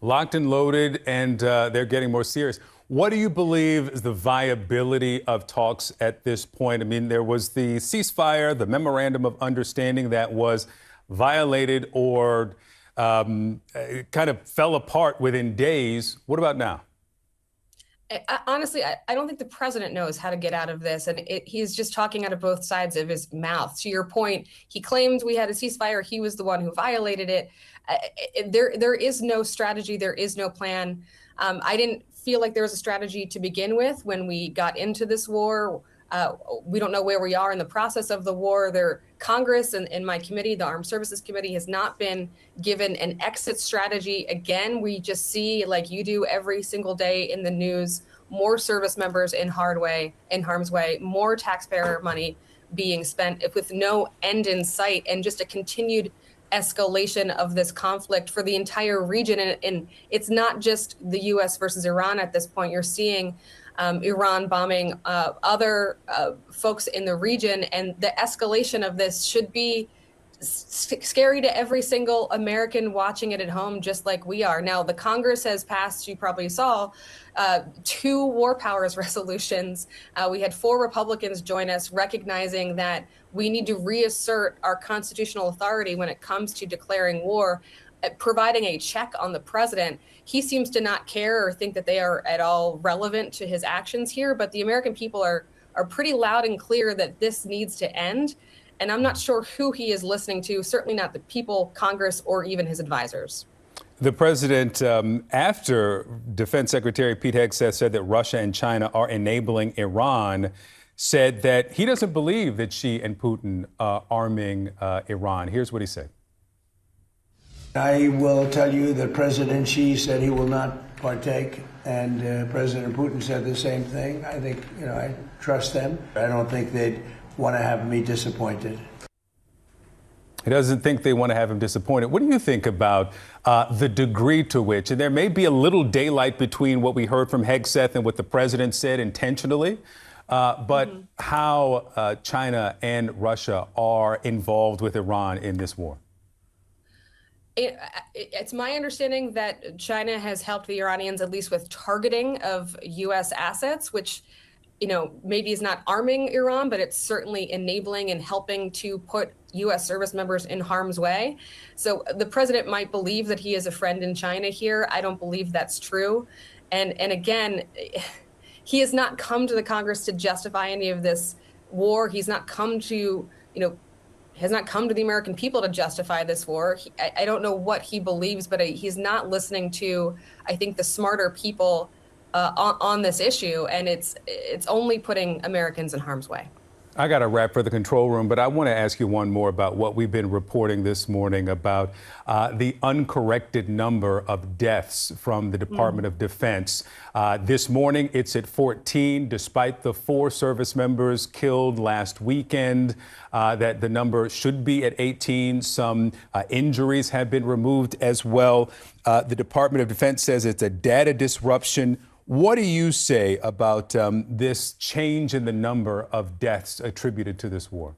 Locked and loaded, and they're getting more serious. What do you believe is the viability of talks at this point? I mean, there was the ceasefire, the memorandum of understanding that was violated or kind of fell apart within days. What about now? Honestly, I don't think the president knows how to get out of this, and he's just talking out of both sides of his mouth. To your point, he claimed we had a ceasefire. He was the one who violated it. There is no strategy. There is no plan. I didn't feel like there was a strategy to begin with when we got into this war. We don't know where we are in the process of the war. Congress and my committee, the Armed Services Committee, has not been given an exit strategy. Again, we just see, like you do every single day in the news, more service members in harm's way, more taxpayer money being spent with no end in sight, and just a continued escalation of this conflict for the entire region. And it's not just the U.S. versus Iran at this point. You're seeing Iran bombing other folks in the region, and the escalation of this should be scary to every single American watching it at home, just like we are. Now, the Congress has passed, you probably saw, 2 war powers resolutions. We had 4 Republicans join us, recognizing that we need to reassert our constitutional authority when it comes to declaring war, providing a check on the president. He seems to not care or think that they are at all relevant to his actions here, but the American people are pretty loud and clear that this needs to end. And I'm not sure who he is listening to, certainly not the people, Congress, or even his advisors. The president, after Defense Secretary Pete Hegseth said that Russia and China are enabling Iran, said that he doesn't believe that Xi and Putin are arming Iran. Here's what he said. I will tell you that President Xi said he will not partake, and President Putin said the same thing. I think, I trust them. I don't think they'd want to have me disappointed. He doesn't think they want to have him disappointed. What do you think about the degree to which, and there may be a little daylight between what we heard from Hegseth and what the president said intentionally, but how China and Russia are involved with Iran in this war? It's my understanding that China has helped the Iranians at least with targeting of U.S. assets, which, maybe is not arming Iran, but it's certainly enabling and helping to put U.S. service members in harm's way. So the president might believe that he is a friend in China here. I don't believe that's true. And again, he has not come to the Congress to justify any of this war. He's not come to, has not come to the American people to justify this war. I don't know what he believes, but he's not listening to, I think, the smarter people on this issue, and it's only putting Americans in harm's way. I got a wrap for the control room, but I want to ask you one more about what we've been reporting this morning about the uncorrected number of deaths from the Department of Defense. This morning, it's at 14, despite the 4 service members killed last weekend, that the number should be at 18. Some injuries have been removed as well. The Department of Defense says it's a data disruption. What do you say about this change in the number of deaths attributed to this war?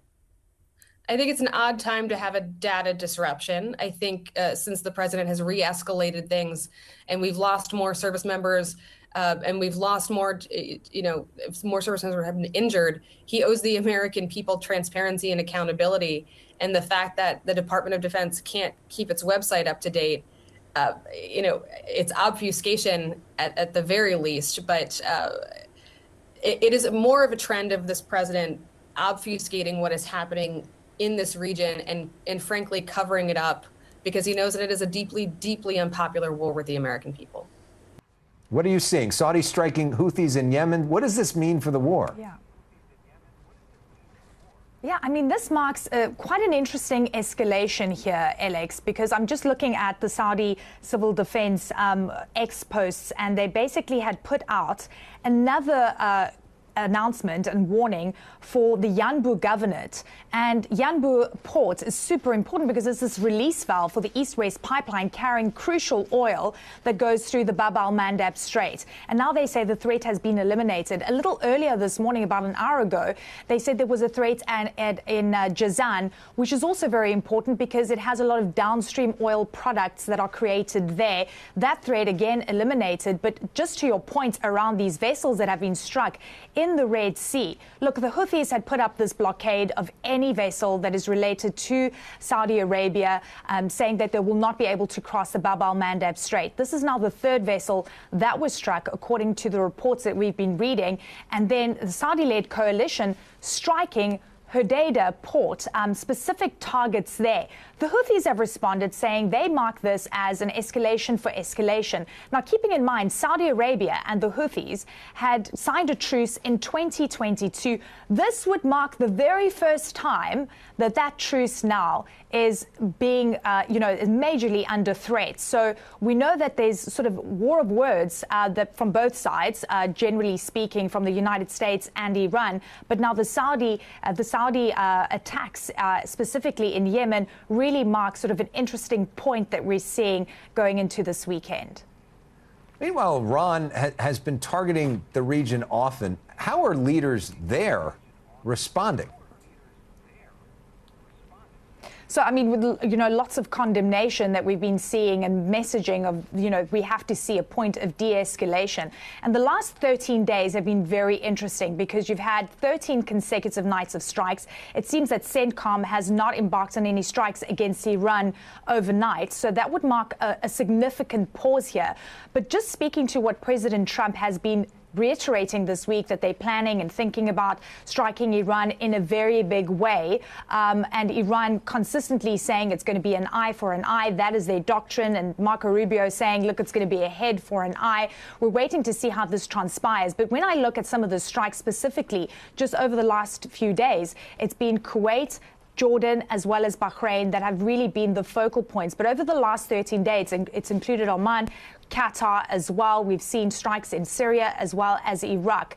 I think it's an odd time to have a data disruption. I think since the president has re-escalated things and we've lost more service members and we've lost more, more service members have been injured, he owes the American people transparency and accountability. And the fact that the Department of Defense can't keep its website up to date it's obfuscation at the very least, but it is more of a trend of this president obfuscating what is happening in this region and frankly covering it up because he knows that it is a deeply, deeply unpopular war with the American people. What are you seeing? Saudi striking Houthis in Yemen. What does this mean for the war? Yeah, I mean, this marks quite an interesting escalation here, Alex, because I'm just looking at the Saudi Civil Defense ex-posts, and they basically had put out another announcement and warning for the Yanbu Governorate. And Yanbu Port is super important because it's this release valve for the east-west pipeline carrying crucial oil that goes through the Bab al-Mandab Strait. And now they say the threat has been eliminated. A little earlier this morning, about an hour ago, they said there was a threat in Jazan, which is also very important because it has a lot of downstream oil products that are created there. That threat, again, eliminated. But just to your point around these vessels that have been struck in the Red Sea, look, the Houthis had put up this blockade of any vessel that is related to Saudi Arabia, saying that they will not be able to cross the Bab al-Mandab Strait. This is now the third vessel that was struck, according to the reports that we've been reading. And then the Saudi-led coalition striking Hodeidah port, specific targets there. The Houthis have responded saying they mark this as an escalation for escalation. Now, keeping in mind, Saudi Arabia and the Houthis had signed a truce in 2022. This would mark the very first time that that truce now is being, is majorly under threat. So we know that there's sort of war of words that from both sides, generally speaking, from the United States and Iran. But now the Saudi attacks, specifically in Yemen, really mark sort of an interesting point that we're seeing going into this weekend. Meanwhile, Iran has been targeting the region often. How are leaders there responding? So, I mean, with, lots of condemnation that we've been seeing and messaging of, we have to see a point of de-escalation. And the last 13 days have been very interesting because you've had 13 consecutive nights of strikes. It seems that CENTCOM has not embarked on any strikes against Iran overnight. So that would mark a significant pause here. But just speaking to what President Trump has been reiterating this week, that they're planning and thinking about striking Iran in a very big way. And Iran consistently saying it's going to be an eye for an eye. That is their doctrine. And Marco Rubio saying, look, it's going to be a head for an eye. We're waiting to see how this transpires. But when I look at some of the strikes specifically, just over the last few days, it's been Kuwait, Jordan, as well as Bahrain that have really been the focal points. But over the last 13 days, and it's included Oman, Qatar as well. We've seen strikes in Syria as well as Iraq.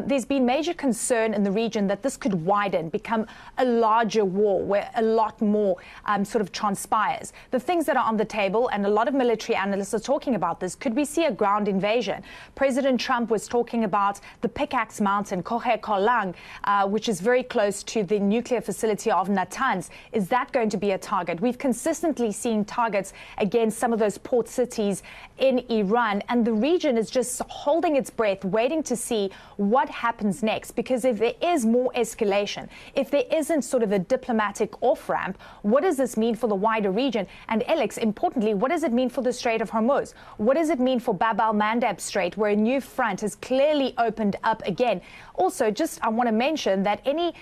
There's been major concern in the region that this could widen, become a larger war where a lot more sort of transpires. The things that are on the table, and a lot of military analysts are talking about this, could we see a ground invasion? President Trump was talking about the Pickaxe Mountain, Kohe Kolang, which is very close to the nuclear facility of Natanz. Is that going to be a target? We've consistently seen targets against some of those port cities in Iran, and the region is just holding its breath, waiting to see what happens next. Because if there is more escalation, if there isn't sort of a diplomatic off-ramp, what does this mean for the wider region? And Alex, importantly, what does it mean for the Strait of Hormuz? What does it mean for Bab al-Mandab Strait, where a new front has clearly opened up again? Also, just I want to mention that any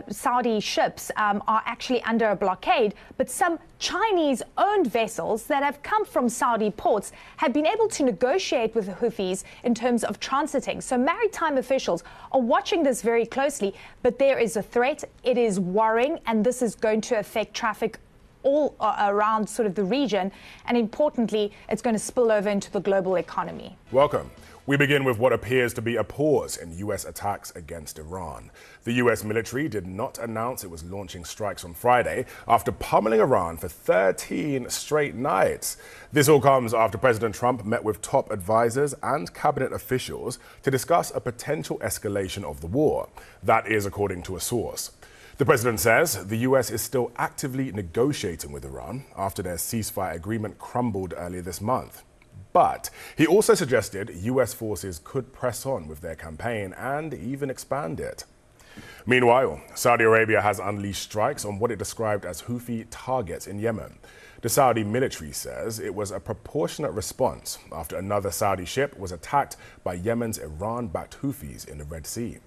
Saudi ships are actually under a blockade, but some Chinese-owned vessels that have come from Saudi ports have been able to negotiate with the Houthis in terms of transiting. So maritime officials are watching this very closely, but there is a threat. It is worrying, and this is going to affect traffic all around sort of the region. And importantly, it's going to spill over into the global economy. Welcome. We begin with what appears to be a pause in U.S. attacks against Iran. The U.S. military did not announce it was launching strikes on Friday after pummeling Iran for 13 straight nights. This all comes after President Trump met with top advisors and cabinet officials to discuss a potential escalation of the war. That is according to a source. The president says the U.S. is still actively negotiating with Iran after their ceasefire agreement crumbled earlier this month. But he also suggested U.S. forces could press on with their campaign and even expand it. Meanwhile, Saudi Arabia has unleashed strikes on what it described as Houthi targets in Yemen. The Saudi military says it was a proportionate response after another Saudi ship was attacked by Yemen's Iran-backed Houthis in the Red Sea.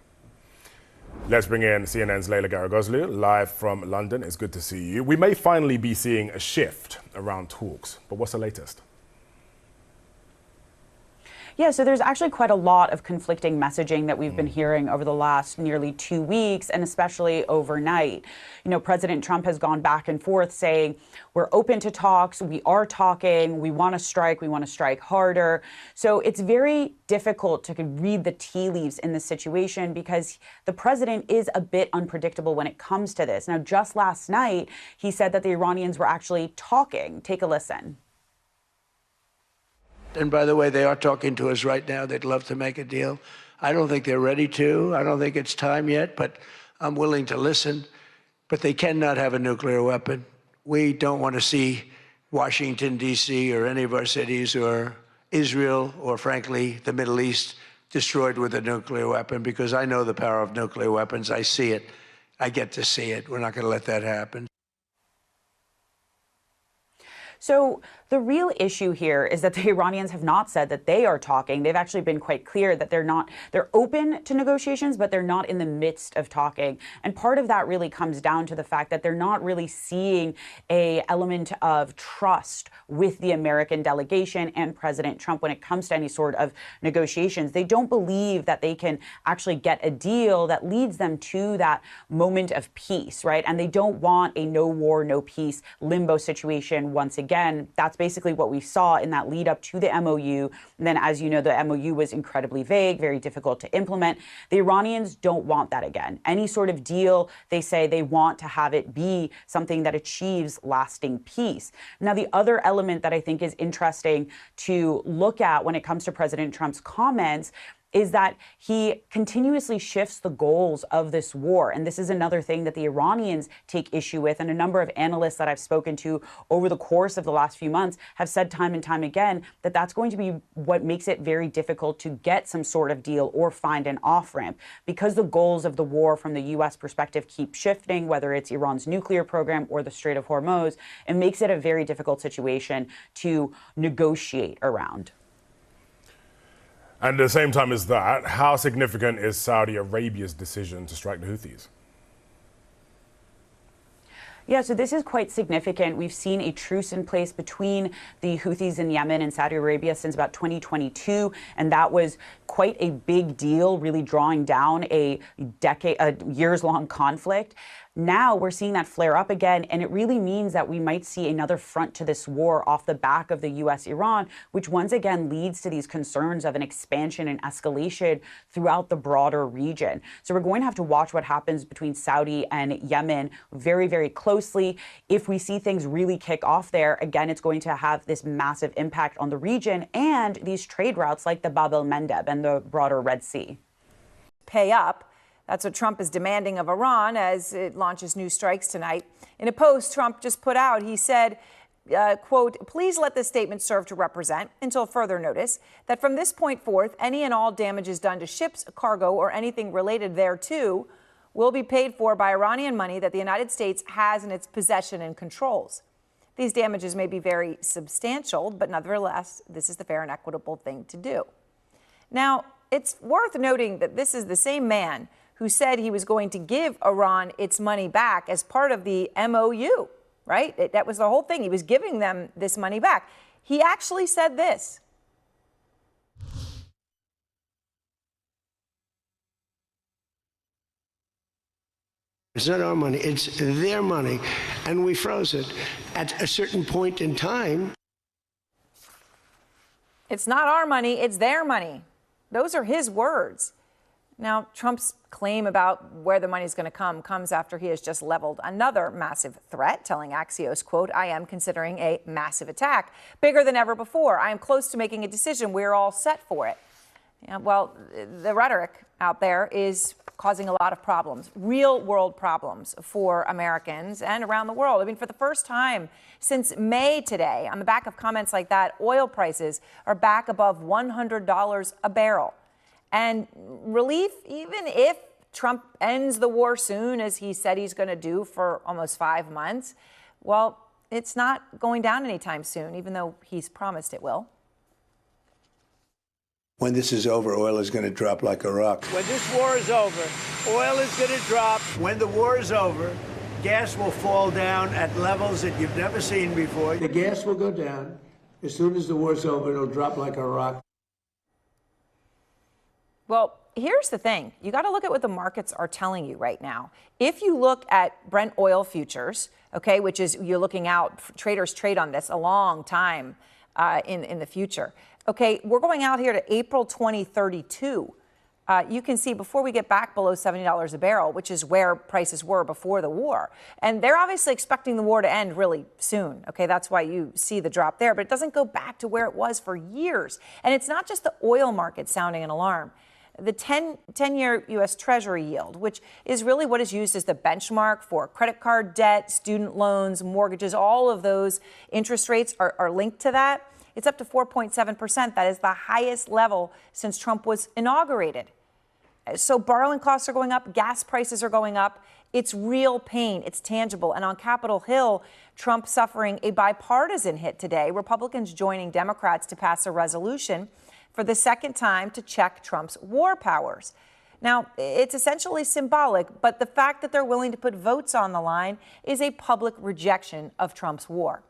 Let's bring in CNN's Leila Garagozlu, live from London. It's good to see you. We may finally be seeing a shift around talks, but what's the latest? Yeah, so there's actually quite a lot of conflicting messaging that we've been hearing over the last nearly 2 weeks, and especially overnight. You know, President Trump has gone back and forth saying, we're open to talks, we are talking, we want to strike harder. So it's very difficult to read the tea leaves in this situation because the president is a bit unpredictable when it comes to this. Now, just last night, he said that the Iranians were actually talking. Take a listen. And by the way, they are talking to us right now. They'd love to make a deal. I don't think they're ready to. I don't think it's time yet, but I'm willing to listen. But they cannot have a nuclear weapon. We don't want to see Washington, D.C., or any of our cities, or Israel, or frankly, the Middle East, destroyed with a nuclear weapon, because I know the power of nuclear weapons. I see it. I get to see it. We're not going to let that happen. So the real issue here is that the Iranians have not said that they are talking. They've actually been quite clear that they're open to negotiations, but they're not in the midst of talking. And part of that really comes down to the fact that they're not really seeing an element of trust with the American delegation and President Trump when it comes to any sort of negotiations. They don't believe that they can actually get a deal that leads them to that moment of peace, right? And they don't want a no war, no peace limbo situation once again. That's basically what we saw in that lead up to the MOU. And then, as you know, the MOU was incredibly vague, very difficult to implement. The Iranians don't want that again. Any sort of deal, they say they want to have it be something that achieves lasting peace. Now, the other element that I think is interesting to look at when it comes to President Trump's comments is that he continuously shifts the goals of this war. And this is another thing that the Iranians take issue with. And a number of analysts that I've spoken to over the course of the last few months have said time and time again that that's going to be what makes it very difficult to get some sort of deal or find an off-ramp, because the goals of the war from the U.S. perspective keep shifting, whether it's Iran's nuclear program or the Strait of Hormuz. It makes it a very difficult situation to negotiate around. And at the same time as that, how significant is Saudi Arabia's decision to strike the Houthis? Yeah, so this is quite significant. We've seen a truce in place between the Houthis in Yemen and Saudi Arabia since about 2022, and that was quite a big deal, really drawing down a years-long conflict. Now we're seeing that flare up again, and it really means that we might see another front to this war off the back of the U.S.-Iran, which once again leads to these concerns of an expansion and escalation throughout the broader region. So we're going to have to watch what happens between Saudi and Yemen very, very closely. If we see things really kick off there, again, it's going to have this massive impact on the region and these trade routes like the Bab el-Mandeb and the broader Red Sea. Pay up. That's what Trump is demanding of Iran as it launches new strikes tonight. In a post Trump just put out, he said, quote, please let this statement serve to represent, until further notice, that from this point forth, any and all damages done to ships, cargo, or anything related thereto will be paid for by Iranian money that the United States has in its possession and controls. These damages may be very substantial, but nevertheless, this is the fair and equitable thing to do. Now, it's worth noting that this is the same man who said he was going to give Iran its money back as part of the MOU, right? That was the whole thing. He was giving them this money back. He actually said this. It's not our money, it's their money, and we froze it. At a certain point in time. It's not our money, it's their money. Those are his words. Now, Trump's claim about where the money is going to come comes after he has just leveled another massive threat, telling Axios, quote, I am considering a massive attack, bigger than ever before. I am close to making a decision. We're all set for it. Yeah, well, the rhetoric out there is causing a lot of problems, real world problems for Americans and around the world. I mean, for the first time since May today, on the back of comments like that, oil prices are back above $100 a barrel. And relief, even if Trump ends the war soon, as he said he's going to do for almost 5 months, well, it's not going down anytime soon, even though he's promised it will. When this is over, oil is going to drop like a rock. When this war is over, oil is going to drop. When the war is over, gas will fall down at levels that you've never seen before. The gas will go down. As soon as the war's over, it'll drop like a rock. Well, here's the thing. You got to look at what the markets are telling you right now. If you look at Brent oil futures, okay, which is you're looking out, traders trade on this a long time in the future. Okay, we're going out here to April 2032. You can see before we get back below $70 a barrel, which is where prices were before the war. And they're obviously expecting the war to end really soon. Okay, that's why you see the drop there. But it doesn't go back to where it was for years. And it's not just the oil market sounding an alarm. The 10-year U.S. Treasury yield, which is really what is used as the benchmark for credit card debt, student loans, mortgages, all of those interest rates are linked to that. It's up to 4.7%. That is the highest level since Trump was inaugurated. So borrowing costs are going up, gas prices are going up. It's real pain. It's tangible. And on Capitol Hill, Trump suffering a bipartisan hit today, Republicans joining Democrats to pass a resolution for the second time to check Trump's war powers. Now, it's essentially symbolic, but the fact that they're willing to put votes on the line is a public rejection of Trump's war.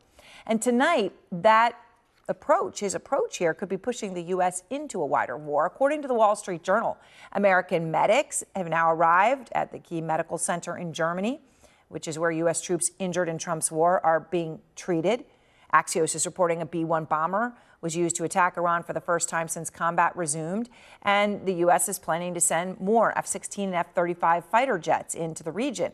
And tonight, his approach here could be pushing the U.S. into a wider war. According to the Wall Street Journal, American medics have now arrived at the key medical center in Germany, which is where U.S. troops injured in Trump's war are being treated. Axios is reporting a B-1 bomber was used to attack Iran for the first time since combat resumed, and the U.S. is planning to send more F-16 and F-35 fighter jets into the region.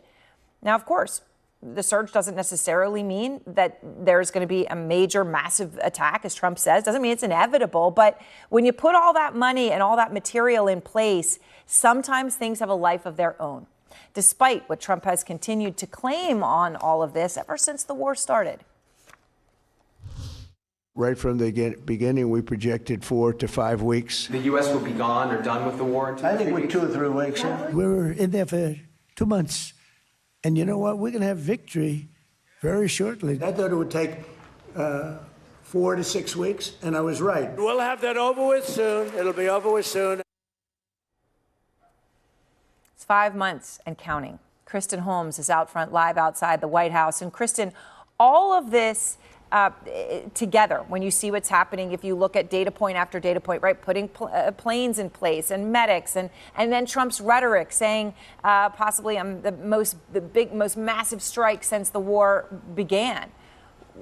Now, of course, the surge doesn't necessarily mean that there's going to be a major, massive attack, as Trump says. Doesn't mean it's inevitable. But when you put all that money and all that material in place, sometimes things have a life of their own, despite what Trump has continued to claim on all of this ever since the war started. Right from the beginning, we projected 4 to 5 weeks. The U.S. will be gone or done with the war in 2 I think we're weeks? 2 or 3 weeks. We were in there for 2 months. And you know what? We're going to have victory very shortly. I thought it would take 4 to 6 weeks, and I was right. We'll have that over with soon. It'll be over with soon. It's 5 months and counting. Kristen Holmes is out front live outside the White House. And Kristen, all of this together, when you see what's happening, if you look at data point after data point, right, putting planes in place and medics, and then Trump's rhetoric saying possibly the most massive strike since the war began.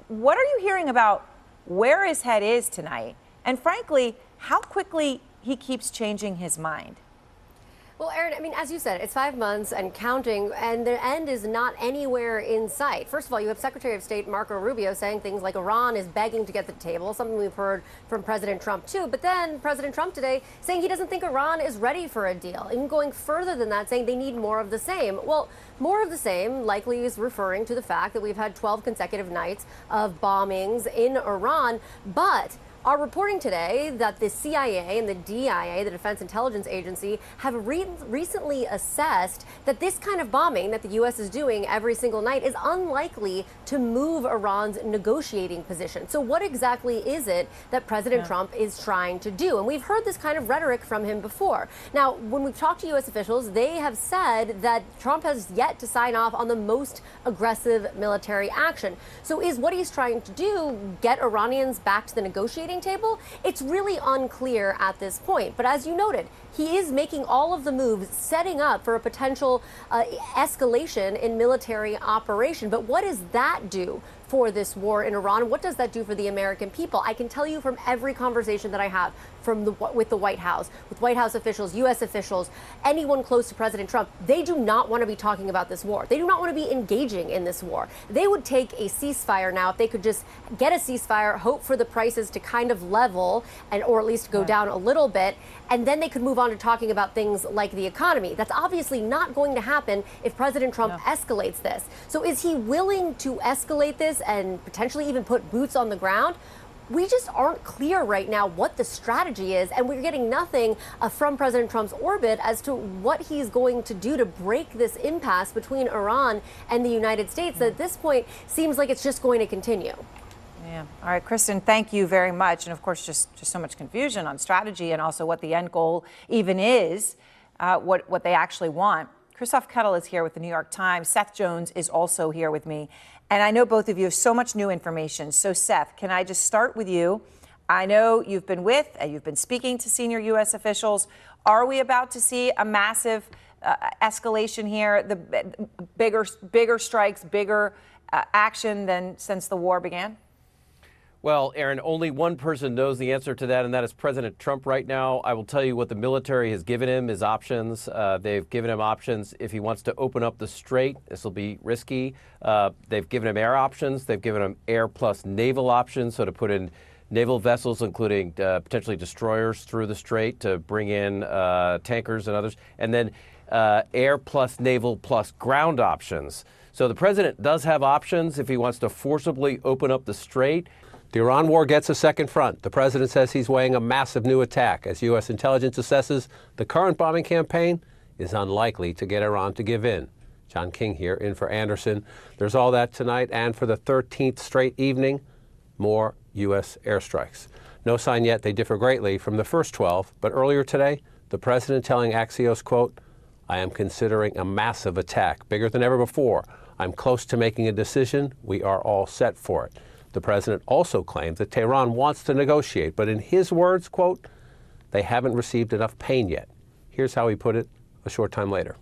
What are you hearing about where his head is tonight, and frankly, how quickly he keeps changing his mind? Well, Erin, I mean, as you said, it's 5 months and counting, and the end is not anywhere in sight. First of all, you have Secretary of State Marco Rubio saying things like Iran is begging to get to the table, something we've heard from President Trump, too. But then President Trump today saying he doesn't think Iran is ready for a deal, even going further than that, saying they need more of the same. Well, more of the same likely is referring to the fact that we've had 12 consecutive nights of bombings in Iran, but are reporting today that the CIA and the DIA, the Defense Intelligence Agency, have recently assessed that this kind of bombing that the U.S. is doing every single night is unlikely to move Iran's negotiating position. So what exactly is it that President Trump is trying to do? And we've heard this kind of rhetoric from him before. Now, when we've talked to U.S. officials, they have said that Trump has yet to sign off on the most aggressive military action. So is what he's trying to do get Iranians back to the negotiating table? It's really unclear at this point. But as you noted, he is making all of the moves, setting up for a potential escalation in military operation. But what does that do for this war in Iran? What does that do for the American people? I can tell you from every conversation that I have with the White House, with White House officials, U.S. officials, anyone close to President Trump, they do not want to be talking about this war. They do not want to be engaging in this war. They would take a ceasefire now if they could just get a ceasefire, hope for the prices to kind of level or at least go down a little bit, and then they could move on to talking about things like the economy. That's obviously not going to happen if President Trump escalates this. So is he willing to escalate this and potentially even put boots on the ground? we just aren't clear right now what the strategy is, and we're getting nothing from President Trump's orbit as to what he's going to do to break this impasse between Iran and the United States that at this point seems like it's just going to continue. Yeah. All right, Kristen, thank you very much. And of course, just so much confusion on strategy and also what the end goal even is, what they actually want. Christoph Kettle is here with the New York Times. Seth Jones is also here with me. And I know both of you have so much new information. So Seth, can I just start with you? I know you've been speaking to senior U.S. officials. Are we about to see a massive escalation here, the bigger strikes, bigger action than since the war began? Well, Aaron, only one person knows the answer to that, and that is President Trump right now. I will tell you what the military has given him is options. They've given him options if he wants to open up the strait. This will be risky. They've given him air options. They've given him air plus naval options, so to put in naval vessels, including potentially destroyers through the strait to bring in tankers and others, and then air plus naval plus ground options. So the president does have options if he wants to forcibly open up the strait. The Iran war gets a second front. The president says he's weighing a massive new attack as U.S. intelligence assesses the current bombing campaign is unlikely to get Iran to give in. John King here in for Anderson. There's all that tonight, and for the 13th straight evening, more U.S. airstrikes. No sign yet they differ greatly from the first 12, but earlier today, the president telling Axios, quote, "I am considering a massive attack, bigger than ever before. I'm close to making a decision. We are all set for it." The president also claims that Tehran wants to negotiate, but in his words, quote, "They haven't received enough pain yet." Here's how he put it a short time later.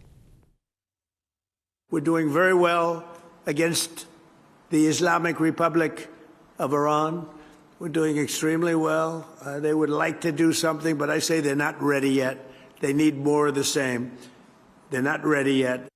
We're doing very well against the Islamic Republic of Iran. We're doing extremely well. They would like to do something, but I say they're not ready yet. They need more of the same. They're not ready yet.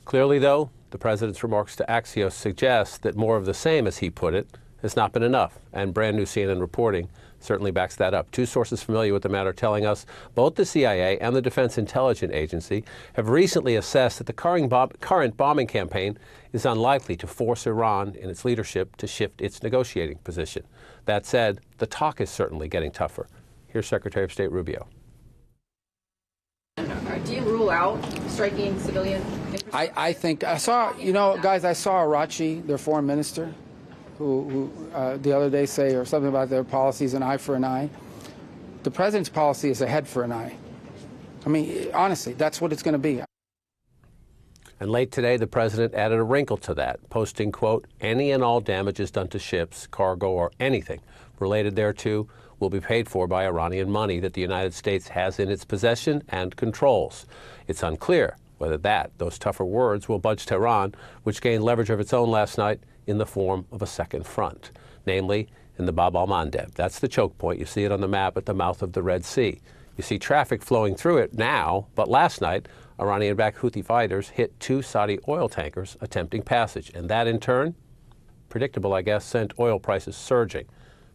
Clearly, though, the president's remarks to Axios suggest that more of the same, as he put it, has not been enough. And brand new CNN reporting certainly backs that up. Two sources familiar with the matter telling us both the CIA and the Defense Intelligence Agency have recently assessed that the current bombing campaign is unlikely to force Iran and its leadership to shift its negotiating position. That said, the talk is certainly getting tougher. Here's Secretary of State Rubio. Do you rule out striking civilian infrastructure? I think I saw, guys, I saw Arachi, their foreign minister, who the other day say or something about their policies, an eye for an eye. The president's policy is a head for an eye. I mean, honestly, that's what it's going to be. And late today, the president added a wrinkle to that, posting, quote, "Any and all damages done to ships, cargo, or anything related thereto will be paid for by Iranian money that the United States has in its possession and controls." It's unclear whether those tougher words will budge Tehran, which gained leverage of its own last night in the form of a second front, namely in the Bab al-Mandeb. That's the choke point. You see it on the map at the mouth of the Red Sea. You see traffic flowing through it now, but last night, Iranian-backed Houthi fighters hit 2 Saudi oil tankers attempting passage, and that in turn, predictable I guess, sent oil prices surging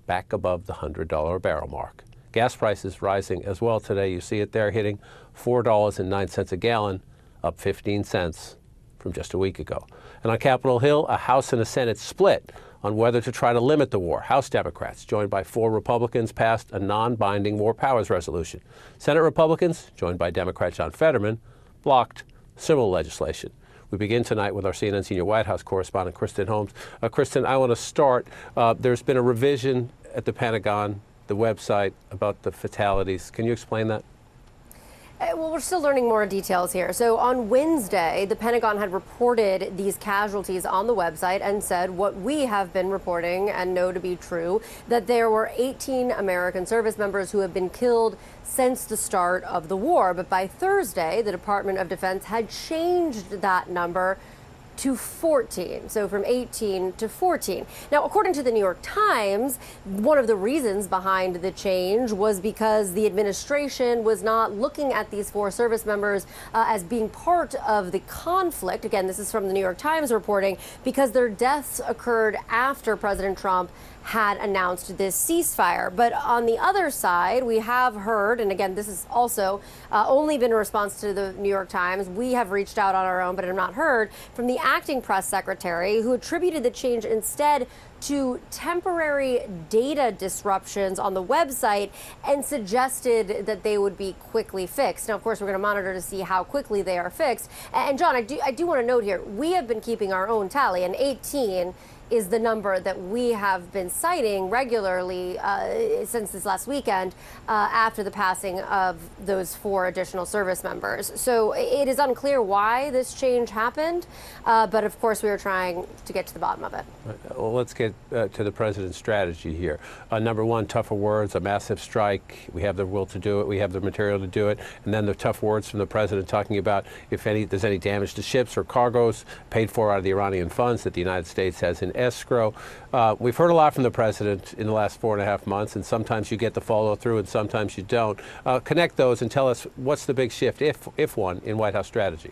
back above the $100 a barrel mark. Gas prices rising as well today. You see it there hitting $4.09 a gallon, up 15 cents from just a week ago. And on Capitol Hill, a House and a Senate split on whether to try to limit the war. House Democrats, joined by 4 Republicans, passed a non-binding war powers resolution. Senate Republicans, joined by Democrat John Fetterman, blocked similar legislation. We begin tonight with our CNN senior White House correspondent, Kristen Holmes. Kristen, I want to start. There's been a revision at the Pentagon, the website, about the fatalities. Can you explain that? Well, we're still learning more details here. So on Wednesday, the Pentagon had reported these casualties on the website and said what we have been reporting and know to be true, that there were 18 American service members who have been killed since the start of the war. But by Thursday, the Department of Defense had changed that number to 14, so from 18 to 14. Now, according to the New York Times, one of the reasons behind the change was because the administration was not looking at these 4 service members as being part of the conflict. Again, this is from the New York Times reporting, because their deaths occurred after President Trump had announced this ceasefire. But on the other side, we have heard, and again, this has also only been a response to the New York Times. We have reached out on our own, but have not heard from the acting press secretary, who attributed the change instead to temporary data disruptions on the website and suggested that they would be quickly fixed. Now, of course, we're going to monitor to see how quickly they are fixed. And John, I do want to note here, we have been keeping our own tally, and 18 is the number that we have been citing regularly since this last weekend after the passing of those 4 additional service members. So it is unclear why this change happened, but of course we are trying to get to the bottom of it. Well, let's get to the president's strategy here. Number one, tougher words, a massive strike. We have the will to do it. We have the material to do it. And then the tough words from the president talking about if there's any damage to ships or cargoes paid for out of the Iranian funds that the United States has in escrow. We've heard a lot from the president in the last 4.5 months, and sometimes you get the follow through and sometimes you don't. Connect those and tell us what's the big shift, if one, in White House strategy.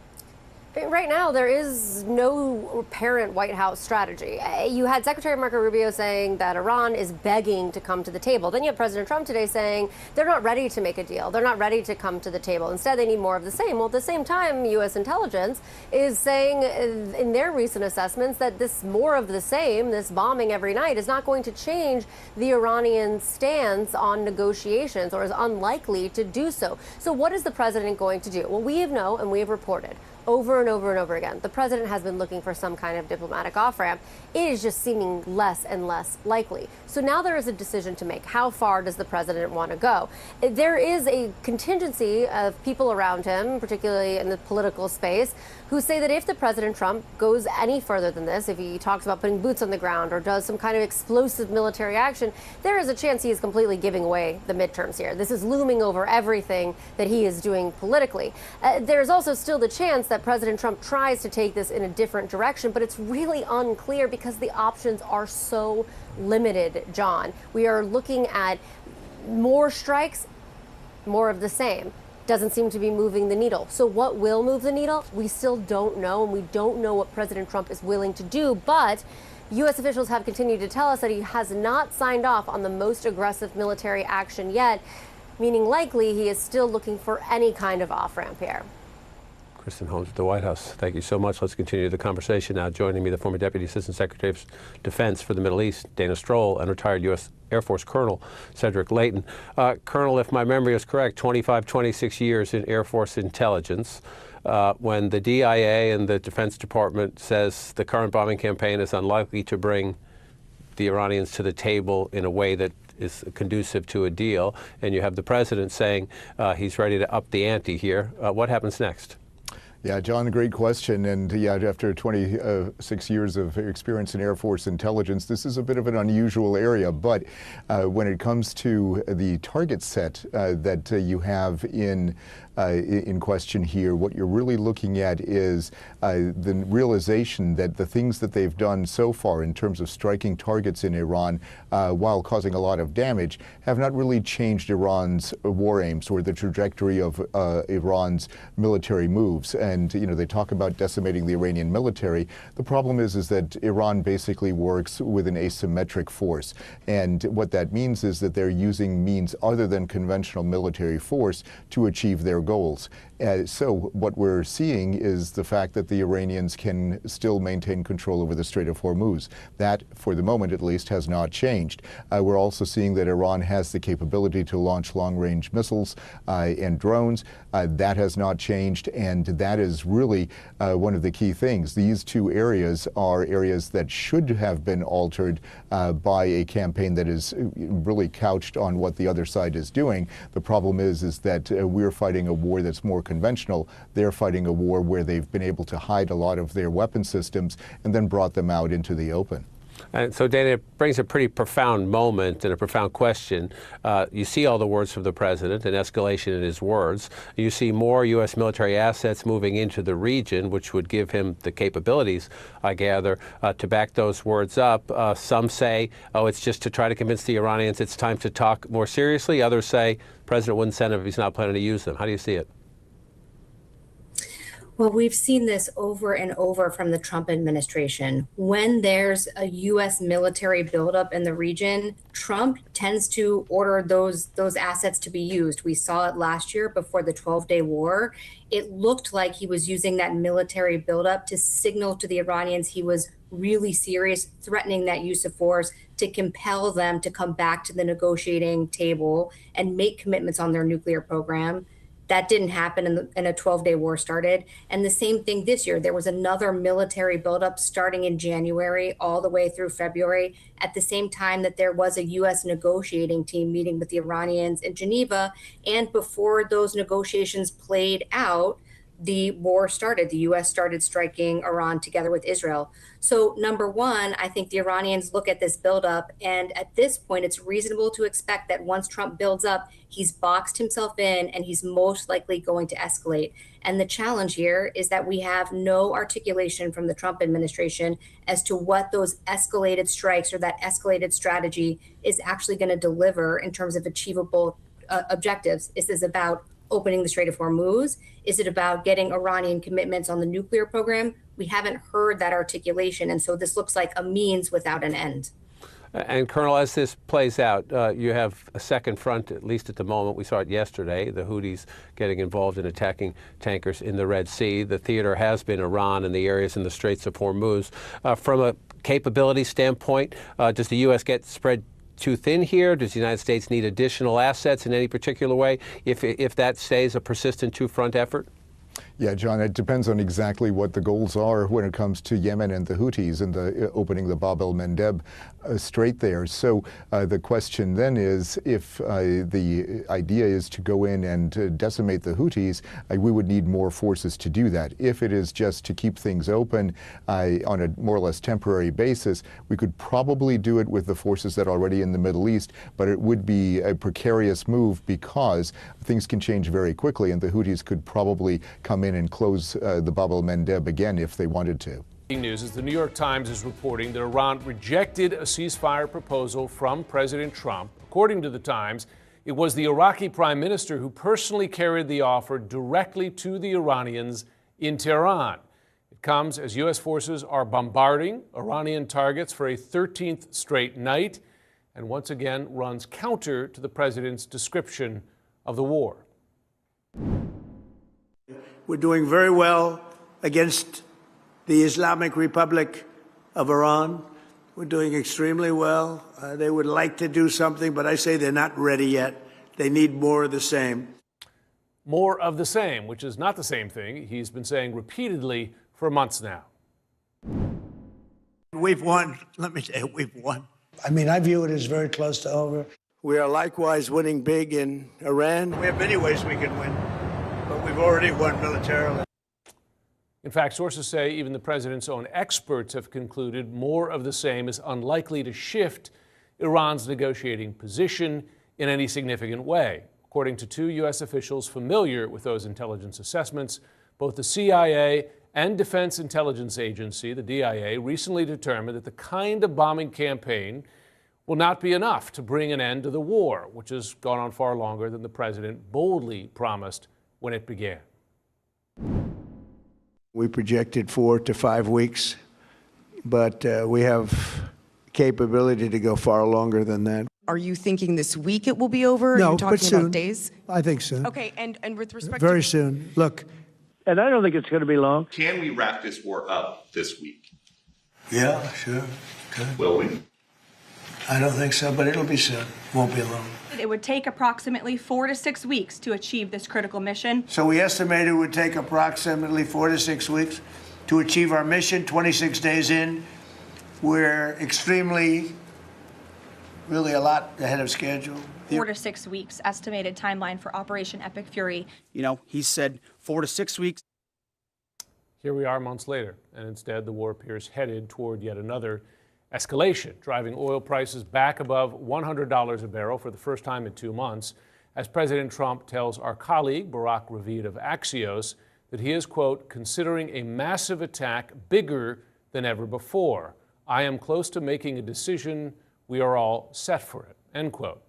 Right now, there is no apparent White House strategy. You had Secretary Marco Rubio saying that Iran is begging to come to the table. Then you have President Trump today saying they're not ready to make a deal. They're not ready to come to the table. Instead, they need more of the same. Well, at the same time, U.S. intelligence is saying in their recent assessments that this more of the same, this bombing every night, is not going to change the Iranian stance on negotiations, or is unlikely to do so. So what is the president going to do? Well, we know and we have reported over and over and over again, the president has been looking for some kind of diplomatic off-ramp. It is just seeming less and less likely. So now there is a decision to make. How far does the president want to go? There is a contingency of people around him, particularly in the political space, who say that if the President Trump goes any further than this, if he talks about putting boots on the ground or does some kind of explosive military action, there is a chance he is completely giving away the midterms here. This is looming over everything that he is doing politically. There's also still the chance that President Trump tries to take this in a different direction, but it's really unclear because the options are so limited, John. We are looking at more strikes, more of the same. Doesn't seem to be moving the needle. So what will move the needle? We still don't know, and we don't know what President Trump is willing to do, but U.S. officials have continued to tell us that he has not signed off on the most aggressive military action yet, meaning likely he is still looking for any kind of off-ramp here. Kristen Holmes at the White House. Thank you so much. Let's continue the conversation now. Joining me, the former Deputy Assistant Secretary of Defense for the Middle East, Dana Stroll, and retired U.S. Air Force Colonel Cedric Leighton. Colonel, if my memory is correct, 25, 26 years in Air Force intelligence. When the DIA and the Defense Department says the current bombing campaign is unlikely to bring the Iranians to the table in a way that is conducive to a deal, and you have the president saying he's ready to up the ante here, what happens next? Yeah, John, great question. And yeah, after 26 years of experience in Air Force intelligence, this is a bit of an unusual area. But when it comes to the target set that you have in question here, what you're really looking at is the realization that the things that they've done so far in terms of striking targets in Iran while causing a lot of damage have not really changed Iran's war aims or the trajectory of Iran's military moves. And, you know, they talk about decimating the Iranian military. The problem is that Iran basically works with an asymmetric force. And what that means is that they're using means other than conventional military force to achieve their goals. So what we're seeing is the fact that the Iranians can still maintain control over the Strait of Hormuz. That, for the moment at least, has not changed. We're also seeing that Iran has the capability to launch long-range missiles and drones. That has not changed, and that is really one of the key things. These two areas are areas that should have been altered by a campaign that is really couched on what the other side is doing. The problem is that we're fighting a war that's more conventional. They're fighting a war where they've been able to hide a lot of their weapon systems and then brought them out into the open. And so, Dana, it brings a pretty profound moment and a profound question. You see all the words from the president, an escalation in his words. You see more U.S. military assets moving into the region, which would give him the capabilities, I gather, to back those words up. Some say, oh, it's just to try to convince the Iranians it's time to talk more seriously. Others say the president wouldn't send them if he's not planning to use them. How do you see it? Well, we've seen this over and over from the Trump administration. When there's a U.S. military buildup in the region, Trump tends to order those assets to be used. We saw it last year before the 12-day war. It looked like he was using that military buildup to signal to the Iranians he was really serious, threatening that use of force to compel them to come back to the negotiating table and make commitments on their nuclear program. That didn't happen, and a 12-day war started. And the same thing this year. There was another military buildup starting in January all the way through February, at the same time that there was a U.S. negotiating team meeting with the Iranians in Geneva. And before those negotiations played out, the war started. The U.S. started striking Iran together with Israel. So number one, I think the Iranians look at this buildup, and at this point, it's reasonable to expect that once Trump builds up, he's boxed himself in and he's most likely going to escalate. And the challenge here is that we have no articulation from the Trump administration as to what those escalated strikes or that escalated strategy is actually going to deliver in terms of achievable objectives. Is this about opening the Strait of Hormuz? Is it about getting Iranian commitments on the nuclear program? We haven't heard that articulation, and so this looks like a means without an end. And Colonel, as this plays out, you have a second front, at least at the moment. We saw it yesterday, the Houthis getting involved in attacking tankers in the Red Sea. The theater has been Iran and the areas in the Straits of Hormuz. From a capability standpoint, does the U.S. get spread too thin here? Does the United States need additional assets in any particular way if that stays a persistent two-front effort? Yeah, John, it depends on exactly what the goals are when it comes to Yemen and the Houthis and the opening the Bab el-Mandeb Strait there. So the question then is, if the idea is to go in and decimate the Houthis, we would need more forces to do that. If it is just to keep things open on a more or less temporary basis, we could probably do it with the forces that are already in the Middle East, but it would be a precarious move because things can change very quickly, and the Houthis could probably come in and close the Bab el-Mandeb again if they wanted to. News is the New York Times is reporting that Iran rejected a ceasefire proposal from President Trump. According to the Times, it was the Iraqi prime minister who personally carried the offer directly to the Iranians in Tehran. It comes as U.S. forces are bombarding Iranian targets for a 13th straight night, and once again runs counter to the president's description of the war. We're doing very well against the Islamic Republic of Iran. We're doing extremely well. They would like to do something, but I say they're not ready yet. They need more of the same. More of the same, which is not the same thing he's been saying repeatedly for months now. We've won. Let me say, we've won. I mean, I view it as very close to over. We are likewise winning big in Iran. We have many ways we can win, but we've already won militarily. In fact, sources say even the president's own experts have concluded more of the same is unlikely to shift Iran's negotiating position in any significant way. According to two U.S. officials familiar with those intelligence assessments, both the CIA and Defense Intelligence Agency, the DIA, recently determined that the kind of bombing campaign will not be enough to bring an end to the war, which has gone on far longer than the president boldly promised when it began. We projected 4 to 5 weeks, but we have capability to go far longer than that. Are you thinking this week it will be over? No, Are you talking but soon. about days? I think soon. Okay, and with respect Very to soon. Look. And I don't think it's going to be long. Can we wrap this war up this week? Yeah, sure. Good. Will we? I don't think so, but it'll be soon. Won't be long. It would take approximately 4 to 6 weeks to achieve this critical mission. So we estimate it would take approximately 4 to 6 weeks to achieve our mission. 26 days in, we're really a lot ahead of schedule. 4 to 6 weeks estimated timeline for Operation Epic Fury. You know, he said 4 to 6 weeks. Here we are months later, and instead the war appears headed toward yet another escalation, driving oil prices back above $100 a barrel for the first time in 2 months, as President Trump tells our colleague Barak Ravid of Axios that he is, quote, considering a massive attack bigger than ever before. I am close to making a decision. We are all set for it, end quote.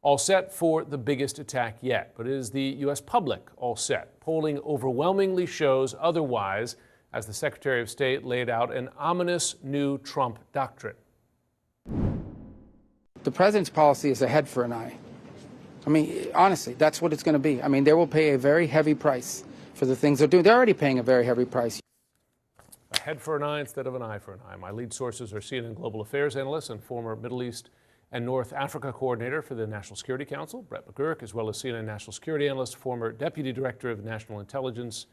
all set for the biggest attack yet. But is the U.S. public all set? Polling overwhelmingly shows otherwise, as the Secretary of State laid out an ominous new Trump doctrine. The president's policy is a head for an eye. I mean, honestly, that's what it's going to be. I mean, they will pay a very heavy price for the things they're doing. They're already paying a very heavy price. A head for an eye instead of an eye for an eye. My lead sources are CNN Global Affairs analyst and former Middle East and North Africa coordinator for the National Security Council, Brett McGurk, as well as CNN national security analyst, former deputy director of national intelligence,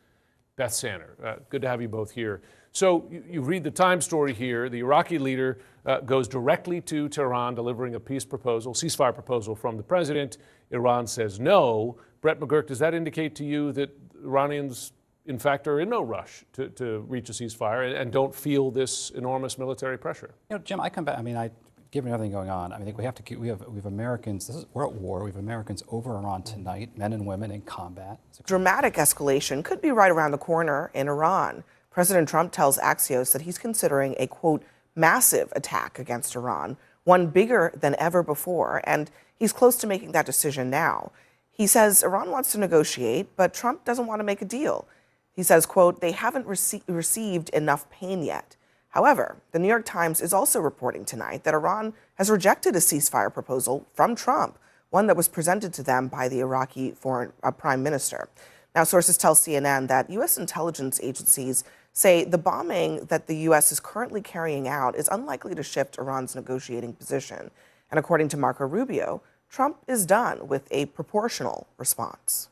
Beth Sanner. Good to have you both here. So you read the Times story here. The Iraqi leader goes directly to Tehran, delivering a ceasefire proposal from the president. Iran says no. Brett McGurk, does that indicate to you that Iranians, in fact, are in no rush to reach a ceasefire and don't feel this enormous military pressure? You know, Jim, I come back. I mean, given everything going on, I think we have to keep. We have Americans. We're at war. We have Americans over Iran tonight, men and women in combat. Dramatic escalation could be right around the corner in Iran. President Trump tells Axios that he's considering a, quote, massive attack against Iran, one bigger than ever before, and he's close to making that decision now. He says Iran wants to negotiate, but Trump doesn't want to make a deal. He says, quote, they haven't received enough pain yet. However, the New York Times is also reporting tonight that Iran has rejected a ceasefire proposal from Trump, one that was presented to them by the Iraqi prime minister. Now, sources tell CNN that U.S. intelligence agencies say the bombing that the U.S. is currently carrying out is unlikely to shift Iran's negotiating position. And according to Marco Rubio, Trump is done with a proportional response.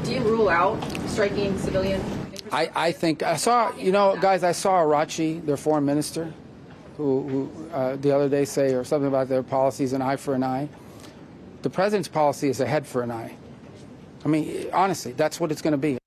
Do you rule out striking civilian? I think I saw, guys, I saw Arachi, their foreign minister, who the other day say or something about their policies, an eye for an eye. The president's policy is a head for an eye. I mean, honestly, that's what it's going to be.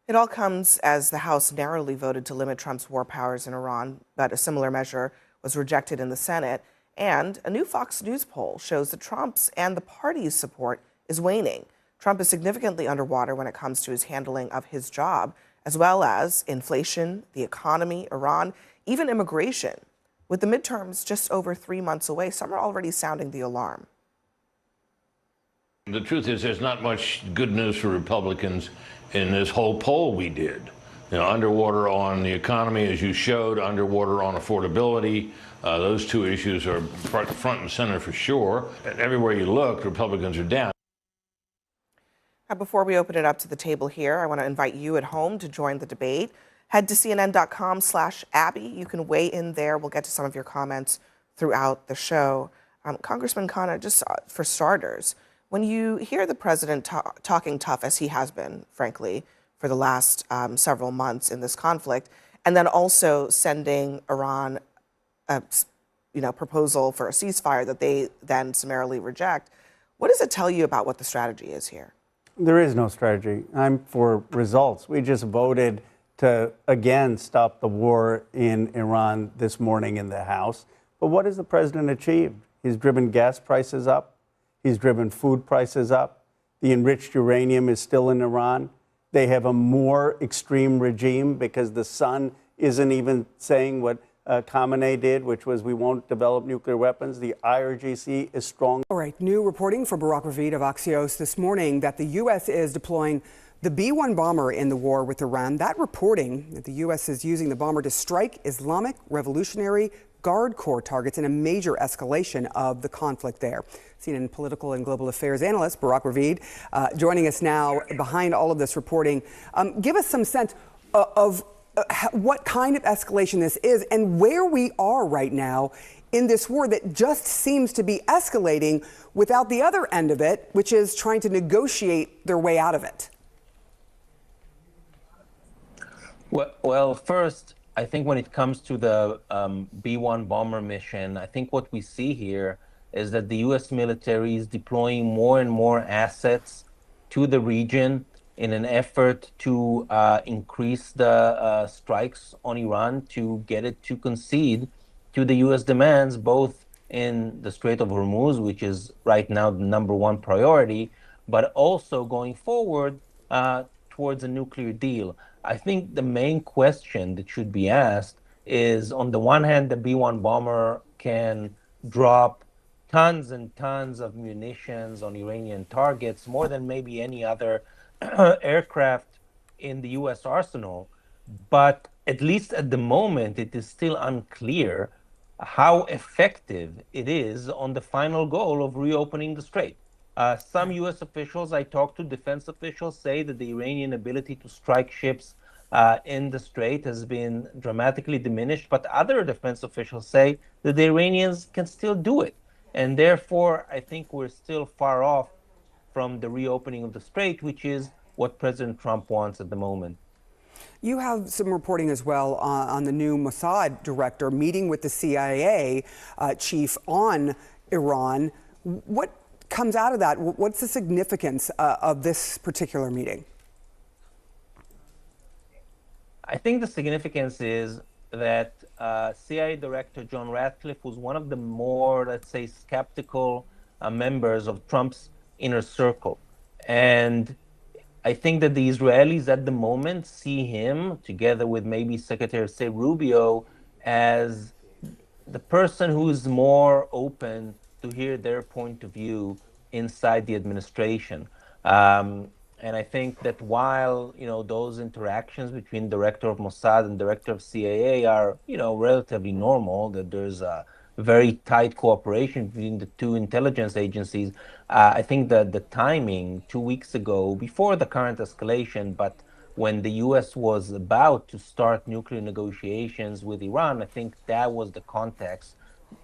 It all comes as the House narrowly voted to limit Trump's war powers in Iran, but a similar measure was rejected in the Senate. And a new Fox News poll shows that Trump's and the party's support is waning. Trump is significantly underwater when it comes to his handling of his job, as well as inflation, the economy, Iran, even immigration. With the midterms just over 3 months away, some are already sounding the alarm. The truth is there's not much good news for Republicans in this whole poll we did. Underwater on the economy, as you showed, underwater on affordability. Those two issues are front and center for sure. And everywhere you look, Republicans are down. Before we open it up to the table here, I want to invite you at home to join the debate. Head to cnn.com/Abby. You can weigh in there. We'll get to some of your comments throughout the show. Congressman Khanna, just for starters, when you hear the president talking tough, as he has been, frankly, for the last several months in this conflict, and then also sending Iran a proposal for a ceasefire that they then summarily reject, what does it tell you about what the strategy is here? There is no strategy. I'm for results. We just voted to, again, stop the war in Iran this morning in the House. But what has the president achieved? He's driven gas prices up. He's driven food prices up. The enriched uranium is still in Iran. They have a more extreme regime because the sun isn't even saying what Khamenei did, which was we won't develop nuclear weapons. The IRGC is strong. All right, new reporting from Barak Ravid of Axios this morning that the U.S. is deploying the B-1 bomber in the war with Iran. That reporting that the U.S. is using the bomber to strike Islamic Revolutionary Guard Corps targets in a major escalation of the conflict there. CNN political and global affairs analyst Barak Ravid joining us now behind all of this reporting. Give us some sense of what kind of escalation this is and where we are right now in this war that just seems to be escalating without the other end of it, which is trying to negotiate their way out of it. Well, first, I think when it comes to the B-1 bomber mission, I think what we see here is that the U.S. military is deploying more and more assets to the region in an effort to increase the strikes on Iran, to get it to concede to the U.S. demands, both in the Strait of Hormuz, which is right now the #1 priority, but also going forward towards a nuclear deal. I think the main question that should be asked is, on the one hand, the B-1 bomber can drop tons and tons of munitions on Iranian targets, more than maybe any other aircraft in the U.S. arsenal. But at least at the moment, it is still unclear how effective it is on the final goal of reopening the strait. Some U.S. officials I talked to, defense officials, say that the Iranian ability to strike ships in the strait has been dramatically diminished, but other defense officials say that the Iranians can still do it. And therefore, I think we're still far off from the reopening of the strait, which is what President Trump wants at the moment. You have some reporting as well on the new Mossad director meeting with the CIA chief on Iran. What comes out of that? What's the significance of this particular meeting? I think the significance is that CIA Director John Ratcliffe was one of the more, let's say, skeptical members of Trump's inner circle. And I think that the Israelis at the moment see him, together with maybe Secretary of State Rubio, as the person who is more open to hear their point of view inside the administration. And I think that while, those interactions between director of Mossad and director of CIA are, relatively normal, that there's a very tight cooperation between the two intelligence agencies, I think that the timing 2 weeks ago, before the current escalation, but when the U.S. was about to start nuclear negotiations with Iran, I think that was the context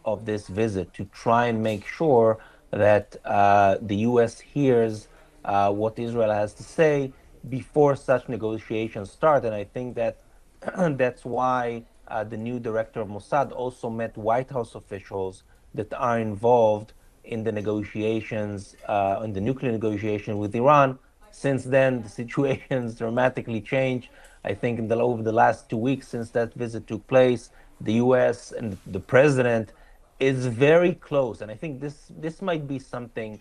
of this visit, to try and make sure that the U.S. hears what Israel has to say before such negotiations start. And I think that that's why the new director of Mossad also met White House officials that are involved in the negotiations, in the nuclear negotiation with Iran. Since then, the situation's dramatically changed. I think over the last 2 weeks since that visit took place, the U.S. and the president is very close. And I think this might be something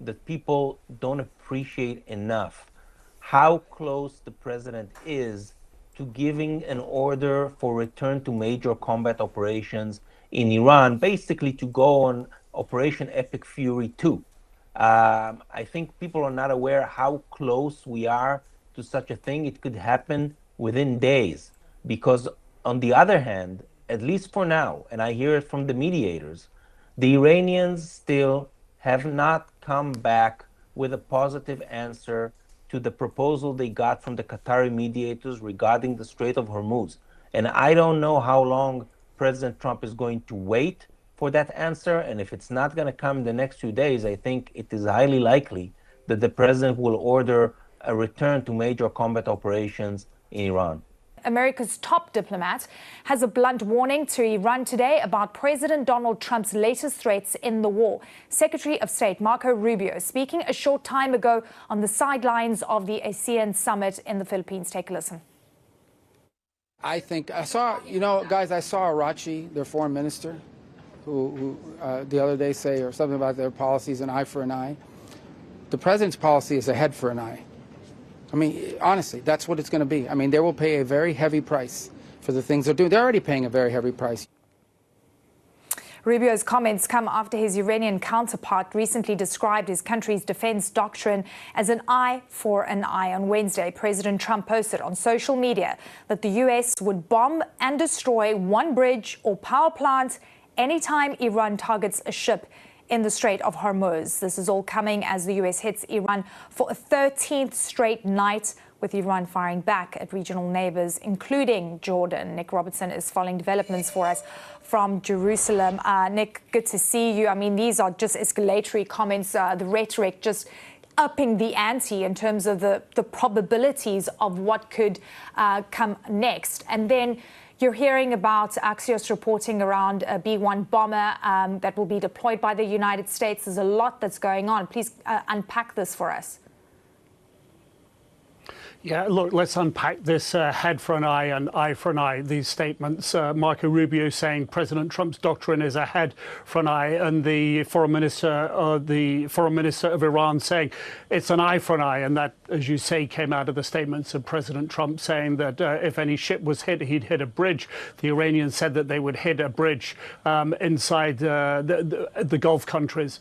that people don't appreciate enough, how close the president is to giving an order for return to major combat operations in Iran, basically to go on Operation Epic Fury 2. I think people are not aware how close we are to such a thing. It could happen within days, because on the other hand, at least for now, and I hear it from the mediators, the Iranians still have not come back with a positive answer to the proposal they got from the Qatari mediators regarding the Strait of Hormuz. And I don't know how long President Trump is going to wait for that answer. And if it's not going to come in the next few days, I think it is highly likely that the president will order a return to major combat operations in Iran. America's top diplomat has a blunt warning to Iran today about President Donald Trump's latest threats in the war. Secretary of State Marco Rubio speaking a short time ago on the sidelines of the ASEAN summit in the Philippines. Take a listen. I think I saw Arachi, their foreign minister, who the other day say or something about their policies, an eye for an eye. The president's policy is a head for an eye. I mean, honestly, that's what it's going to be. I mean, they will pay a very heavy price for the things they're doing. They're already paying a very heavy price. Rubio's comments come after his Iranian counterpart recently described his country's defense doctrine as an eye for an eye. On Wednesday, President Trump posted on social media that the U.S. would bomb and destroy one bridge or power plant anytime Iran targets a ship in the Strait of Hormuz. This is all coming as the U.S. hits Iran for a 13th straight night, with Iran firing back at regional neighbors, including Jordan. Nick Robertson is following developments for us from Jerusalem. Nick, good to see you. I mean, these are just escalatory comments, the rhetoric just upping the ante in terms of the probabilities of what could come next. And then you're hearing about Axios reporting around a B-1 bomber that will be deployed by the United States. There's a lot that's going on. Please unpack this for us. Yeah, look, let's unpack this head for an eye and eye for an eye, these statements. Marco Rubio saying President Trump's doctrine is a head for an eye, and the foreign minister of Iran saying it's an eye for an eye. And that, as you say, came out of the statements of President Trump saying that if any ship was hit, he'd hit a bridge. The Iranians said that they would hit a bridge inside the Gulf countries.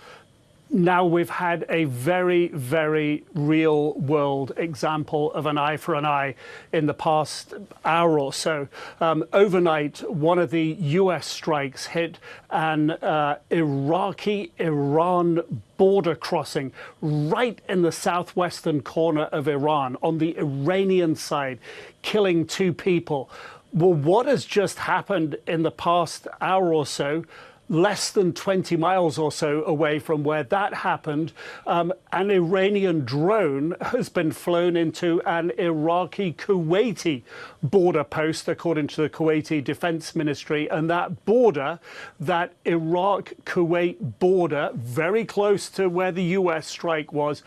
Now we've had a very, very real world example of an eye for an eye in the past hour or so. Overnight, one of the US strikes hit an Iraqi-Iran border crossing right in the southwestern corner of Iran on the Iranian side, killing 2 people. Well, what has just happened in the past hour or so, less than 20 miles or so away from where that happened, an Iranian drone has been flown into an Iraqi-Kuwaiti border post, according to the Kuwaiti Defense Ministry. And that border, that Iraq-Kuwait border, very close to where the US strike was,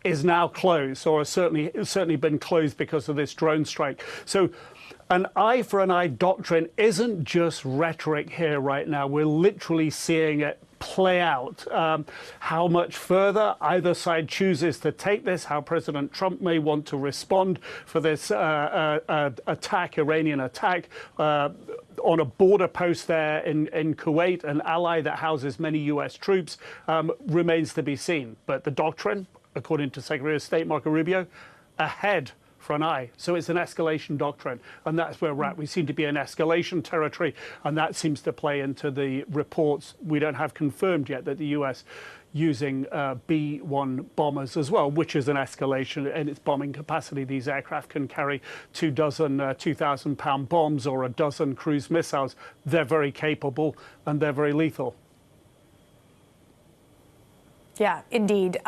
is now closed, or has certainly been closed because of this drone strike. So an eye for an eye doctrine isn't just rhetoric here right now. We're literally seeing it play out. How much further either side chooses to take this, how President Trump may want to respond for this attack, Iranian attack, on a border post there in Kuwait, an ally that houses many US troops, remains to be seen. But the doctrine, according to Secretary of State Marco Rubio, ahead for an eye. So it's an escalation doctrine, and that's where we're at. We seem to be in escalation territory, and that seems to play into the reports we don't have confirmed yet that the US using B-1 bombers as well, which is an escalation in its bombing capacity. These aircraft can carry 2 dozen 2,000-pound bombs or a dozen cruise missiles. They're very capable and they're very lethal. Yeah, indeed.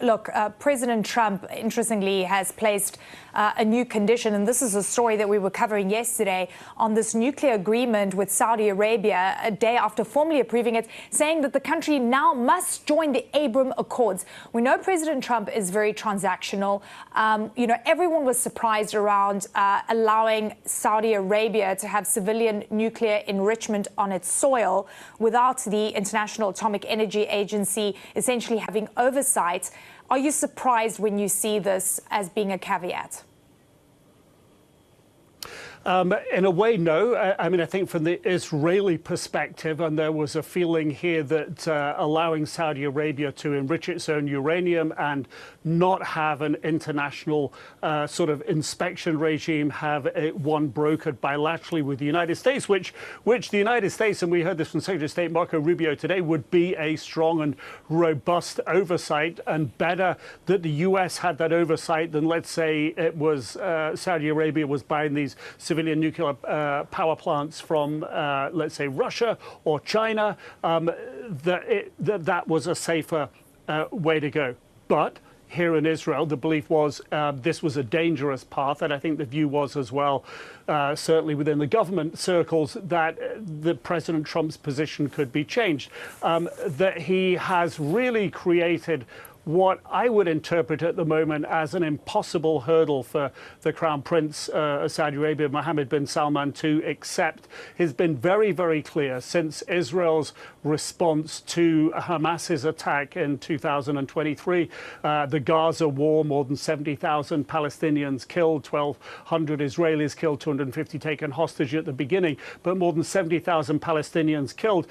Look, President Trump, interestingly, has placed a new condition, and this is a story that we were covering yesterday, on this nuclear agreement with Saudi Arabia, a day after formally approving it, saying that the country now must join the Abraham Accords. We know President Trump is very transactional. Everyone was surprised around allowing Saudi Arabia to have civilian nuclear enrichment on its soil without the International Atomic Energy Agency essentially having oversight. Are you surprised when you see this as being a caveat? In a way, no. I mean, I think from the Israeli perspective, and there was a feeling here that allowing Saudi Arabia to enrich its own uranium and not have an international sort of inspection regime, have one brokered bilaterally with the United States, which the United States, and we heard this from Secretary of State Marco Rubio today, would be a strong and robust oversight, and better that the US had that oversight than, let's say, it was Saudi Arabia was buying these civilian nuclear power plants from, let's say, Russia or China, that was a safer way to go. But here in Israel, the belief was this was a dangerous path, and I think the view was as well, certainly within the government circles, that the President Trump's position could be changed, that he has really created what I would interpret at the moment as an impossible hurdle for the Crown Prince of Saudi Arabia, Mohammed bin Salman, to accept. He's been very, very clear since Israel's response to Hamas's attack in 2023, the Gaza war, more than 70,000 Palestinians killed, 1,200 Israelis killed, 250 taken hostage at the beginning, but more than 70,000 Palestinians killed.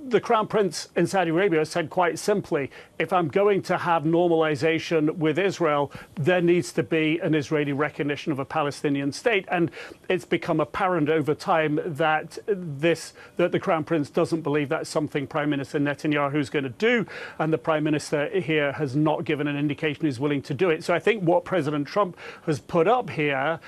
The Crown Prince in Saudi Arabia said quite simply, if I'm going to have normalization with Israel, there needs to be an Israeli recognition of a Palestinian state. And it's become apparent over time that the Crown Prince doesn't believe that's something Prime Minister Netanyahu is going to do. And the Prime Minister here has not given an indication he's willing to do it. So I think what President Trump has put up here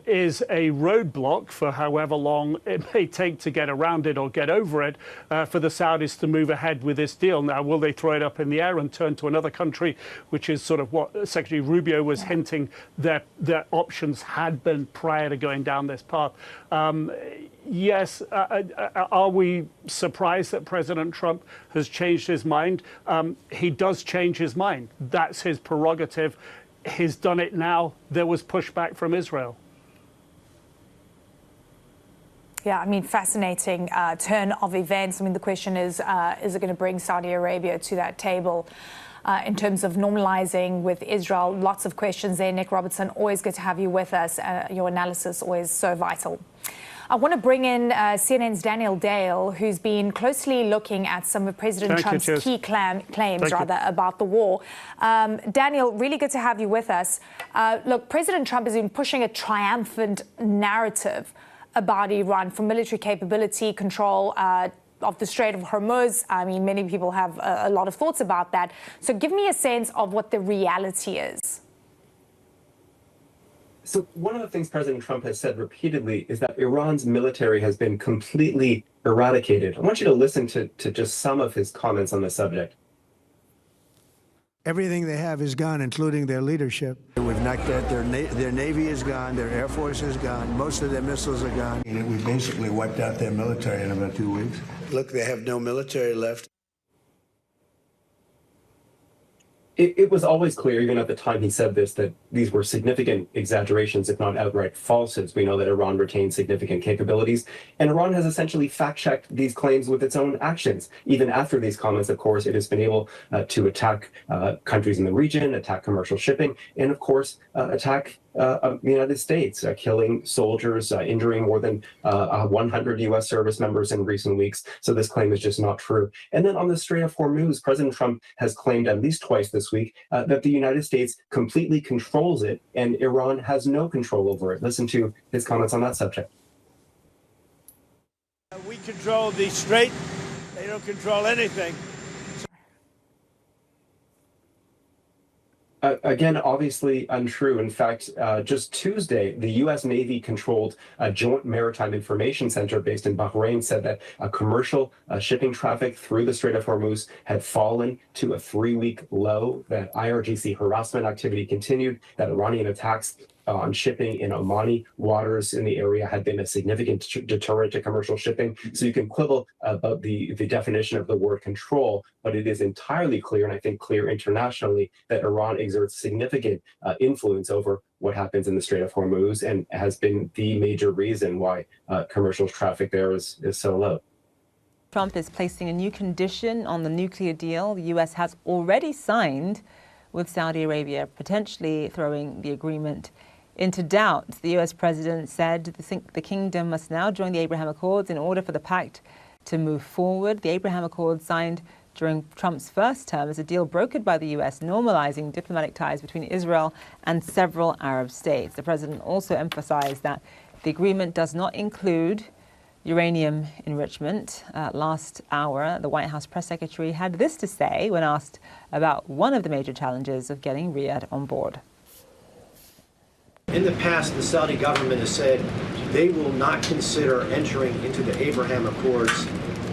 is a roadblock for however long it may take to get around it or get over it, for the Saudis to move ahead with this deal. Now, will they throw it up in the air and turn to another country, which is sort of what Secretary Rubio was hinting their options had been prior to going down this path? Yes. Are we surprised that President Trump has changed his mind? He does change his mind. That's his prerogative. he's done it now. There was pushback from Israel. Yeah, I mean, fascinating turn of events. I mean, the question is it going to bring Saudi Arabia to that table in terms of normalizing with Israel? Lots of questions there. Nick Robertson, always good to have you with us. Your analysis always so vital. I want to bring in CNN's Daniel Dale, who's been closely looking at some of President Trump's key claims about the war. Daniel, really good to have you with us. Look, President Trump has been pushing a triumphant narrative about Iran for military capability, control of the Strait of Hormuz. I mean, many people have a lot of thoughts about that. So give me a sense of what the reality is. So one of the things President Trump has said repeatedly is that Iran's military has been completely eradicated. I want you to listen to just some of his comments on the subject. Everything they have is gone, including their leadership. We've knocked out their Navy is gone, their Air Force is gone, most of their missiles are gone. We basically wiped out their military in about 2 weeks. Look, they have no military left. It was always clear, even at the time he said this, that these were significant exaggerations, if not outright falsehoods. We know that Iran retains significant capabilities, and Iran has essentially fact-checked these claims with its own actions. Even after these comments, of course, it has been able to attack countries in the region, attack commercial shipping, and of course, attack the United States, killing soldiers, injuring more than 100 U.S. service members in recent weeks. So this claim is just not true. And then on the Strait of Hormuz, President Trump has claimed at least twice this week that the United States completely controls it and Iran has no control over it. Listen to his comments on that subject. We control the strait. They don't control anything. Again, obviously untrue. In fact, just Tuesday, the U.S. Navy controlled a joint maritime information center based in Bahrain said that commercial shipping traffic through the Strait of Hormuz had fallen to a 3-week low, that IRGC harassment activity continued, that Iranian attacks on shipping in Omani waters in the area had been a significant deterrent to commercial shipping. So you can quibble about the definition of the word control, but it is entirely clear, and I think clear internationally, that Iran exerts significant influence over what happens in the Strait of Hormuz and has been the major reason why commercial traffic there is so low. Trump is placing a new condition on the nuclear deal the U.S. has already signed with Saudi Arabia, potentially throwing the agreement into doubt. The U.S. president said the kingdom must now join the Abraham Accords in order for the pact to move forward. The Abraham Accords, signed during Trump's first term, is a deal brokered by the U.S., normalizing diplomatic ties between Israel and several Arab states. The president also emphasized that the agreement does not include uranium enrichment. Last hour, the White House press secretary had this to say when asked about one of the major challenges of getting Riyadh on board. In the past, the Saudi government has said they will not consider entering into the Abraham Accords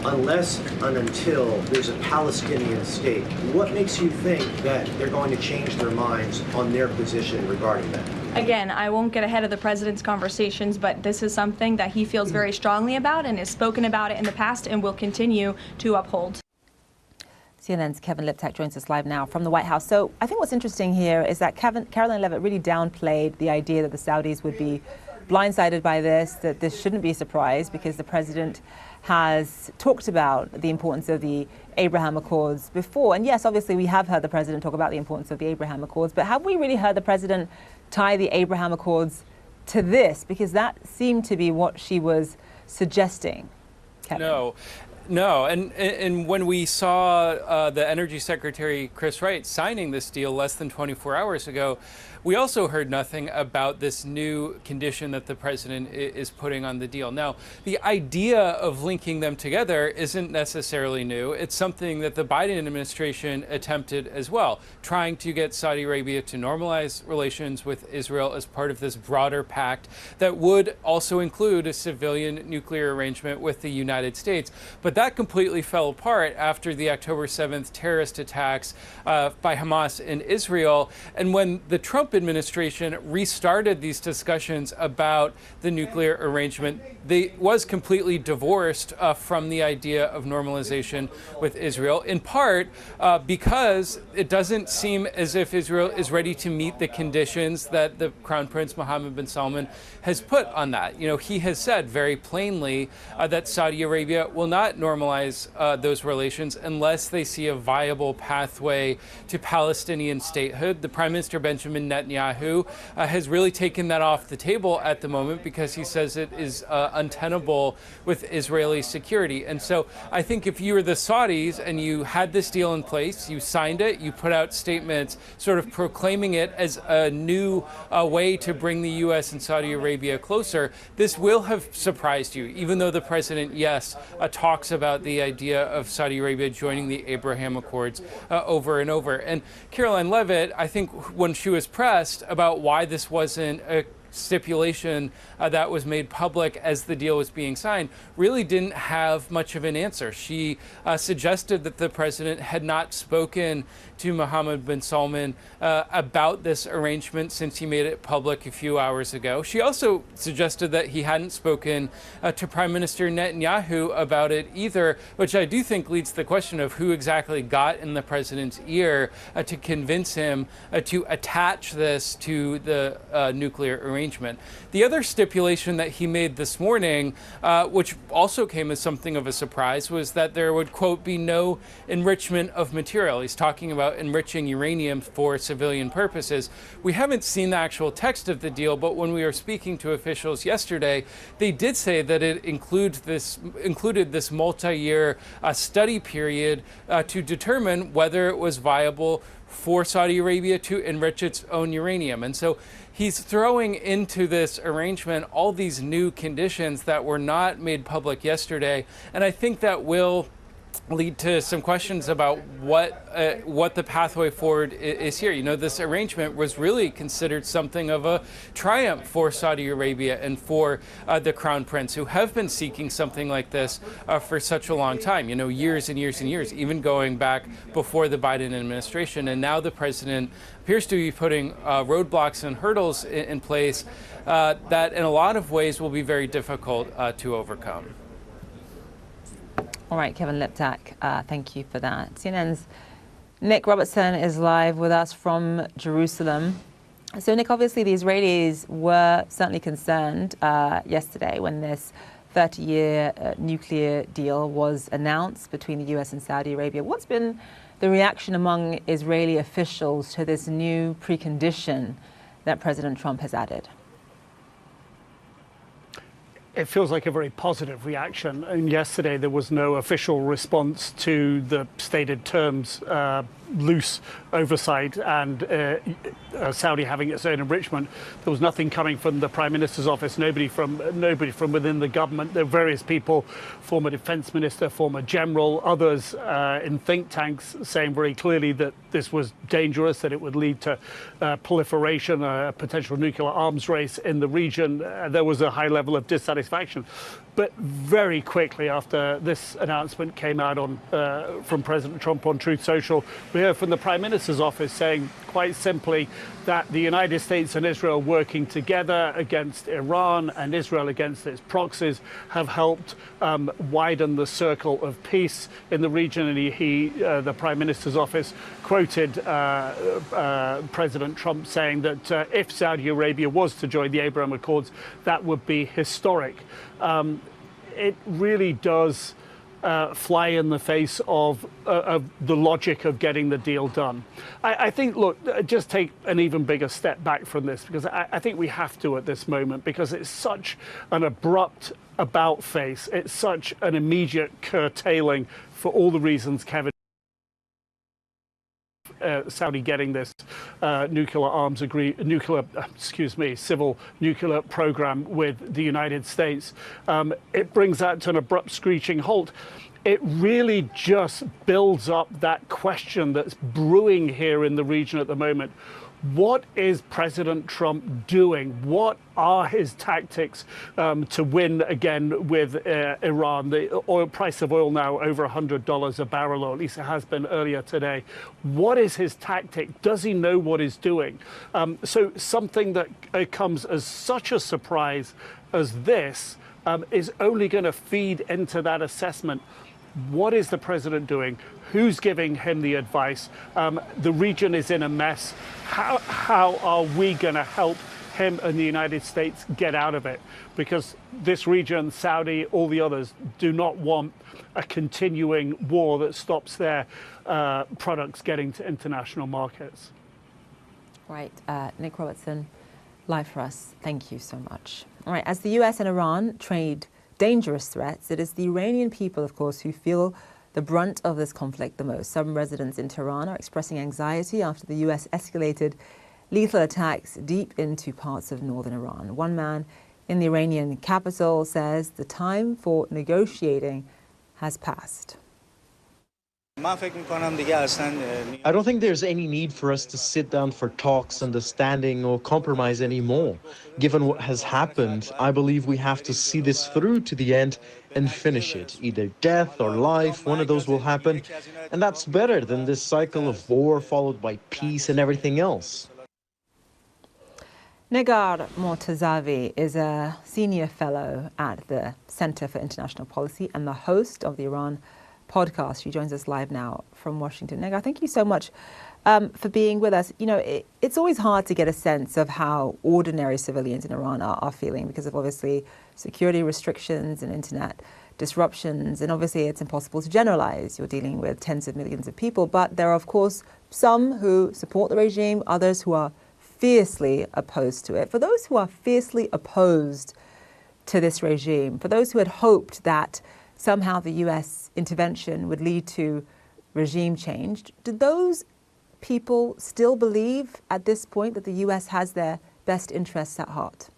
unless and until there's a Palestinian state. What makes you think that they're going to change their minds on their position regarding that? Again, I won't get ahead of the president's conversations, but this is something that he feels very strongly about and has spoken about it in the past and will continue to uphold. CNN's Kevin Liptak joins us live now from the White House. So I think what's interesting here is that Caroline Leavitt really downplayed the idea that the Saudis would be blindsided by this, that this shouldn't be a surprise because the president has talked about the importance of the Abraham Accords before. And yes, obviously we have heard the president talk about the importance of the Abraham Accords, but have we really heard the president tie the Abraham Accords to this? Because that seemed to be what she was suggesting. Kevin. No, and when we saw the Energy Secretary Chris Wright signing this deal less than 24 hours ago, we also heard nothing about this new condition that the president is putting on the deal. Now, the idea of linking them together isn't necessarily new. It's something that the Biden administration attempted as well, trying to get Saudi Arabia to normalize relations with Israel as part of this broader pact that would also include a civilian nuclear arrangement with the United States. But that completely fell apart after the October 7th terrorist attacks by Hamas in Israel. And when the Trump administration restarted these discussions about the nuclear arrangement, they was completely divorced from the idea of normalization with Israel, in part because it doesn't seem as if Israel is ready to meet the conditions that the Crown Prince Mohammed bin Salman has put on that. You know, he has said very plainly that Saudi Arabia will not normalize those relations unless they see a viable pathway to Palestinian statehood. The Prime Minister Benjamin Netanyahu has really taken that off the table at the moment because he says it is untenable with Israeli security. And so I think if you were the Saudis and you had this deal in place, you signed it, you put out statements sort of proclaiming it as a new way to bring the U.S. and Saudi Arabia closer, this will have surprised you, even though the president, yes, talks about the idea of Saudi Arabia joining the Abraham Accords over and over. And Caroline Leavitt, I think when she was pressed about why this wasn't a stipulation that was made public as the deal was being signed, really didn't have much of an answer. She suggested that the president had not spoken to Mohammed bin Salman about this arrangement since he made it public a few hours ago. She also suggested that he hadn't spoken to Prime Minister Netanyahu about it either, which I do think leads to the question of who exactly got in the president's ear to convince him to attach this to the nuclear arrangement. The other stipulation that he made this morning, which also came as something of a surprise, was that there would, quote, be no enrichment of material. He's talking about enriching uranium for civilian purposes. We haven't seen the actual text of the deal, but when we were speaking to officials yesterday, they did say that it included this multi-year study period to determine whether it was viable for Saudi Arabia to enrich its own uranium. And so he's throwing into this arrangement all these new conditions that were not made public yesterday. And I think that will lead to some questions about what the pathway forward is here. You know, this arrangement was really considered something of a triumph for Saudi Arabia and for the Crown Prince, who have been seeking something like this for such a long time, you know, years and years and years, even going back before the Biden administration. And now the president appears to be putting roadblocks and hurdles in place that in a lot of ways will be very difficult to overcome. All right, Kevin Liptak, thank you for that. CNN's Nick Robertson is live with us from Jerusalem. So, Nick, obviously the Israelis were certainly concerned yesterday when this 30-year nuclear deal was announced between the U.S. and Saudi Arabia. What's been the reaction among Israeli officials to this new precondition that President Trump has added? It feels like a very positive reaction. And yesterday there was no official response to the stated terms, loose oversight and Saudi having its own enrichment. There was nothing coming from the Prime Minister's office, nobody from within the government. There were various people, former defense minister, former general, others in think tanks saying very clearly that this was dangerous, that it would lead to proliferation, a potential nuclear arms race in the region. There was a high level of dissatisfaction. But very quickly after this announcement came out from President Trump on Truth Social, we heard from the Prime Minister's office saying quite simply that the United States and Israel working together against Iran and Israel against its proxies have helped widen the circle of peace in the region. And the Prime Minister's office quoted President Trump saying that if Saudi Arabia was to join the Abraham Accords, that would be historic. It really does fly in the face of the logic of getting the deal done. I think, look, just take an even bigger step back from this, because I think we have to at this moment, because it's such an abrupt about face. It's such an immediate curtailing for all the reasons Kevin Saudi getting this civil nuclear program with the United States. It brings that to an abrupt screeching halt. it really just builds up that question that's brewing here in the region at the moment. What is President Trump doing? What are his tactics to win again with Iran? The oil price of oil now over $100 a barrel, or at least it has been earlier today. What is his tactic? Does he know what he's doing? So something that comes as such a surprise as this is only going to feed into that assessment. What is the president doing? Who's giving him the advice? The region is in a mess. How are we going to help him and the United States get out of it? Because this region, Saudi, all the others, do not want a continuing war that stops their products getting to international markets. Right. Nick Robertson, live for us. Thank you so much. All right. As the US and Iran trade dangerous threats, it is the Iranian people, of course, who feel the brunt of this conflict the most. Some residents in Tehran are expressing anxiety after the US escalated lethal attacks deep into parts of northern Iran. One man in the Iranian capital says the time for negotiating has passed. I don't think there's any need for us to sit down for talks, understanding, or compromise anymore. Given what has happened, I believe we have to see this through to the end and finish it. Either death or life, one of those will happen. And that's better than this cycle of war followed by peace and everything else. Negar Mortazavi is a senior fellow at the Center for International Policy and the host of the Iran podcast. She joins us live now from Washington. Negar, thank you so much for being with us. You know, it's always hard to get a sense of how ordinary civilians in Iran are feeling because of obviously security restrictions and internet disruptions. And obviously it's impossible to generalize. You're dealing with tens of millions of people. But there are, of course, some who support the regime, others who are fiercely opposed to it. For those who are fiercely opposed to this regime, for those who had hoped that somehow the US intervention would lead to regime change, do those people still believe at this point that the US has their best interests at heart?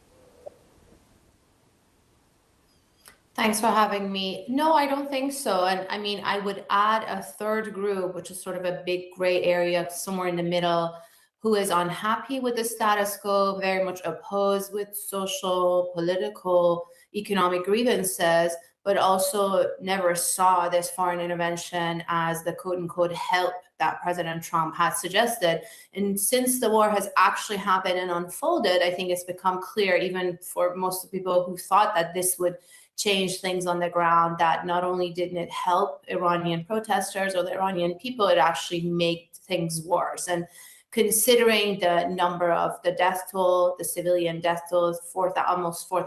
Thanks for having me. No, I don't think so. And I mean, I would add a third group, which is sort of a big gray area somewhere in the middle, who is unhappy with the status quo, very much opposed with social, political, economic grievances, but also never saw this foreign intervention as the quote unquote help that President Trump has suggested. And since the war has actually happened and unfolded, I think it's become clear, even for most of the people who thought that this would change things on the ground, that not only didn't it help Iranian protesters or the Iranian people, it actually made things worse. And considering the number of the death toll, the civilian death toll, almost 4,000